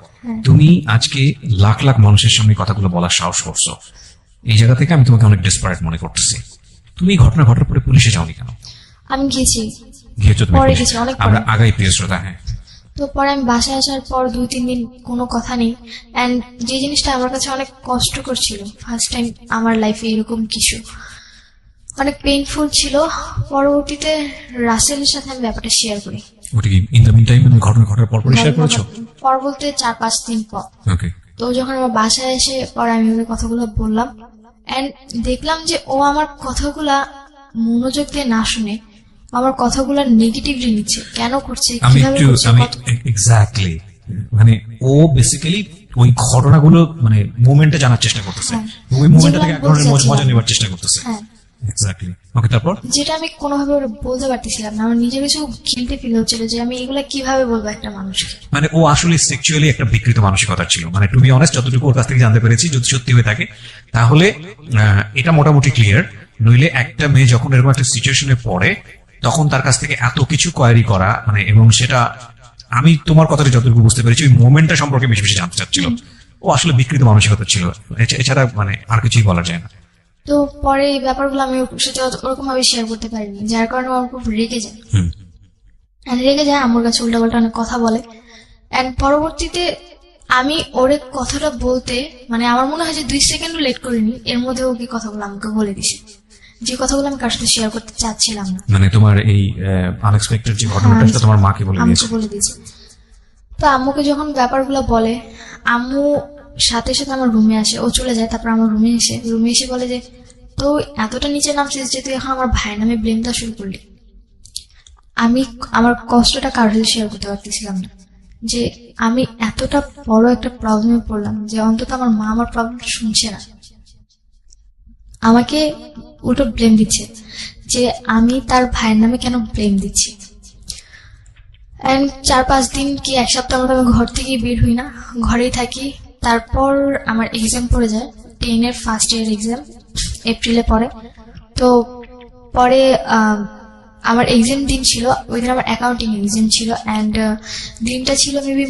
তুমি আজকে লাখ লাখ মানুষের সামনে কথাগুলো বলার সাহস করছো, এই জায়গা থেকে আমি তোমাকে অনেক ডেসপারেট মনে করতেছি। তুমি এই ঘটনা ঘটার পরে পুলিশে যাওনি কেন? আমি গিয়েছি, গিয়েছো তুমি পরে পুলিশে? গেছি, অনেক আমরা পরে। আগাই প্রিয় শ্রোতা। হ্যাঁ, তো পরে আমি বাসায় আসার পর 2-3 দিন কোনো কথা নেই, অ্যান্ড যে জিনিসটা আমার কাছে অনেক কষ্টকর ছিল, ফার্স্ট টাইম আমার লাইফে এরকম কিছু অনেক পেইনফুল ছিল। পরবর্তীতে রাসেলের সাথে আমি ব্যাপারটা শেয়ার করি। ওটা কি ইন দ্য মিন টাইম ঘটনা ঘটার পর শেয়ার করেছো? পর বলতে 4-5 দিন পর। ওকে। তো যখন আমার বাসায় এসে পরে আমি ওই কথাগুলো বললাম, এন্ড দেখলাম যে ও আমার কথাগুলা মনোযোগ দিয়ে না শুনে আমার কথাগুলা নেগেটিভলি নিচ্ছে, কেন করছে, আমি কিভাবে একটু করছে, আমি কত- এক্স্যাক্টলি মানে ও বেসিক্যালি ওই ঘটনাগুলো মানে মোমেন্টে জানার চেষ্টা করতেছে, হ্যাঁ। ওই মোমেন্টটা যেগুলো থেকে আমি এক ধরনের বলতে মজা চাচ্ছিলাম। নেবার চেষ্টা করতেছে। হ্যাঁ, এক্স্যাক্টলি। ওকে, তারপর? যেটা আমি কোনোভাবে ওরা বলতে পারতেছিলাম না, আমার নিজের কাছেও গিল্টি ফিল হচ্ছিল যে আমি এগুলা কিভাবে বলবো একটা মানুষকে। মানে ও আসলে সেক্সুয়ালি একটা বিকৃত মানসিকতা ছিল, মানে টু বি অনেস্ট যতটুকু ওর কাছ থেকে জানতে পেরেছি, যদি সত্যি হয়ে থাকে তাহলে এটা মোটামুটি ক্লিয়ার। নইলে একটা মেয়ে যখন এরকম একটা সিচুয়েশনে পড়ে তখন তার কাছ থেকে এত কিছু কোয়ারি করা মানে, এবং সেটা আমি তোমার কথাটা যতটুকু বুঝতে পেরেছি ওই মোমেন্টটা সম্পর্কে বেশি বেশি জানতে চাচ্ছিল। ও আসলে বিকৃত মানসিকতা ছিল, এছাড়া মানে আর কিছুই বলা যায় না। তো পরে এই ব্যাপারগুলো আমি ওর সাথে ওরকম ভাবে শেয়ার করতে পারিনি, যার কারণে আমার খুব রেগে যায়। হুম। And রেগে যায়, আমার কাছে উল্টাপাল্টা অনেক কথা বলে। এন্ড পরবর্তীতে আমি ওরে কথাটা বলতে মানে আমার মনে হয় যে 2 সেকেন্ডও লেট করিনি, এর মধ্যে ওকে কথাগুলো আমাকে বলে দিছে, যে কথাগুলো আমি কার সাথে শেয়ার করতে চাচ্ছিলাম না। মানে তোমার এই আনএক্সপেক্টেড যে ঘটনাটা সেটা তোমার মাকে বলে দিয়েছে? আমাকে বলে দিয়েছে। তো আম্মুকে যখন ব্যাপারগুলো বলে, আম্মু সাথে সাথে আমার রুমে আসে, ও চলে যায়, তারপর আমার রুমে এসে বলে যে তো এতটা নিচে নামছিস যে তুই এখন আমার ভাইয়ের নামে ব্লেম দেওয়া শুরু করলি। আমি আমার কষ্টটা কারোর সাথে শেয়ার করতে পারতেছিলাম না, যে আমি এতটা বড় একটা প্রবলেমে পড়লাম যে অন্তত আমার মা আমার প্রবলেমটা শুনছে না, আমাকে উল্টো ব্লেম দিচ্ছে যে আমি তার ভাইয়ের নামে কেন ব্লেম দিচ্ছি। এন্ড 4-5 দিন কি 1 সপ্তাহ মতো আমি ঘর থেকে বের হই না, ঘরেই থাকি। তারপর আমার এক্সাম পড়ে যায়, 10 এর ফার্স্ট ইয়ার এক্সাম এপ্রিলে পড়ে। তো পরে আমার এক্সাম দিন ছিল, ওই দিন আমার অ্যাকাউন্টিং এক্সাম ছিল, অ্যান্ড দিনটা ছিল মেবি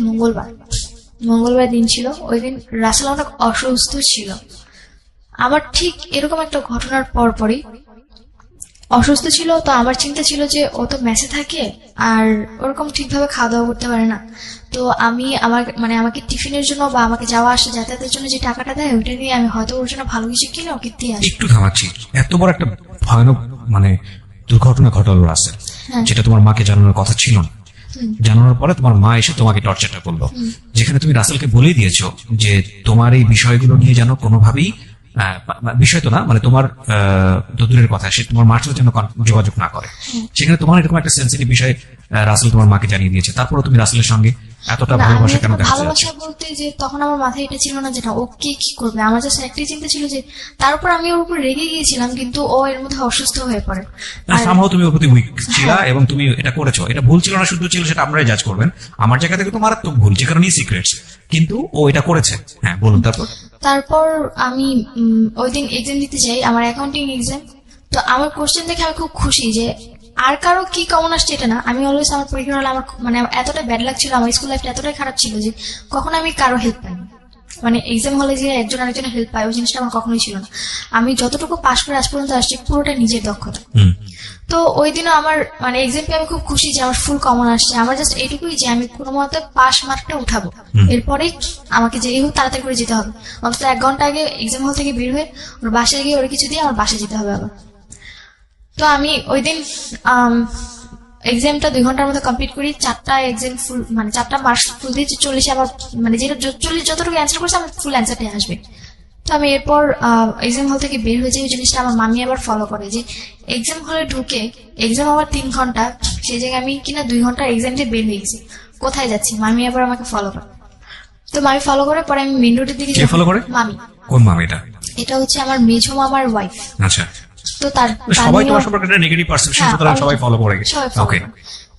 মঙ্গলবার দিন ছিল। ওই দিন রাসেল অনেক অসুস্থ ছিল। আমার ঠিক এরকম একটা ঘটনার পরপরই অসুস্থ ছিল, তো আমার চিন্তা ছিল যে ও তো মেসে থাকে আর ওরকম ঠিকভাবে খাওয়া দাওয়া করতে পারে না, তো আমি আমাকে টিফিনের জন্য বা আমাকে যাওয়া আসা যাতায়াতের জন্য যে টাকাটা দেয় ওইটা দিয়ে আমি হয়তো ওর জন্য ভালো কিছু কিনে ওকে দিয়ে আসি। একটু থামাচ্ছি, এত বড় একটা ভয়ানক মানে দুর্ঘটনা ঘটালো রাসেল, হ্যাঁ। যেটা তোমার মাকে জানানোর কথা ছিল না। জানানোর পরে তোমার মা এসে তোমাকে টর্চারটা করলো, যেখানে তুমি রাসেলকে বলেই দিয়েছো যে তোমার এই বিষয়গুলো নিয়ে যেন কোনোভাবেই বিষয় তো না মানে তোমার তো দূরের কথা, সে তোমার মার সাথে যেন যোগাযোগ না করে। সেখানে তোমার এরকম একটা সেন্সিটিভ বিষয় রাসেল তোমার মাকে জানিয়ে দিয়েছে, তারপরে তুমি রাসেলের সঙ্গে এতটা না, আমি ভালোবাসা কেন এত দেখাতে ভালোবাসা যাচ্ছ? বলতে যে তখন আমার মাথায় এটা ছিল না যে না ও কি করবে, আমার জাস্ট একটাই চিন্তা ছিল যে তার উপর আমি ওর উপর রেগে গিয়েছিলাম, কিন্তু ও এর মধ্যে অসুস্থ হয়ে পড়ে। আর সামহাও তুমি ওর প্রতি উইক ছিলা এবং তুমি এটা করেছো, এটা ভুল ছিল না শুদ্ধ ছিল সেটা আমরাই জাজ করবেন। আমার জায়গা থেকে তো মারাত্মক ভুল, যে কারণে সিক্রেটস, কিন্তু ও এটা করেছে। হ্যাঁ, বলুন তারপর আমি ওই দিন এক্সাম দিতে যাই, আমার অ্যাকাউন্টিং এক্সাম। তো আমার কোশ্চেন দেখে আমি খুব খুশি যে আর কারো কি কেমন আসছে এটা না, আমি অলওয়েজ আমার পরীক্ষা হলে আমার মানে এতটাই ব্যাড লাগছিল, আমার স্কুল লাইফটা এতটাই খারাপ ছিল যে কখনো আমি কারো হেল্প পাইনি, মানে এক্সাম হলে যে একজন আরেকজনের হেল্প পায় ওই জিনিসটা আমার কখনোই ছিল না। আমি যতটুকু পাশ করে আজ পর্যন্ত আসছি পুরোটা নিজের দক্ষতা। তো ওই দিনও আমার মানে এক্সামে আমি খুব খুশি যে আমার ফুল কমন আসছে। আমার জাস্ট এইটুকুই যে আমি কোনো মতে পাস মার্কটা উঠাবো, এরপরেই আমাকে যেই হোক তাড়াতাড়ি করে যেতে হবে। অন্তত 1 ঘন্টা আগে এক্সাম হল থেকে বের হয়ে ওর বাসায় গিয়ে ওর কিছু দিয়ে আমার বাসায় যেতে হবে আবার। তো আমি ওই দিন এক্সামটা 2 ঘন্টার মধ্যে কমপ্লিট করি। 4টা এক্সাম ফুল মানে 4টা মার্কস ফুল দিয়েছি, 40 আবার মানে যেটা 40 যতটুকু অ্যান্সার করছে আমার ফুল অ্যান্সারটাই আসবে। তো আমি এরপর এক্সাম হল থেকে বের হয়ে যাই। ওই জিনিসটা আমার মামি আবার ফলো করে যে এক্সাম হলে ঢুকে এক্সাম আবার 3 ঘন্টা, সেই জায়গায় আমি কিনা 2 ঘন্টা এক্সাম দিয়ে বের হয়ে গেছি। কোথায় যাচ্ছি, মামি আবার আমাকে ফলো করে। তো মামি ফলো করে পরে আমি মেন রোডের দিকে কে ফলো করে? মামি। কোন মামি এটা? এটা হচ্ছে আমার মেঝো মামার ওয়াইফ। আচ্ছা, তো তার সবাই তোমার সম্পর্কে একটা নেগেটিভ পারসেপশন, হ্যাঁ, সুতরাং সবাই ফলো করে। সবাই follow ওকে, করে।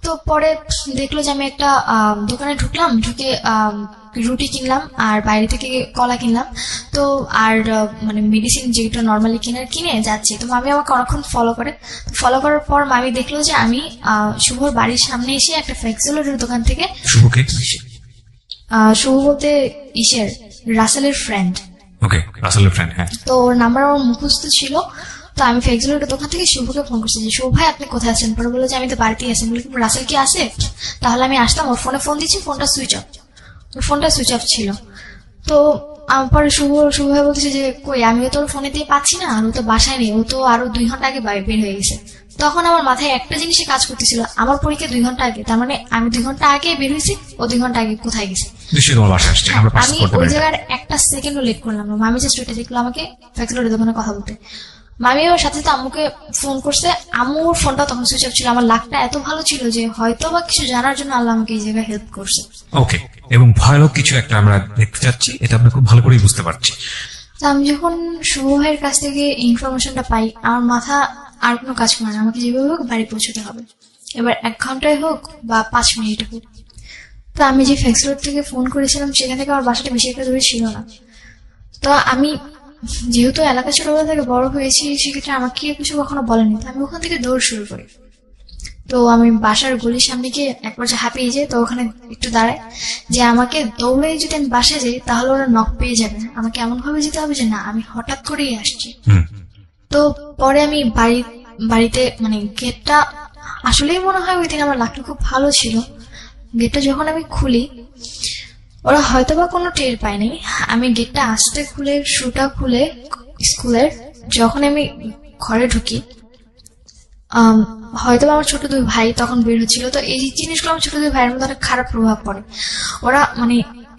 তো পরে দেখলো যে আমি একটা দোকানে ঢুকলাম, ঢুকে রুটি কিনলাম আর বাইরে থেকে কলা কিনলাম। তো আর মানে মেডিসিন যেটা নর্মালি কিনে যাচ্ছি। তো মামি আমাকে অনেকক্ষণ ফলো করে। ফলো করার পর মামি দেখলো যে আমি শুভর বাড়ির সামনে এসে একটা ফ্লেক্সিলোডের দোকান থেকে। শুভকে? শুভ বলতে ইসের রাসেলের ফ্রেন্ড। ওকে, রাসেলের ফ্রেন্ড। হ্যাঁ, তো ওর নাম্বার আমার মুখস্থ ছিল। তো আমি ফ্লেক্সিলোডের দোকান থেকে শুভকে ফোন করছি যে শুভ ভাই আপনি কোথায় আছেন। পরে বললো যে আমি তো বাড়িতেই আছি। বলি রাসেল কি আসে? তাহলে আমি আসতাম। ওর ফোনে ফোন দিচ্ছি, ফোনটা সুইচ অফ। ওর ফোনটা সুইচ অফ ছিল। তো পরে শুভ ভাই বলতেছে যে কই আমিও তোর ফোনে দিয়ে পাচ্ছি না, আর ও তো বাসায় নেই, ও তো আরো 2 ঘন্টা আগে বের হয়ে গেছে। তখন আমার মাথায় একটা জিনিসই কাজ করতেছিল, আমার পরীক্ষা 2 ঘন্টা আগে, তার মানে আমি 2 ঘন্টা আগে বের হয়েছি, ও 2 ঘন্টা আগে কোথায় গেছে। নিশ্চয়ই তোমার বাসায় আসছে, আমরা পাস আমি করতে ওই পারি। জায়গার একটা সেকেন্ডও লেট করলাম না। মামি জাস্ট ওইটা দেখলো আমাকে ফ্লেক্সিলোডের দোকানে কথা বলতে। মামি ওর সাথে সাথে আম্মুকে ফোন করছে। আম্মুর ফোনটা তখন সুইচ অফ ছিল। আমার লাকটা এত ভালো ছিল যে হয়তো বা কিছু জানার জন্য আল্লাহ আমাকে এই জায়গায় হেল্প করছে। ওকে, এবং ভয়ানক কিছু একটা আমরা দেখতে চাচ্ছি, এটা আমরা খুব ভালো করেই বুঝতে পারছি। তো আমি যখন শুভ ভাইয়ের কাছ থেকে ইনফরমেশনটা পাই, আমার মাথা আর কোনো কাজ করে না। আমাকে যেভাবে হোক বাড়ি পৌঁছতে হবে, এবার 1 ঘন্টায় হোক বা 5 মিনিটে হোক। তো আমি যে ফ্লেক্সিলোড থেকে ফোন করেছিলাম সেখান থেকে আমার বাসাটা বেশি একটা দূরে ছিল না। তো আমি যেহেতু এলাকা ছোটবেলা থেকে বড় হয়েছি, সেক্ষেত্রে আমাকে কেউ কিছু কখনো বলেনি। তো আমি ওখান থেকে দৌড় শুরু করি। তো আমি বাসার গলির সামনে গিয়ে একবার যে হাঁপিয়ে যাই, তো ওখানে একটু দাঁড়ায় যে আমাকে দৌড়ে যদি আমি বাসায় যাই তাহলে ওরা নক পেয়ে যাবে। আমাকে এমন ভাবে যেতে হবে যে না আমি হঠাৎ করেই আসছি। তো পরে আমি বাড়িতে মানে গেটটা আসলেই মনে হয় ওই দিন আমার লাকটা খুব ভালো ছিল। গেটটা যখন আমি খুলি, ওরা হয়তো বা কোনো টের পায়নি। আমি গেটটা আস্তে খুলে শুটা খুলে স্কুলের যখন আমি ঘরে ঢুকি, হয়তো আমার ছোট 2 ভাই তখন বের হচ্ছিল। তো এই জিনিসগুলো আমার ছোট 2 ভাইয়ের মধ্যে অনেক খারাপ প্রভাব পড়ে। ওরা মানে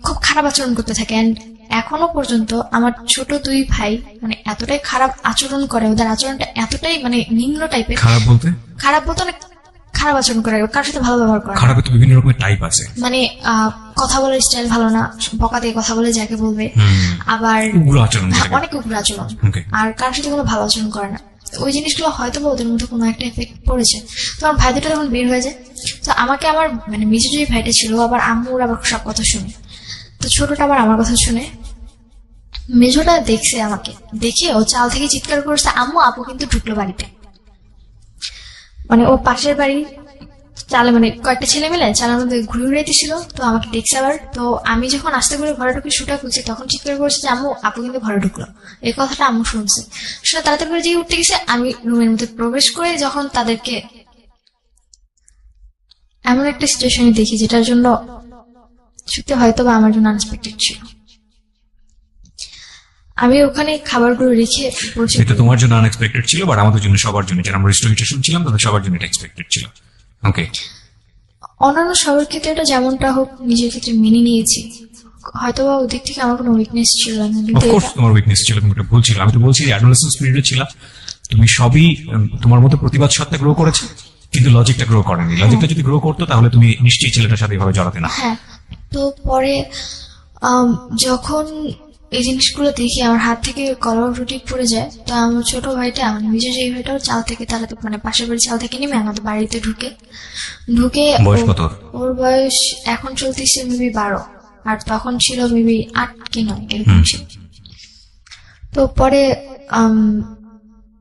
খুব খারাপ আচরণ করতে থাকে। অ্যান্ড এখনো পর্যন্ত আমার ছোট 2 ভাই মানে এতটাই খারাপ আচরণ করে, ওদের আচরণটা এতটাই মানে নিম্ন টাইপের। খারাপ বলতে অনেক খারাপ আচরণ করে, কারোর সাথে ভালো ব্যবহার করে। খারাপের তো বিভিন্ন রকমের টাইপ আছে। মানে কথা বলার স্টাইল ভালো না, বকা দিয়ে কথা বলে যাকে বলবে। আবার উগ্র আচরণ, অনেক উগ্র আচরণ। আর কারোর সাথে কোনো ভালো আচরণ করে না। ওই জিনিসগুলো হয়তো বা ওদের মধ্যে কোনো একটা এফেক্ট পড়েছে। তো আমার ভাই দুটো তখন বের হয়ে যায়। তো আমাকে আমার মানে মেজো যে ভাইটা ছিল, আবার আম্মুর আবার সব কথা শুনে। তো ছোটটা আবার আমার কথা শুনে। মেজোটা দেখছে আমাকে, দেখে ও চাল থেকে চিৎকার করছে আম্মু আপু কিন্তু ঢুকলো বাড়িতে। মানে ও পাশের বাড়ি চালে মানে কয়েকটা ছেলে মিলে চালের মধ্যে ঘুরে ঘুরাইতেছিল। তো আমাকে দেখছে আবার। তো আমি যখন আস্তে করে ঘরে ঢুকে শুটা খুলছি, তখন চিৎকার করছে যে আম্মু আপু কিন্তু ঘরে ঢুকলো। এই কথাটা আম্মু শুনছে। শুনে তাড়াতাড়ি করে যেয়ে উঠতে গেছে। আমি রুমের মধ্যে প্রবেশ করে যখন তাদেরকে এমন একটা সিচুয়েশনে দেখি যেটার জন্য সত্যি হয়তো বা আমার জন্য আনএক্সপেক্টেড ছিল। আমি ওখানে খাবারগুলো রেখে এটা তোমার জন্য আনএক্সপেক্টেড ছিল, বাট আমাদের জন্য সবার জন্য, যারা আমরা রেস্টুরেন্টে ছিলাম তাদের সবার জন্য এটা এক্সপেক্টেড ছিল। ওকে, অন্যান্য সবার ক্ষেত্রে এটা যেমনটা হোক নিজের ক্ষেত্রে মেনে নিয়েছি। হয়তো বা ওদিক থেকে আমার কোনো উইকনেস ছিল না, কিন্তু অফকোর্স তোমার উইকনেস ছিল, তুমি এটা ভুল ছিল। আমি তো বলছি যে অ্যাডোলেসেন্স পিরিয়ডে ছিল, তুমি সবই তোমার মতো প্রতিবাদ সত্ত্বে গ্রো করেছে, কিন্তু লজিকটা গ্রো করেনি। লজিকটা যদি গ্রো করতো তাহলে তুমি নিশ্চয়ই ছেলেটার সাথে এভাবে জড়াতে না। হ্যাঁ। তো পরে যখন এই জিনিসগুলো দেখি আমার হাত থেকে কলার রুটি পড়ে যায়, তো আমার ছোট ভাইটা মানে নিজে যে ভাইটাও চাল থেকে তারা মানে পাশের বাড়ি চাল থেকে নেমে আমাদের বাড়িতে ঢুকে বয়স কত ওর? বয়স এখন চলতেছে মেবি 12, আর তখন ছিল মেবি 8 কি 9 এরকম ছিল। তো পরে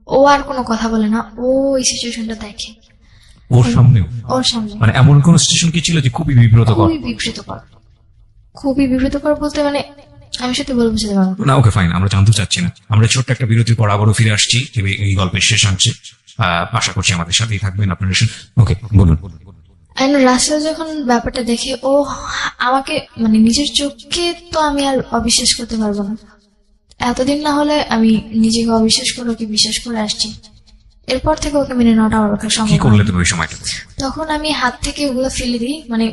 ও আর কোনো কথা বলে না, ও এই সিচুয়েশনটা দেখে ওর সামনে। মানে এমন কোন সিচুয়েশন কি ছিল যে খুবই বিব্রতকর? খুবই বিব্রতকর বলতে মানে আমি সত্যি বলবো বুঝতে পারবো না। ওকে ফাইন, আমরা জানতে চাচ্ছি না। আমরা ছোট্ট একটা বিরতির পর আবারও ফিরে আসছি এই গল্পের শেষাংশে। আশা করছি আমাদের সাথেই থাকবেন আপনার। ওকে, বলুন। এন্ড রাসেল যখন ব্যাপারটা দেখে, ও আমাকে মানে নিজের চোখকে তো আমি আর অবিশ্বাস করতে পারবো না। এতদিন না হলে আমি নিজেকে অবিশ্বাস করে ওকে বিশ্বাস করে আসছি, এরপর থেকে ওকে মেনে নেওয়াটা আমার পক্ষে কি সম্ভব করলে না। তুমি ওই সময়টা? তখন আমি হাত থেকে ওগুলো ফেলে দিই, মানে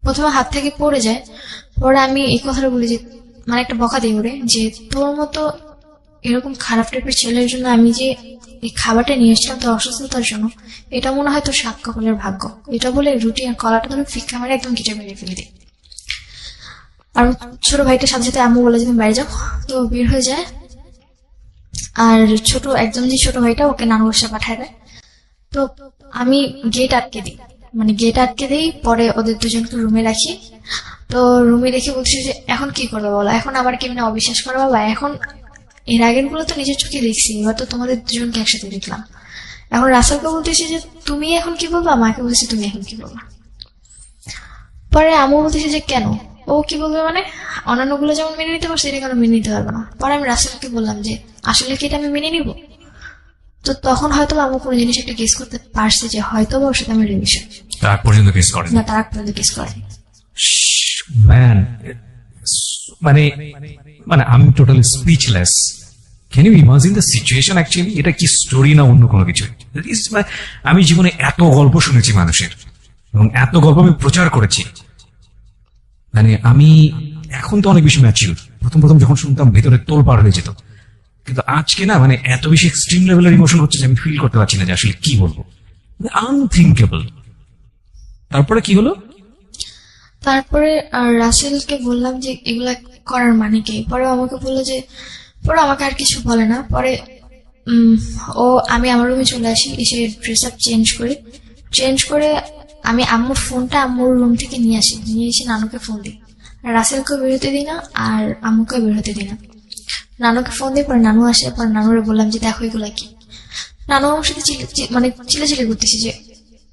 প্রথমে হাত থেকে পড়ে যায়, পরে আমি এই কথাটা বলি যে, মানে একটা বকা দিই ওরে যে, তোর মতো এরকম খারাপ টাইপের ছেলের জন্য আমি যে এই খাবারটা নিয়ে এসেছিলাম তোর অসুস্থতার জন্য, এটা মনে হয় তোর সাত কপালের ভাগ্য। এটা বলে রুটি আর কলাটা ধরে ফিক্কা মারে একদম কেটে মেরে ফেলে দিই। আর ছোট ভাইটার সাথে সাথে আম্মু বলে যে তুমি বাইরে যাও, তো বের হয়ে যায়। আর একদম যে ছোট ভাইটা ওকে নানু বাসায় পাঠায় দেয়। তো আমি গেট আটকে দিই, মানে গেট আটকে দিই, পরে ওদের দুজনকে রুমে রাখি। তো রুমে রেখে বলছি যে এখন কি করবে বলো, এখন আবার কি মানে অবিশ্বাস করো বাবা? এখন এর আগের গুলো তো নিজের চোখে দেখছি, এবার তো তোমাদের দুজনকে একসাথে দেখলাম। এখন রাসেলকে বলতেছি যে তুমি এখন কি বলবা, মাকে বলছি তুমি এখন কি বলবা। পরে আম্মু বলতেছে যে কেন, ও কি বলবে, মানে অন্যান্যগুলো যেমন মেনে নিতে পারছে এটা কেন মেনে নিতে পারবে না। পরে আমি রাসেলকে বললাম যে আসলে কি এটা আমি মেনে নিব। তো তখন হয়তো আম্মু কোনো জিনিস একটা গেস করতে পারছে যে হয়তো বা ওর সাথে আমার রিলেশন। তার পর্যন্ত কেস করেন না, তার আগ পর্যন্ত গেস করেনি। ম্যান, মানে মানে আমি totally speechless. Can you imagine the situation? Actually এটা কি স্টোরি না অন্য কোনো কিছু? আমি জীবনে এত গল্প শুনেছি মানুষের, এবং এত গল্প আমি প্রচার করেছি। মানে আমি এখন তো অনেক বেশি ম্যাচিউর। প্রথম প্রথম যখন শুনতাম ভেতরে তোল পার হয়ে যেত, কিন্তু আজকে না মানে এত বেশি এক্সট্রিম লেভেলের ইমোশন হচ্ছে যে আমি ফিল করতে পারছি না যে আসলে কি বলবো। আনথিঙ্কেবল। তারপরে কি হলো? তারপরে রাসেলকে বললাম যে এগুলা করার মানে কি। পরে আমাকে বললো যে, পরে আমাকে আর কিছু বলে না। পরে আমি আমার রুমে চলে আসি, এসে ড্রেস আপ চেঞ্জ করে আমি আম্মুর ফোনটা আম্মুর রুম থেকে নিয়ে এসে নানুকে ফোন দিই। রাসেলকেও বেরোতে দিই না আর আম্মুকেও বেরোতে দিই না। নানুকে ফোন দিই, পরে নানু আসে। পরে নানুরে বললাম যে দেখো এগুলা কি। নানু আমার সাথে মানে চিল্লাচিল্লি করতেছি যে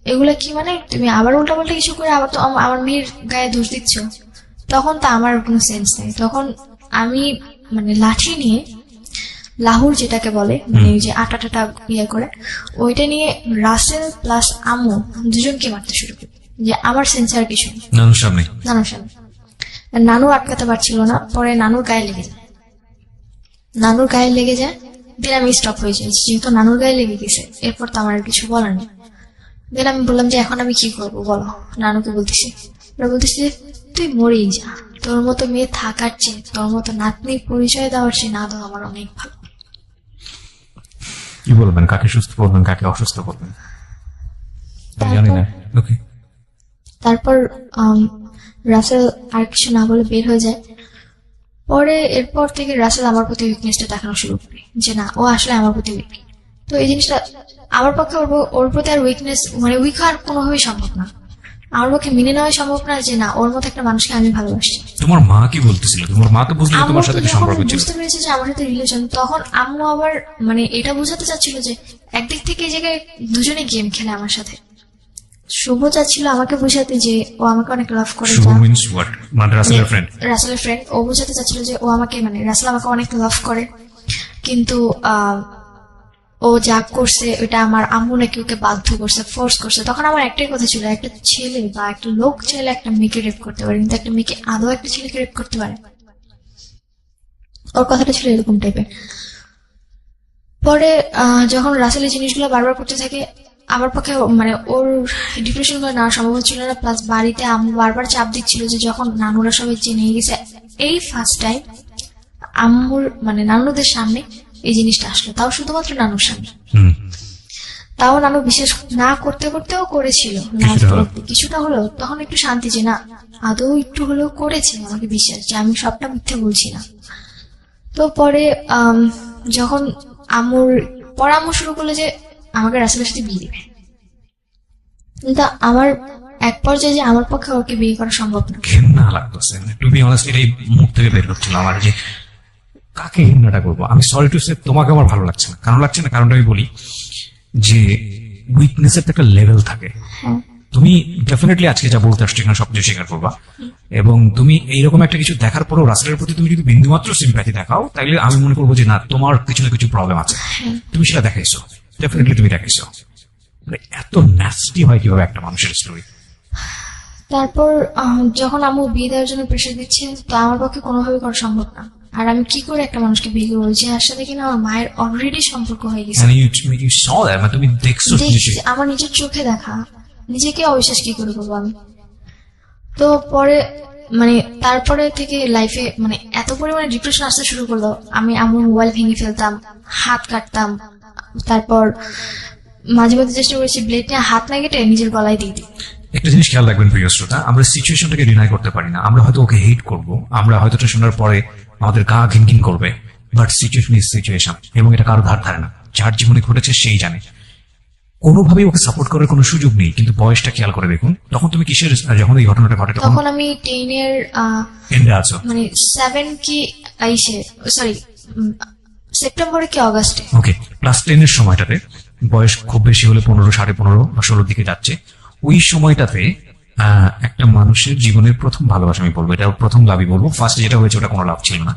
এগুলা কি, মানে তুমি আবার উল্টাপাল্টা কিছু করে আবার তো আমার মেয়ের গায়ে দোষ দিচ্ছ। তখন তো আমার কোনো সেন্স নেই। তখন আমি মানে লাঠি নিয়ে, লাহুর যেটাকে বলে, মানে ওই যে আটা টাটা ইয়ে করে, ওইটা নিয়ে রাসেল প্লাস আম্মু দুজনকে মারতে শুরু করি, যে আমার সেন্সার কিছু নেই। নানুর সামনে? নানুর সামনে। নানু আটকাতে পারছিল না, পরে নানুর গায়ে লেগে যায়। দেন আমি স্টপ হয়ে যাই, যেহেতু নানুর গায়ে লেগে গেছে এরপর তো আমার আর কিছু বলার নেই। দেন আমি বললাম যে এখন আমি কি করবো বলো। নানুকে বলতেছি, ওরা বলতেছি যে তুই মরেই যা, তোর মতো মেয়ে থাকার চেয়ে তোর মতো নাতনির পরিচয় দেওয়ার চেয়ে না দেওয়া আমার অনেক ভালো। কি বলবেন? কাকে সুস্থ করবেন, কাকে অসুস্থ করবেন জানি না। ওকে। তারপর রাসেল আর কিছু না বলে বের হয়ে যায়। পরে এরপর থেকে রাসেল আমার প্রতি উইকনেসটা দেখানো শুরু করে, যে না ও আসলে আমার প্রতি উইক। তো এই জিনিসটা আমার পক্ষে ওর প্রতি আর উইকনেস মানে উইক হওয়ার কোনোভাবেই সম্ভব না। আমার পক্ষে মেনে নেওয়া সম্ভব না যে না ওর মতো একটা মানুষকে আমি ভালোবাসি। তোমার মা কি বলতেছিল? তোমার মা তো বুঝলো আম্মু তোমার সাথে কি যখন সম্পর্ক ছিল। বুঝতে পেরেছে যে আমার সাথে রিলেশন, তখন আম্মু আবার মানে এটা বোঝাতে চাচ্ছিল যে একদিক থেকে এই জায়গায় দুজনে গেম খেলে আমার সাথে। শুভ চাচ্ছিল আমাকে বোঝাতে যে ও আমাকে অনেক লাভ করে। শুভ মিন্স হোয়াট? মানে রাসেলের ফ্রেন্ড? রাসেলের ফ্রেন্ড। ও বোঝাতে চাচ্ছিল যে ও আমাকে মানে রাসেল আমাকে অনেক লাভ করে, কিন্তু ও যা করছে ওটা আমার আম্মু নাকি ওকে বাধ্য করছে, ফোর্স করছে। তখন আমার একটাই কথা ছিল, একটা ছেলে বা একটা লোক চাইলে একটা মেয়েকে রেপ করতে পারে, কিন্তু একটা মেয়েকে আদৌ একটা ছেলেকে রেপ করতে পারে? ওর কথাটা ছিল এরকম টাইপের। পরে যখন রাসেল এই জিনিসগুলো বারবার করতে থাকে, আমার পক্ষে মানে ওর ডিপ্রেশন করে নেওয়া সম্ভব হচ্ছিল না। প্লাস বাড়িতে আম্মু বারবার চাপ দিচ্ছিল যে যখন নানুরা সবাই জেনে গেছে, এই ফার্স্ট টাইম আম্মুর মানে নানুদের সামনে এই জিনিসটা আসলো, তাও শুধুমাত্র নানুর সামনে। তাও নানু বিশ্বাস না করতে করতেও করেছিল, কিছুটা হলেও তখন একটু শান্তি যে না আদৌ একটু হলেও করেছে, আমাকে বিশ্বাস যে আমি সবটা মিথ্যে বলছি না। তো পরে যখন আম্মু শুরু করলো যে আমাকে রাসেলের সাথে বিয়ে দিবে, কিন্তু আমার এক পর্যায়ে যে আমার পক্ষে ওকে বিয়ে করা সম্ভব না। ঘৃণা লাগতেছে, টু বি অনেস্ট, এটাই মুখ থেকে বের হচ্ছিল আমার, যে কাকে ঘৃণাটা করবো। আমি সরি টু সে তোমাকে আমার ভালো লাগছে না। কারণ লাগছে না, কারণটা আমি বলি যে উইকনেসের তো একটা লেভেল থাকে। তুমি ডেফিনেটলি আজকে যা বলতে আসছো এখানে সবকিছু স্বীকার করবা, এবং তুমি এইরকম একটা কিছু দেখার পরও রাসেলের প্রতি তুমি যদি বিন্দুমাত্র সিম্প্যাথি দেখাও, তাইলে আমি মনে করবো যে না তোমার কিছু না কিছু প্রবলেম আছে। তুমি সেটা দেখাইছো, ডেফিনেটলি তুমি দেখেছো। মানে এত ন্যাস্টি হয় কিভাবে একটা মানুষের স্টোরি। তারপর যখন আম্মু বিয়ে দেওয়ার জন্য প্রেশার দিচ্ছে, তো আমার পক্ষে কোনোভাবে করা সম্ভব না। আর আমি কি করে একটা মানুষকে বিয়ে করবো যার সাথে কিনা আমার মায়ের অলরেডি সম্পর্ক হয়ে গেছে। And you saw that, মানে তুমি দেখছো দেখছি, আমার নিজের চোখে দেখা, নিজেকে অবিশ্বাস কি করে করবো আমি। তো পরে মানে তারপরে থেকে লাইফে মানে এত পরিমাণে ডিপ্রেশন আসতে শুরু করলো, আমি আমার মোবাইল ভেঙে ফেলতাম, হাত কাটতাম, তারপর মাঝে মাঝে চেষ্টা করেছি ব্লেড নিয়ে হাত না কেটে নিজের গলায় দিয়ে দিই। একটা জিনিস খেয়াল রাখবেন প্রিয় শ্রোতা, আমরা সিচুয়েশনটাকে ডিনাই করতে পারি না। আমরা হয়তো ওকে হেট করব, আমরা হয়তো এটা শোনার পরে আমাদের গা ঘিনঘিন করবে, বাট সিচুয়েশন ইজ সিচুয়েশন, এবং এটা কারো ধার ধারে না। যার জীবনে ঘটেছে সেই জানে। কোনোভাবেই ওকে সাপোর্ট করার কোনো সুযোগ নেই। কিন্তু বয়সটা খেয়াল করে দেখুন, তখন তুমি কিসের, যখন এই ঘটনাটা ঘটে তখন তখন আমি 10 এন্ডে আছো, মানে 7 কি সরি সেপ্টেম্বরে কি অগাস্টে। ওকে, ক্লাস 10 এর সময়টাতে, বয়স খুব বেশি হলে 15, 15.5 বা 16 দিকে যাচ্ছে। ওই সময়টাতে একটা মানুষের জীবনের প্রথম ভালোবাসা, আমি বলবো এটা ওর প্রথম লাভই বলবো। ফার্স্ট যেটা হয়েছে ওটা কোনো লাভ ছিল না,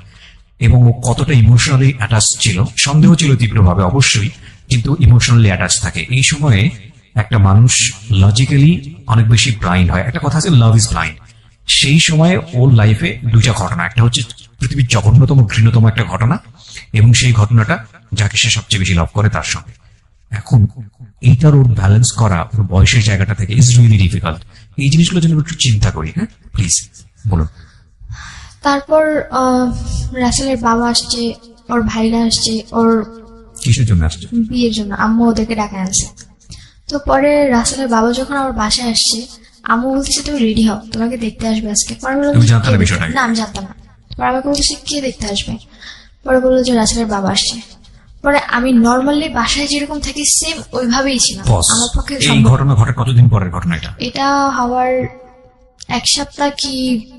এবং ও কতটা ইমোশনালি অ্যাটাচ ছিল, সন্দেহ ছিল তীব্রভাবে অবশ্যই, কিন্তু ইমোশনালি অ্যাটাচ থাকে। এই সময়ে একটা মানুষ লজিক্যালি অনেক বেশি ব্লাইন্ড হয়। একটা কথা আছে, লাভ ইজ ব্লাইন্ড। সেই সময়ে ওর লাইফে দুইটা ঘটনা, একটা হচ্ছে পৃথিবীর জঘন্যতম ঘৃণ্যতম একটা ঘটনা, এবং সেই ঘটনাটা যাকে সে সবচেয়ে বেশি লাভ করে তার সঙ্গে। এখন এইটার ওর ব্যালেন্স করা ওর বয়সের জায়গাটা থেকে ইজ রিয়েলি ডিফিকাল্ট। এই জিনিসগুলো যেন একটু চিন্তা করি। হ্যাঁ প্লিজ বলুন। তারপর রাসেলের বাবা আসছে, ওর ভাইরা আসছে, ওর কিসের জন্য আসছে? বিয়ের জন্য। আম্মু ওদেরকে ডাকা আনছে। তো পরে রাসেলের বাবা যখন আমার বাসায় আসছে, আম্মু বলতেছে তুমি রেডি হও, তোমাকে দেখতে আসবে আজকে। পরে বললাম তুমি যে, জানতে কে না দেখতে- বিষয়টা? না আমি জানতাম না। পরে আমাকে বলতেছে কে দেখতে আসবে। পরে বললো যে রাসেলের বাবা আসছে। পরে আমি নর্মালি বাসায় যেরকম থাকি সেম ওইভাবেই ছিলাম। বস, আমার পক্ষে এই সম্ভব- ঘটনা ঘটে কতদিন পরের ঘটনা এটা? এটা হওয়ার 1 সপ্তাহ কি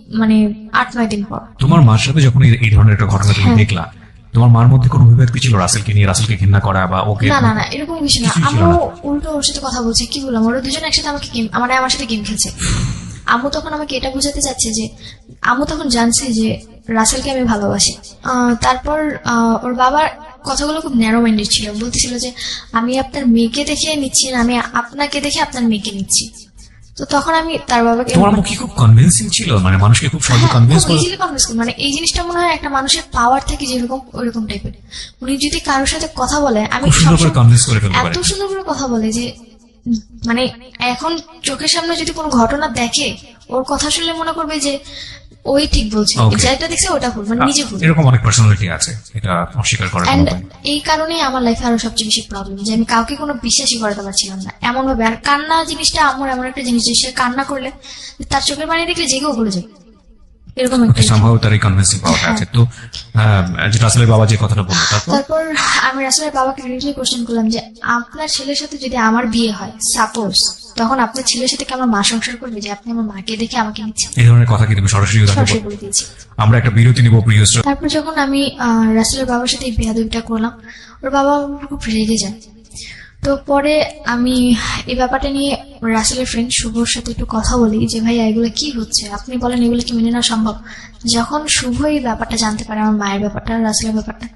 মানে 8-9 দিন পর। তোমার মার সাথে যখন এই ধরনের একটা ঘটনা তুমি হ্যাঁ। দেখলা, তোমার মার মধ্যে কোনো অভিব্যক্তি ছিল রাসেলকে নিয়ে, রাসেলকে ঘৃণা করা বা ওকে? না না না, এরকম কিছু না। কিছুই ছিল আম্মু না। উল্টো ওর সাথে কথা বলছে, কি বললাম, ওরা দুজন একসাথে আমাকে গেম আমার সাথে গেম খেলছে। আম্মু তখন আমাকে এটা বোঝাতে চাচ্ছে যে আম্মু তখন জানছে যে রাসেলকে আমি ভালোবাসি। তারপর ওর বাবার কথাগুলো খুব ন্যারো মাইন্ডেড ছিল, বলতেছিল যে আমি আপনার মেয়েকে দেখে নিচ্ছি না, আমি আপনাকে দেখে আপনার মেয়েকে নিচ্ছি। তো তখন আমি তার বাবাকে তোমার মুখ কি খুব কনভিন্সিং ছিল, মানে মানুষকে খুব সহজে কনভিন্স করে? ইজিলি কনভিন্স করি। মানে এই জিনিসটা মনে হয় একটা মানুষের পাওয়ার থেকে যেরকম ওইরকম টাইপের। উনি যদি কারোর সাথে কথা বলে, আমি খুব সুন্দর করে সবসময়- কনভিন্স করে ফেলতে পারে। এত সুন্দর করে কথা বলে যে মানে এখন চোখের সামনে যদি কোনো ঘটনা দেখে, ওর কথা শুনলে মনে করবে যে ওই ঠিক বলছে, Okay. যেটা দেখছে ওটা ভুল, মানে নিজে ভুল। এরকম অনেক পার্সোনালিটি আছে, এটা অস্বীকার করার কোনো এন্ড উপায় নেই। এই কারণেই আমার লাইফে আরো সবচেয়ে বেশি প্রবলেম, যে আমি কাউকে কোনো বিশ্বাসই করাতে পারছিলাম না এমন ভাবে। আর কান্না জিনিসটা আমার এমন একটা জিনিস যে সে কান্না করলে তার চোখের পানি দেখলে জেগেও বলে যায়, এরকম একটা জিনিস। সম্ভবত তার এই কনভিন্সিং পাওয়ারটা আছে। তো যে রাসেলের বাবা যে কথাটা বললো, তারপর তারপর আমি রাসেলের বাবাকে ডিরেক্টলি কোশ্চেন করলাম যে আপনার ছেলের সাথে যদি আমার বিয়ে হয় সাপোজ, তখন আপনার ছেলের সাথে কি আমার মা সংসার করবে যে আপনি আমার মাকে দেখে আমাকে নিচ্ছেন? এই ধরনের কথা কি তুমি সরাসরি তাকে সরাসরি বলো? বলে দিয়েছি। আমরা একটা বিরতি নিব প্রিয় শ্রোতা। তারপর যখন আমি রাসেলের বাবার সাথে এই বেয়াদবিটা করলাম, ওর বাবা আমার উপর খুব রেগে যায়। তো পরে আমি এই ব্যাপারটা নিয়ে রাসেলের ফ্রেন্ড শুভর সাথে একটু কথা বলি যে ভাই এগুলো কি হচ্ছে, আপনি বলেন এগুলো কি মেনে নেওয়া সম্ভব। যখন শুভ এই ব্যাপারটা জানতে পারে, আমার মায়ের ব্যাপারটা, রাসেলের ব্যাপারটা,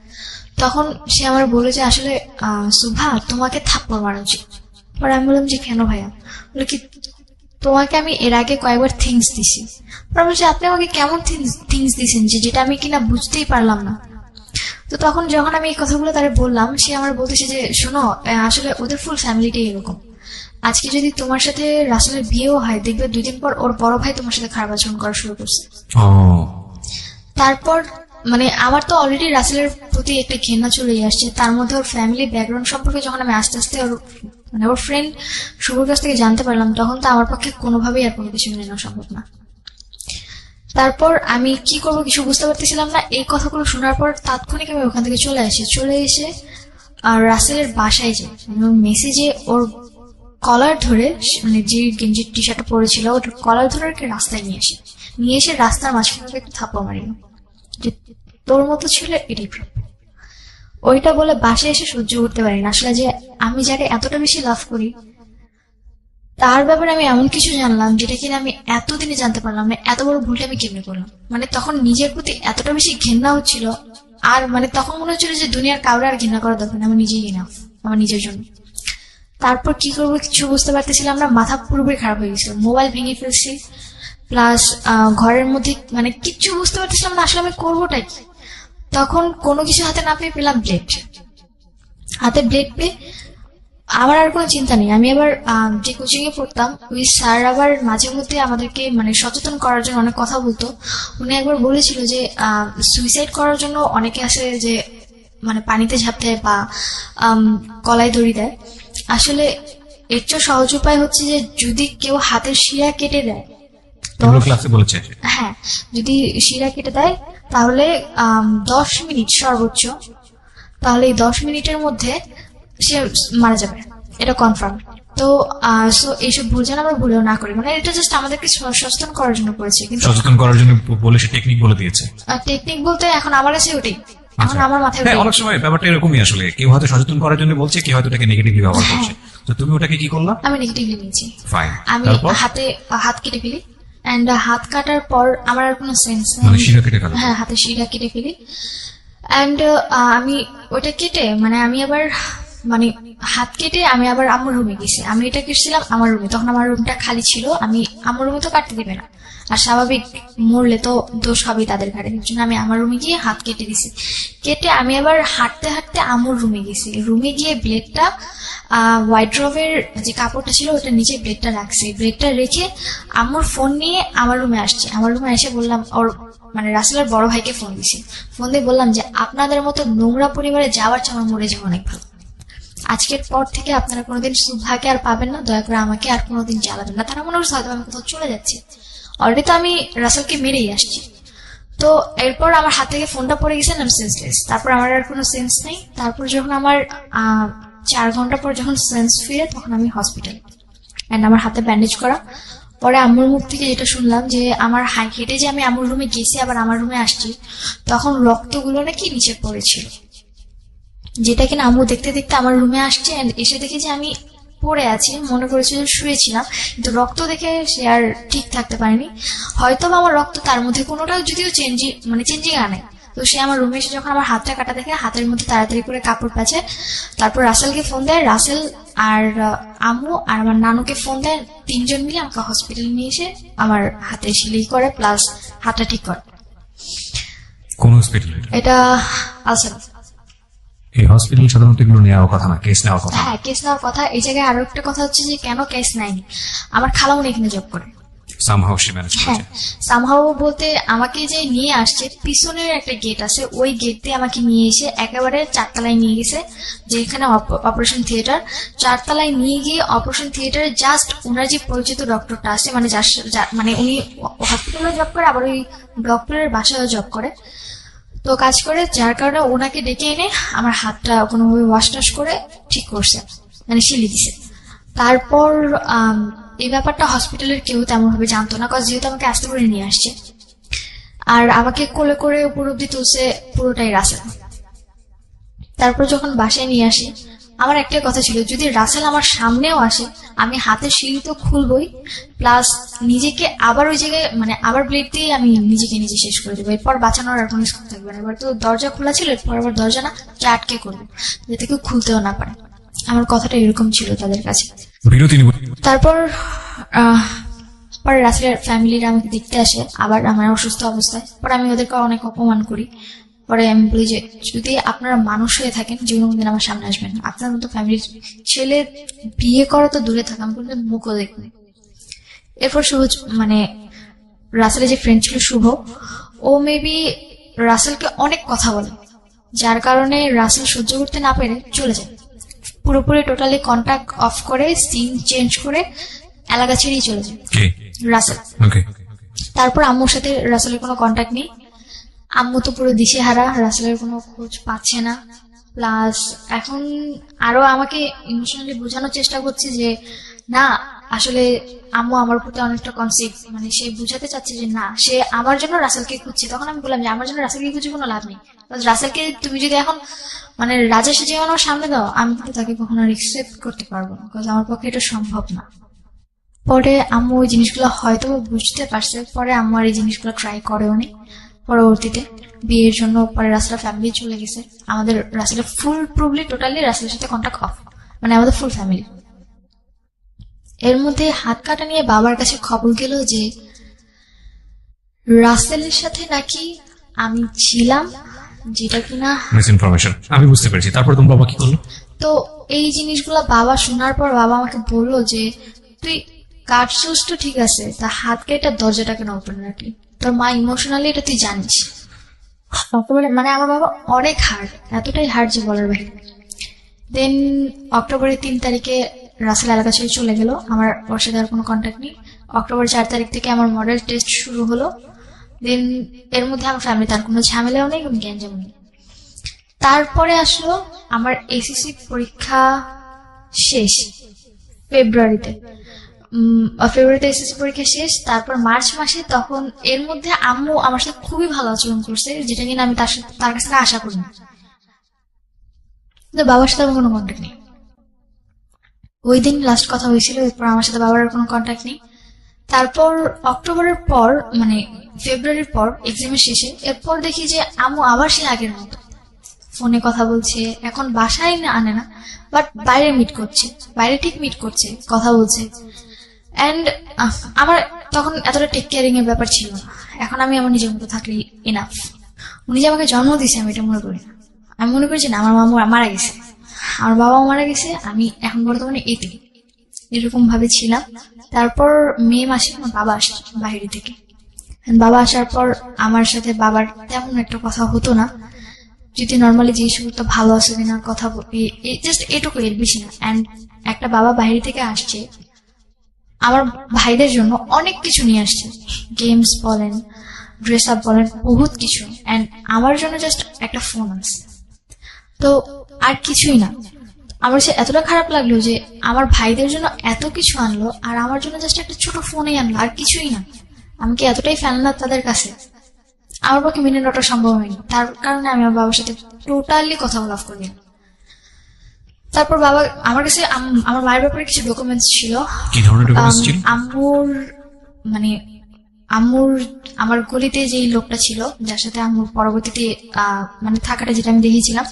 তখন সে আমার বলে যে আসলে সুভা তোমাকে থাপ্পড় মারা উচিত। পরে আমি বললাম যে কেন ভাইয়া? বলে কি তোমাকে আমি এর আগে কয়েকবার থিংস দিছি। পরে বলছে আপনি আমাকে কেমন থিংস দিছেন যে যেটা আমি কিনা বুঝতেই পারলাম না। তো তখন যখন আমি এই কথাগুলো তারে বললাম, সে আমার বলতেছে যে শোনো, আসলে ওদের ফুল ফ্যামিলিটাই এরকম। আজকে যদি তোমার সাথে রাসেলের বিয়েও হয়, দেখবে 2 দিন পর ওর বড় ভাই তোমার সাথে খারাপ আচরণ করা শুরু করছে। ও, তারপর মানে আমার তো অলরেডি রাসেলের প্রতি একটা ঘৃণা চলেই আসছে, তার মধ্যে ওর ফ্যামিলি ব্যাকগ্রাউন্ড সম্পর্কে যখন আমি আস্তে আস্তে ওর ফ্রেন্ড শুভর কাছ থেকে জানতে পারলাম, তখন তো আমার পক্ষে কোনোভাবেই আর কোনো কিছু মেনে নেওয়া সম্ভব না। তারপর আমি কি করবো কিছু বুঝতে পারতেছিলাম না। এই কথাগুলো শোনার পর তাৎক্ষণিক আমি ওখান থেকে চলে এসে আর রাসেলের বাসায় যাই, এবং মেসেজে ওর কলার ধরে, মানে যে গেঞ্জির টি শার্টটা পরেছিল ওর কলার ধরে ওকে রাস্তায় নিয়ে এসে রাস্তার মাঝখানে ওকে একটু থাপ্পড় মারিল যে তোর মতো ছিল এটাই প্রাপ্য। ওইটা বলে বাসায় এসে সহ্য করতে পারি না আসলে, যে আমি যাকে এতটা বেশি লাভ করি তার ব্যাপারে আমি এমন কিছু জানলাম যেটা কিনা আমি এতদিনে জানতে পারলাম না। এত বড় ভুলটা আমি কেমনে করলাম? মানে তখন নিজের প্রতি এতটা বেশি ঘৃণা হচ্ছিল, আর মানে তখন মনে হচ্ছিল যে দুনিয়ার কাউরে আর ঘৃণা করা দরকার না, আমি নিজেই এনাফ। আমার নিজের জন্য। তারপর কি করবো কিছু বুঝতে পারতেছিলাম না, মাথা পুরোপুরি খারাপ হয়ে গেছিল, মোবাইল ভেঙে ফেলছি, প্লাস ঘরের মধ্যে মানে কিচ্ছু বুঝতে পারতেছিলাম না আসলে আমি করবোটা কি। তখন কোনো কিছু হাতে না পেয়ে পেলাম ব্লেড, হাতে ব্লেড পেয়ে আমার আর কোনো চিন্তা নেই। আমি আবার যে কোচিং এ পড়তাম ওই স্যার আবার মাঝে মধ্যে আমাদেরকে মানে সচেতন করার জন্য অনেক কথা বলতো। উনি একবার বলেছিল যে সুইসাইড করার জন্য অনেকে আছে যে মানে পানিতে ঝাঁপ দেয় বা কলাই দড়ি দেয়। আসলে এর চেয়ে সহজ উপায় হচ্ছে যে যদি কেউ হাতের শিরা কেটে দেয়, এগুলো ক্লাসে বলেছে। হ্যাঁ, যদি শিরা কেটে দেয় তাহলে 10 মিনিট সর্বোচ্চ, তাহলে এই 10 মিনিটের মধ্যে সে মারা যাবে, এটা কনফার্ম। তো সো এইসব ভুল যেন আমরা ভুলেও না করি, মানে এটা জাস্ট আমাদেরকে সচেতন করার জন্য করেছে। কিন্তু সচেতন করার জন্য বলে সে টেকনিক বলে দিয়েছে। টেকনিক বলতে এখন আমার কাছে ওটাই, এখন আচ্ছা। আমার মাথায় হ্যাঁ, ওটাই। অনেক সময় ব্যাপারটা এরকমই আসলে, কেউ হয়তো সচেতন করার জন্য বলছে, কেউ হয়তো এটাকে নেগেটিভলি ব্যবহার করছে। তো তুমি ওটাকে কি করলা? আমি নেগেটিভলি নিয়েছি। ফাইন। আমি তারপর হাত কেটে ফেলি, এন্ড হাত কাটার পর আমার আর কোনো সেন্স মানে শিরা কেটে গেল। হ্যাঁ, হাতে শিরা কেটে ফেলি। এন্ড আমি ওইটা কেটে মানে আমি আবার মানে হাত কেটে আমি আবার আমার রুমে গেছি। আমি এটা কেটেছিলাম আমার রুমে, তখন আমার রুমটা খালি ছিল। আমি আমার রুমে তো কাটতে দিবে না, আর স্বাভাবিক মরলে তো দোষ হবেই তাদের ঘাড়ে। এর জন্য আমি আমার রুমে গিয়ে হাত কেটে দিছি। কেটে আমি আবার হাঁটতে হাঁটতে আমার রুমে গেছি। রুমে গিয়ে ব্লেডটা ওয়াইড্রোবের যে কাপড়টা ছিল ওটা নিচে ব্লেডটা রাখছি। ব্লেডটা রেখে আমার ফোন নিয়ে আমার রুমে আসছে। আমার রুমে এসে বললাম, ওর মানে রাসেলের বড় ভাইকে ফোন দিছি। ফোন দিয়ে বললাম যে আপনাদের মতো নোংরা পরিবারে যাওয়ার চেয়ে আমার মরে যাওয়া অনেক ভালো। আজকের পর থেকে আপনারা কোনোদিন সুভাকে আর পাবেন না, দয়া করে আমাকে আর কোনোদিন জ্বালাবেন না। তারা মনে করছে হয়তো আমি কোথাও চলে যাচ্ছি, অলরেডি তো আমি রাসেলকে মেরেই আসছি। তো এরপর আমার হাত থেকে ফোনটা পড়ে গেছে, আমি সেন্সলেস। তারপর আমার আর কোনো সেন্স নেই। তারপর যখন আমার 4 ঘন্টা পর যখন সেন্স ফিরে, তখন আমি হসপিটাল, এন্ড আমার হাতে ব্যান্ডেজ করা। পরে আম্মুর মুখ থেকে যেটা শুনলাম যে আমার হেঁটে যে আমি আম্মুর রুমে গেছি আবার আমার রুমে আসছি, তখন রক্তগুলো নাকি নিচে পড়েছিল, যেটা কিনা আম্মু দেখতে দেখতে আমার রুমে আসছে। and এসে দেখে যে আমি পড়ে আছি, মনে করেছিল শুয়েছিলাম, কিন্তু রক্ত দেখে সে আর ঠিক থাকতে পারেনি। হয়তো বা আমার রক্ত তার মধ্যে কোনোটাও যদিও চেঞ্জিং আনে। তো সে আমার রুমে এসে যখন আমার হাতটা কাটা দেখে হাতের মধ্যে তাড়াতাড়ি করে কাপড় প্যাঁচে। তারপর রাসেলকে ফোন দেয়, রাসেল আর আম্মু আর আমার নানুকে ফোন দেয়। 3 জন মিলে আমাকে হসপিটালে নিয়ে এসে আমার হাতে সেলাই করে প্লাস হাতটা ঠিক করে। কোন হসপিটাল? এটা আলসার। এই হসপিটাল সাধারণত এগুলো নেওয়ার কথা না, কেস নেওয়ার কথা। হ্যাঁ, কেস নেওয়ার কথা। এই জায়গায় আরো একটা কথা হচ্ছে যে কেন কেস নেয়নি, আমার খালামুনি এখানে জব করে। সামহাউ সে ম্যানেজ হ্যাঁ, করেছে। সামহাউ বলতে আমাকে যে নিয়ে আসছে, পিছনের একটা গেট আছে, ওই গেট দিয়ে আমাকে নিয়ে এসে একেবারে 4 তলায় নিয়ে গেছে, যেখানে অপারেশন থিয়েটার। 4 তলায় নিয়ে গিয়ে অপারেশন থিয়েটারে জাস্ট ওনার যে পরিচিত ডক্টরটা আছে, মানে মানে উনি হসপিটালে জব করে, আবার ওই ডক্টরের বাসায় জব করে, তো কাজ করে, যার কারণে ওনাকে ডেকে এনে আমার হাতটা কোনোভাবে ওয়াশ টাশ করে ঠিক করছে, মানে সিলি দিছে। তারপর এই ব্যাপারটা হসপিটালের কেউ তেমন ভাবে জানতো না, যেহেতু আমাকে আস্তে করে নিয়ে আসছে। আর আমাকে কোলে করে উপর অব্দি তুলছে পুরোটাই রাসেল। তারপর যখন বাসায় নিয়ে আসি, আমার একটা কথা ছিল, যদি রাসেল আমার সামনেও আসে আমি হাতের সিঁড়ি তো খুলবই, প্লাস নিজেকে আবার ওই জায়গায় মানে আবার ব্লেড দিয়ে আমি নিজেকে নিজে শেষ করে দেবো। এরপর বাঁচানোর আর কোনো স্কোপ থাকবে না। এবার তো দরজা খোলা ছিল, এরপর আবার দরজা না আটকে করবো, যাতে কেউ খুলতেও না পারে। আমার কথাটা এরকম ছিল তাদের কাছে। বিরতি নিব। তারপর পরে রাসেলের ফ্যামিলিরা আমাকে দেখতে আসে আবার আমার অসুস্থ অবস্থায়। পরে আমি ওদেরকে অনেক অপমান করি। পরে আমি বলি যে যদি আপনারা মানুষ হয়ে থাকেন জীবনে কোনদিন আমার সামনে আসবেন না। আপনার মতো ফ্যামিলির ছেলে বিয়ে করা তো দূরে থাকা, আমি কোনদিন মুখও দেখুন। এরপর শুভ মানে রাসেলের যে ফ্রেন্ড ছিল শুভ, ও মেবি রাসেলকে অনেক কথা বলে, যার কারণে রাসেল সহ্য করতে না পেরে চলে যায়, পুরোপুরি টোটালি কন্টাক্ট অফ করে সিন চেঞ্জ করে এলাকা ছেড়েই চলে যায় রাসেল। তারপর আম্মুর সাথে রাসেলের কোনো কন্টাক্ট নেই। আম্মু তো পুরো দিশেহারা, রাসেলের কোনো খোঁজ পাচ্ছে না। প্লাস এখন আরো আমাকে ইমোশনালি বোঝানোর চেষ্টা করছে যে না, আসলে আম্মু আমার প্রতি অনেকটা কনসিভ, মানে সে বুঝাতে চাচ্ছে যে না, সে আমার জন্য রাসেলকে খুঁজছে। তখন আমি বললাম যে আমার জন্য রাসেলকে খুঁজে কোনো লাভ নেই। রাসেলকে তুমি যদি এখন মানে রাজা সেজে আমার সামনে দাও, আমি কিন্তু তাকে কখনো রিসেপ্ট করতে পারবো না, বিকজ আমার পক্ষে এটা সম্ভব না। পরে আম্মু ওই জিনিসগুলো হয়তো বুঝতে পারছে, পরে আম্মু আর এই জিনিসগুলো ট্রাই করেও নি। পরবর্তীতে বিয়ের জন্য পরে রাসেলের ফ্যামিলি চলে গেছে। আমাদের রাসেলের ফুল প্রবলি টোটালি রাসেলের সাথে কন্ট্যাক্ট অফ, মানে আমাদের ফুল ফ্যামিলি। এর মধ্যে হাত কাটা নিয়ে বাবার কাছে খবর গেল যে রাসেলের সাথে নাকি আমি ছিলাম, যেটা কিনা মিস ইনফরমেশন। আমি বুঝতে পেরেছি। তারপর তোমার বাবা কি করলো? তো এই জিনিসগুলো বাবা শোনার পর বাবা আমাকে বললো যে তুই কাটছিস তো ঠিক আছে, তা হাত কেটে দরজাটা কেন ওপেন রাখলি, তোর মা ইমোশনালি এটা তুই জানিস। মানে আমার বাবা অনেক হার্ড, এতটাই হার্ড যে বলার বাইরে। দেন অক্টোবরের 3 তারিখে রাসেল এলাকা ছেড়ে চলে গেল, আমার ওর সাথে আর কোনো কন্ট্যাক্ট নেই। অক্টোবর 4 তারিখ থেকে আমার মডেল টেস্ট শুরু হলো। দেন এর মধ্যে আমার ফ্যামিলি তার কোনো ঝামেলাও নেই, কোনো গ্যাঞ্জাম নেই। তারপরে আসলো আমার এসএসসি পরীক্ষা শেষ ফেব্রুয়ারিতে। ফেব্রুয়ারিতে এসএসসি পরীক্ষা শেষ, তারপর মার্চ মাসে। তখন এর মধ্যে আম্মু আমার সাথে খুবই ভালো আচরণ করছে, যেটা কিনা আমি তার কাছ থেকে আশা করিনি। বাবার সাথে আমার কোনো কন্ট্যাক্ট নেই। ওই দিন লাস্ট কথা হয়েছিল, এরপর আমার সাথে বাবার কোনো কন্ট্যাক্ট নেই। তারপর অক্টোবরের পর, মানে ফেব্রুয়ারির পর এক্সামের শেষে, এরপর দেখি যে আম্মু আবার সে আগের মতো ফোনে কথা বলছে। এখন বাসায় আনে না, বাট বাইরে মিট করছে, বাইরে ঠিক মিট করছে, কথা বলছে। অ্যান্ড আমার তখন এতটা টেক কেয়ারিং এর ব্যাপার ছিল না। এখন আমি আমার নিজের মতো থাকলেই এনাফ। উনি যে আমাকে জন্ম দিয়েছে আমি এটা মনে করি না। আমি মনে করি যে না, আমার মামু মারা গেছে, আমার বাবাও মারা গেছে, আমি এখন বর্তমানে এতে এরকম ভাবে ছিলাম। তারপর মে মাসে আমার বাবা আসে বাইরে থেকে। বাবা আসার পর আমার সাথে বাবার তেমন একটা কথা হতো না, যদি নর্মালি জিজ্ঞেস করতো ভালো আছে কিনা, কথা জাস্ট এটুকু, এর বেশি না। অ্যান্ড একটা বাবা বাইরে থেকে আসছে, আমার ভাইদের জন্য অনেক কিছু নিয়ে আসছে, গেমস বলেন, ড্রেস আপ বলেন, বহুত কিছু। অ্যান্ড আমার জন্য জাস্ট একটা ফোন আছে, তো আর কিছুই না। আমার সে এতটা খারাপ লাগলো যে আমার ভাইদের জন্য এত কিছু আনলো, আর আমার জন্য জাস্ট একটা ছোট ফোনই আনলো, আর কিছুই না। আমি কি এতটাই ফেলনা তাদের কাছে? আমার পক্ষে মেনে নেওয়াটা সম্ভব হয়নি। তার কারণে আমি আমার বাবার সাথে টোটালি কথা বলা অফ করে দিলাম। তারপর বাবা আমার কাছে আমার মায়ের ব্যাপারে কিছু ডকুমেন্টস ছিল। কি ধরনের ডকুমেন্টস ছিল? মানে আম্মুর আমার গলিতে যেই লোকটা ছিল, যার সাথে আম্মুর পরবর্তীতে মানে থাকাটা, যেটা আমি দেখেছিলাম,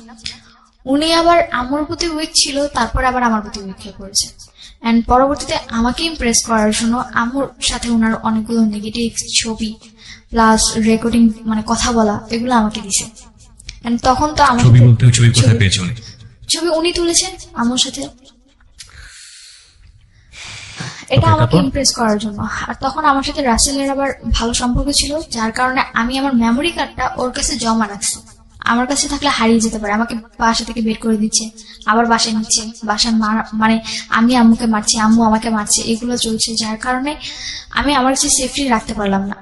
উনি আবার আম্মুর প্রতি উইক ছিল, তারপর আবার আমার প্রতি উইক হয়ে পড়েছে। অ্যান্ড পরবর্তীতে আমাকে ইমপ্রেস করার জন্য আম্মুর সাথে ওনার অনেকগুলো নেগেটিভ ছবি প্লাস রেকর্ডিং, মানে কথা বলা, এগুলো আমাকে দিছে। এন্ড তখন তো আমার ছবি বলতে ছবি কোথায় পেয়েছে উনি? ছবি উনি তুলেছেন আম্মুর সাথে, এটা আমাকে ইমপ্রেস করার জন্য। আর তখন আমার সাথে রাসেলের আবার ভালো সম্পর্ক ছিল, যার কারণে আমি আমার মেমোরি কার্ডটা ওর কাছে জমা রাখছি। আমার কাছে থাকলে হারিয়ে যেতে পারে, আমাকে বাসা থেকে বের করে দিচ্ছে, আবার বাসায় নিচ্ছে, বাসায় মানে আমি আম্মুকে মারছি, আম্মু আমাকে মারছে, এগুলো চলছে, যার কারণে আমি আমার কাছে সেফলি রাখতে পারলাম না।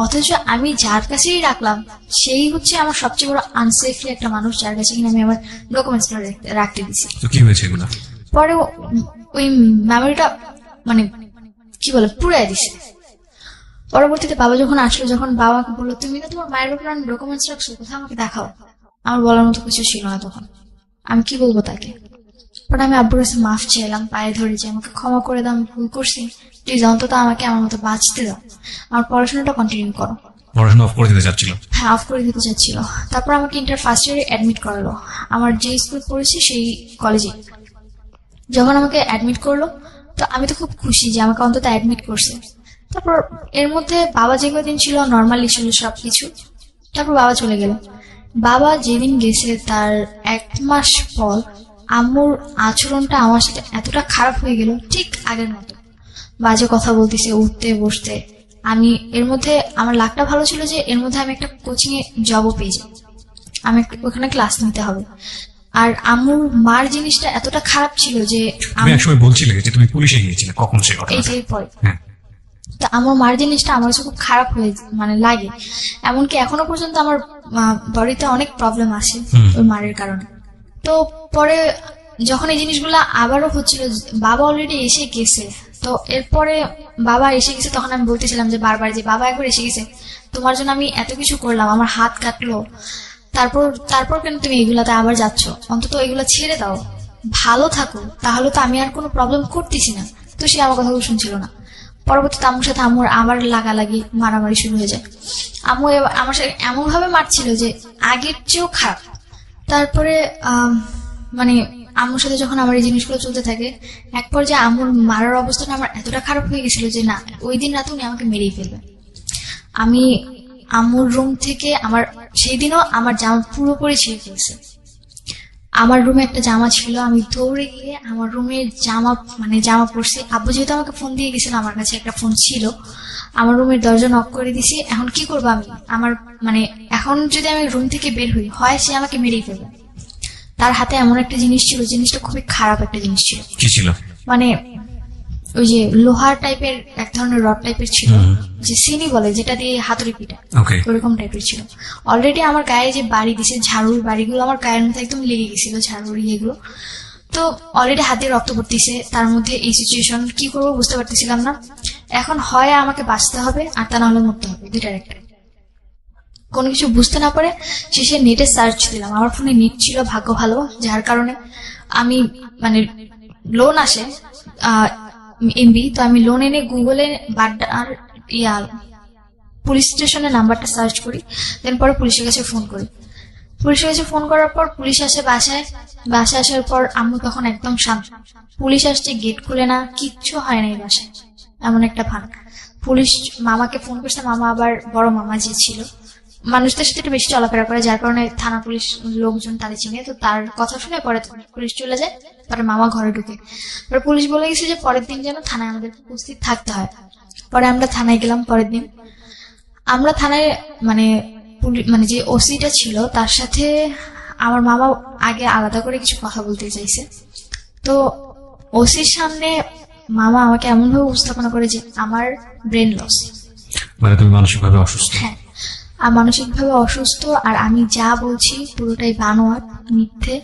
অথচ আমি যার কাছেই রাখলাম সেই হচ্ছে আমার সবচেয়ে বড় আনসেফলি একটা মানুষ, যার কাছে কিনা আমি আমার ডকুমেন্টস রাখতে দিছি। কি হয়েছে এগুলো? পরে ওই মেমোরিটা মানে কি বলে পুড়াই দিছে। পরবর্তীতে বাবা যখন আসলো, যখন বাবাকে বললো তুমি না তোমার মায়ের ব্যাপারে ডকুমেন্টস রাখছো, কোথাও আমাকে দেখাও, আমার বলার মতো কিছু ছিল না তখন। আমি কি বলবো তাকে? পরে আমি আব্বুর কাছে মাফ চাইলাম, পায়ে ধরে যে আমাকে ক্ষমা করে দাও, আমি ভুল করছি, প্লিজ অন্তত আমাকে আমার মতো বাঁচতে দাও, আমার পড়াশোনাটা কন্টিনিউ করো। পড়াশোনা অফ করে দিতে চাচ্ছিল? হ্যাঁ, অফ করে দিতে চাচ্ছিল। তারপর আমাকে ইন্টার ফার্স্ট ইয়ারে অ্যাডমিট করালো, আমার যে স্কুল পড়েছি সেই কলেজে। যখন আমাকে অ্যাডমিট করলো, তো আমি তো খুব খুশি যে আমাকে অন্তত অ্যাডমিট করছে। তারপর এর মধ্যে বাবা যে কদিন ছিল নর্মালি ছিল সবকিছু। তারপর বাবা চলে গেল। বাবা যেদিন গেছে তার 1 মাস পর আম্মুর আচরণটা আমার সাথে এতটা খারাপ হয়ে গেল, ঠিক আগের মতো বাজে কথা বলতেছে, উঠতে বসতে। আমি এর মধ্যে আমার লাকটা ভালো ছিল যে এর মধ্যে আমি একটা কোচিং এ জবও পেয়ে যাই, আমি ওখানে ক্লাস নিতে হবে। আর আম্মুর মার জিনিসটা এতটা খারাপ ছিল যে আমি একসময় বলছিলে যে তুমি পুলিশে গিয়েছিলে, কখন সে ঘটনা? এই যে পরে তো আমার মার জিনিসটা আমার কাছে খুব খারাপ হয়ে মানে লাগে। এমনকি এখনো পর্যন্ত আমার বডিতে অনেক প্রবলেম আসে ওই মারের কারণে। তো পরে যখন এই জিনিসগুলো আবারও হচ্ছিল, বাবা অলরেডি এসে গেছে, তো এরপরে বাবা এসে গেছে, তখন আমি বলতেছিলাম যে বারবার যে বাবা একবার এসে গেছে, তোমার জন্য আমি এত কিছু করলাম, আমার হাত কাটলো, তারপর কেন তুমি এগুলাতে আবার যাচ্ছ? অন্তত এগুলো ছেড়ে দাও, ভালো থাকো, তাহলে তো আমি আর কোনো প্রবলেম করতেছি না। তো সে আমার কথাগুলো শুনছিল না। পরবর্তীতে আম্মুর সাথে আম্মুর আবার লাগালাগি মারামারি শুরু হয়ে যায়। আম্মু আমার সাথে এমন ভাবে মারছিল যে আগের চেয়েও খারাপ। তারপরে মানে আম্মুর সাথে যখন আমার এই জিনিসগুলো চলতে থাকে, এক পর্যায়ে আম্মুর মারার অবস্থাটা আমার এতটা খারাপ হয়ে গেছিল যে না, ওই দিন রাতে উনি আমাকে মেরেই ফেলবে। আমি আম্মুর রুম থেকে সেই দিনও আমার জামা পুরোপুরি ছিঁড়ে ফেলছে। আমার রুমে একটা জামা ছিল, আমি দৌড়ে গিয়ে আমার রুমের জামা পরছি। আব্বু যেহেতু আমাকে ফোন দিয়ে গেছিল, আমার কাছে একটা ফোন ছিল, আমার রুমের দরজা নক করে দিছি। এখন কি করবো আমি? এখন যদি আমি রুম থেকে বের হই, হয় সে আমাকে মেরেই ফেলবে। তার হাতে এমন একটা জিনিস ছিল, জিনিসটা খুবই খারাপ একটা জিনিস ছিল। কি ছিল? ওই যে লোহার টাইপের এক ধরনের রড টাইপের ছিল, যে সিনি বলে, যেটা দিয়ে হাতুড়ি পিটা, ওরকম টাইপের ছিল। অলরেডি আমার গায়ে যে বাড়ি দিছে, ঝাড়ুর বাড়িগুলো আমার গায়ের মধ্যে একদম লেগে গেছিল, ঝাড়ুর ইয়েগুলো। তো অলরেডি হাতে রক্ত পড়তেছে, তার মধ্যে এই সিচুয়েশন, কি করবো বুঝতে পারতেছিলাম না। এখন হয় আমাকে বাঁচতে হবে, আর তা না হলে মরতে হবে, দুইটার একটা। কোনো কিছু বুঝতে না পারে শেষে নেটে সার্চ দিলাম। আমার ফোনে নেট ছিল ভাগ্য ভালো, যার কারণে আমি লোন আসে এমবি, তো আমি লোন এনে গুগলে বাড্ডার পুলিশ স্টেশনের নাম্বারটা সার্চ করি, দেন পরে পুলিশের কাছে ফোন করি। পুলিশের কাছে ফোন করার পর পুলিশ আসে বাসায় আসার পর আম্মু তখন একদম শান্ত। পুলিশ আসছে, গেট খুলে না, কিচ্ছু হয় না এই বাসায়, এমন একটা ভান। পুলিশ মামাকে ফোন করছে, মামা আবার বড় মামা যে ছিল, মানুষদের সাথে একটু বেশি চলাফেরা করে, যার কারণে থানা পুলিশ লোকজন তাদের চিনে। তো তার কথা শুনে পরে পুলিশ চলে যায়, পরে মামা ঘরে ঢুকে। পরে পুলিশ বলে গেছে যে পরের দিন যেন থানায় আমাদের উপস্থিত থাকতে হয়। পরে আমরা থানায় গেলাম। পরের দিন আমরা থানায় যে ওসিটা ছিল তার সাথে আমার মামা আগে আলাদা করে কিছু কথা বলতে চাইছে। তো ওসির সামনে মামা আমাকে এমন ভাবে উপস্থাপনা করে যে আমার ব্রেন লস, তুমি মানসিকভাবে অসুস্থ। হ্যাঁ, আর মানসিকভাবে অসুস্থ, আর আমি যা বলছি পুরোটাই বানোয়াট, মিথ্যে।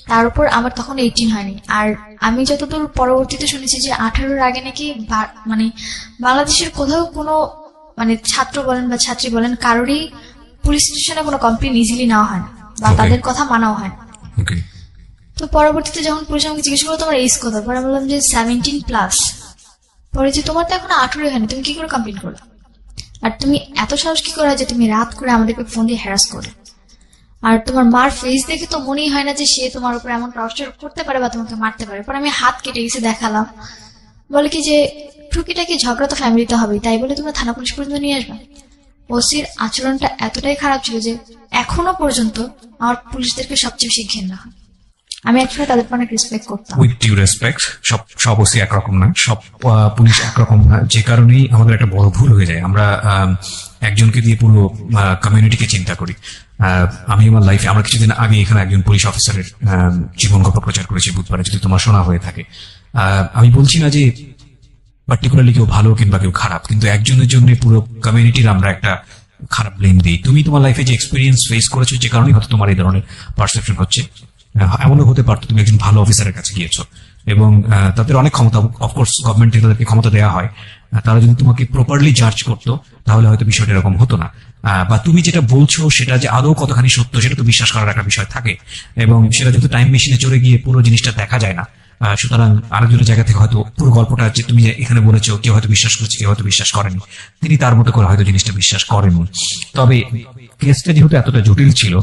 তার উপর আমার তখন 18 হয়নি। আর আমি যতদূর পরবর্তীতে শুনেছি যে 18-র আগে নাকি বাংলাদেশের কোথাও কোনো ছাত্র বলেন বা ছাত্রী বলেন, কারোরই পুলিশ স্টেশনে কোনো কমপ্লেন ইজিলি নেওয়া হয় না বা তাদের কথা মানাও হয় না। তো পরবর্তীতে যখন পুলিশ আমাকে জিজ্ঞেস করলো তোমার এজ কত, পরে বললাম যে 17+। পরে যে তোমার তো এখন 18 হয়নি, তুমি কি করে কমপ্লেন করলে? আর তুমি এত সাহস কি করে যে তুমি রাত করে আমাদেরকে ফোন দিয়ে হ্যারাস করলে? আর তোমার মার ফেস দেখে তো মনেই হয় না যে সে তোমার উপর এমন টর্চার করতে পারে বা তোমাকে মারতে পারে। পরে আমি হাত কেটে গেছে দেখালাম, বলে কি যে টুকিটাকি ঝগড়া তো ফ্যামিলিতে হবেই, তাই বলে তোমরা থানা পুলিশ পর্যন্ত নিয়ে আসবে। ওসির আচরণটা এতটাই খারাপ ছিল যে এখনো পর্যন্ত আমার পুলিশদেরকে সবচেয়ে বেশি ঘৃণা হয়। আমি একসময় তাদের অনেক রেসপেক্ট করতাম। উইথ ডিউ রেসপেক্ট, সব ওসি একরকম না, সব পুলিশ একরকম না, যে কারণেই আমাদের একটা বড় ভুল হয়ে যায়। আমরা একজনকে দিয়ে পুরো কমিউনিটিকে চিন্তা করি। আমি আমার লাইফে, আমরা কিছুদিন আগে এখানে একজন পুলিশ অফিসারের জীবন গল্প প্রচার করেছি বুধবারে, যদি তোমার শোনা হয়ে থাকে। আমি বলছি না যে পার্টিকুলারলি কেউ ভালো কিংবা কেউ খারাপ, কিন্তু একজনের জন্য পুরো কমিউনিটির আমরা একটা খারাপ ব্লেম দিই। তুমি তোমার লাইফে যে এক্সপিরিয়েন্স ফেস করেছো, যে কারণে হয়তো তোমার এই ধরনের পারসেপশন হচ্ছে। এমনও হতে পারতো তুমি একজন ভালো অফিসারের কাছে গিয়েছো এবং তাদের অনেক ক্ষমতা, অফকোর্স গভর্নমেন্ট থেকে তাদেরকে ক্ষমতা দেওয়া হয়, তারা যদি তোমাকে প্রপারলি জাজ করতো তাহলে হয়তো বিষয়টা এরকম হতো না। বা তুমি যেটা বলছো সেটা যে আদৌ কতখানি সত্য সেটা তো বিশ্বাস করার একটা বিষয় থাকে, এবং সেটা যেহেতু টাইম মেশিনে চড়ে গিয়ে পুরো জিনিসটা দেখা যায় না, সুতরাং আরেকজনের জায়গা থেকে হয়তো পুরো গল্পটা যে তুমি এখানে বলেছো কেউ হয়তো বিশ্বাস করেছে, কেউ হয়তো বিশ্বাস করেনি, তিনি তার মতো করে হয়তো জিনিসটা বিশ্বাস করেননি। তবে কেসটা যেহেতু এতটা জটিল ছিল,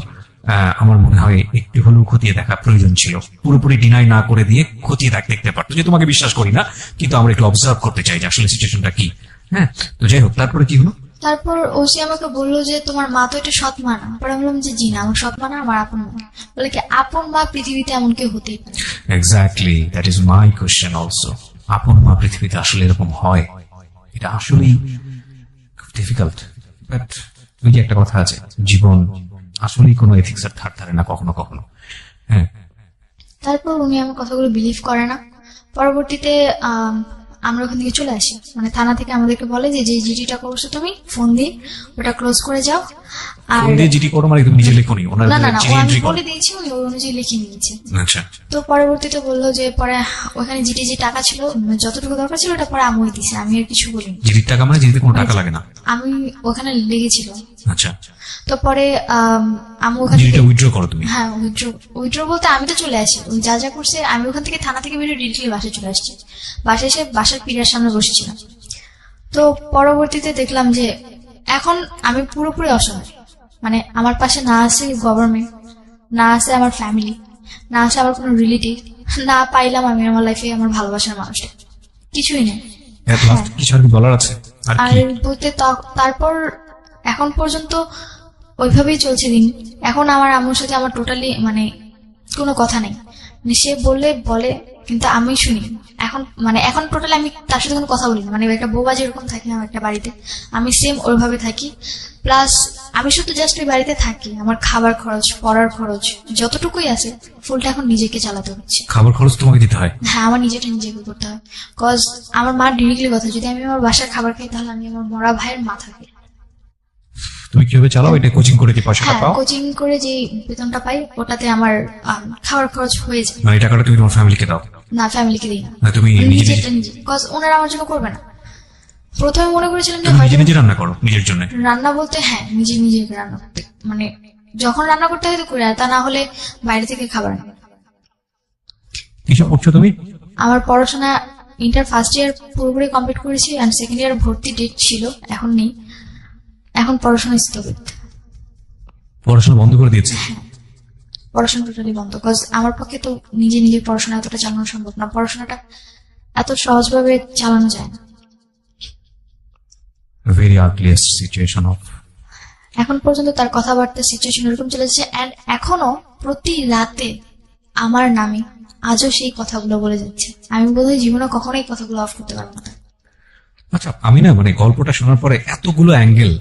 আমার মনে হয় একটু হলেও খতিয়ে দেখা প্রয়োজন ছিল। পুরোপুরি ডিনাই না করে দিয়ে খতিয়ে দেখতে পারতো যে তোমাকে বিশ্বাস করি না, কিন্তু আমরা একটু অবজার্ভ করতে চাই যে আসলে সিচুয়েশনটা কি। হ্যাঁ, তো যাই হোক, তারপরে কি হলো? তারপর ওসি আমাকে বললো যে তোমার মা তো এটা সৎ মা না। পরে বললাম যে জি না, আমার সৎ মা না, আমার আপন মা। বলে কি আপন মা পৃথিবীতে এমন কেউ হতেই পারে? Exactly, that is my question also. আপন মা পৃথিবীতে আসলে এরকম হয়? এটা আসলেই খুব ডিফিকাল্ট। বাট ওই যে একটা কথা আছে, জীবন আসলেই কোনো এথিক্স এর ধার ধারে না কখনো কখনো। হ্যাঁ, তারপর উনি আমার কথাগুলো বিলিভ করে না। পরবর্তীতে আমরা ওখান থেকে চলে আসি, থানা থেকে আমাদেরকে বলে যে যে জিডিটা করছো তুমি ফোন দিয়ে ওটা ক্লোজ করে যাও। আর ফোন দিয়ে জিডি করো মানে তুমি নিজে লেখোনি? না, আমি বলে দিয়েছি, উনি ওই অনুযায়ী লিখে নিয়েছে। আচ্ছা। তো পরবর্তীতে বললো যে পরে ওখানে জিডি যে টাকা ছিল, যতটুকু দরকার ছিল ওটা পরে আমি দিছি, আমি আর কিছু বলিনি। জিডির টাকা মানে জিডিতে কোনো টাকা লাগে না? আমি ওখানে লেগেছিল। আচ্ছা। তো পরে আমি ওখানে জিডিটা উইথড্র করো তুমি? হ্যাঁ, উইথড্র বলতে আমি তো চলে আসি, যা যা করছে আমি ওখান থেকে থানা থেকে বেরিয়ে ডিরেক্টলি বাসায় চলে আসছি। বাসায় এসে বাসার পিড়ার সামনে বসেছিলাম। তো পরবর্তীতে দেখলাম যে এখন আমি পুরোপুরি অসহায়। মানে আমার পাশে না আছে গভর্নমেন্ট, না আছে আমার ফ্যামিলি, না আছে আমার কোনো রিলেটিভ, না পাইলাম আমি আমার লাইফে আমার ভালোবাসার মানুষটা, কিছুই নেই। এত লাস্ট কিছু আর কি বলার আছে আর আর কি? বলতে তারপর এখন পর্যন্ত ওইভাবেই চলছে দিন। এখন আমার আম্মুর সাথে আমার টোটালি মানে কোনো কথা নেই। মানে সে বললে বলে, কিন্তু আমি শুনি। এখন টোটালি আমি তার সাথে কোনো কথা বলি না। মানে একটা বউবা যেরকম থাকি আমার একটা বাড়িতে, আমি সেম ওইভাবে থাকি। প্লাস আমি শুধু জাস্ট ওই বাড়িতে থাকি, আমার খাবার খরচ, পড়ার খরচ যতটুকুই আছে ফুলটা এখন নিজেকে চালাতে হচ্ছে। খাবার খরচ তোমাকে দিতে হয়? হ্যাঁ, আমার নিজেকে করতে হয়। কজ আমার মা ডিরেক্টলি কথা, যদি আমি আমার বাসার খাবার খাই তাহলে আমি আমার মরা ভাইয়ের মা থাকি। তুমি কিভাবে চালাও এটা? কোচিং করে কি পয়সাটা হ্যাঁ, পাও? কোচিং করে যে বেতনটা পাই ওটাতে আমার খাবার খরচ হয়ে যায়। মানে এই টাকাটা তুমি তোমার ফ্যামিলিকে দাও? না, ফ্যামিলিকে দিই না, না তুমি নিজে নিজেরটা নিজে। কজ ওনারা আমার জন্য করবে না। প্রথমে মনে করেছিলাম যে তুমি নিজে হয়তো নিজে রান্না করো নিজের জন্য? রান্না বলতে হ্যাঁ, নিজে রান্না করতে, মানে যখন রান্না করতে হয় তো করে, আর তা না হলে বাইরে থেকে খাবার আনি। কিসব পড়ছো তুমি? আমার পড়াশোনা ইন্টার ফার্স্ট ইয়ার পুরোপুরি কমপ্লিট করেছি, অ্যান্ড সেকেন্ড ইয়ার ভর্তি ডেট ছিল, এখন নেই। এখন পড়াশোনা স্থগিত। পড়াশোনা বন্ধ করে দিয়েছে? পড়াশোনা টোটালি বন্ধ। কজ আমার পক্ষে তো নিজে পড়াশোনা এতটা চালানো সম্ভব না। পড়াশোনাটা এত সহজভাবে চালানো যায় না। Very earliest situation of. এখন পর্যন্ত তার কথাবার্তা সিচুয়েশন এরকম চলেছে, অ্যান্ড এখনো প্রতি রাতে আমার নামে আজও সেই কথাগুলো বলে যাচ্ছে। আমি বোধহয় জীবনে কখনোই কথাগুলো অফ করতে পারবো না। আচ্ছা, আমি না মানে গল্পটা শোনার পরে এতগুলো অ্যাঙ্গেল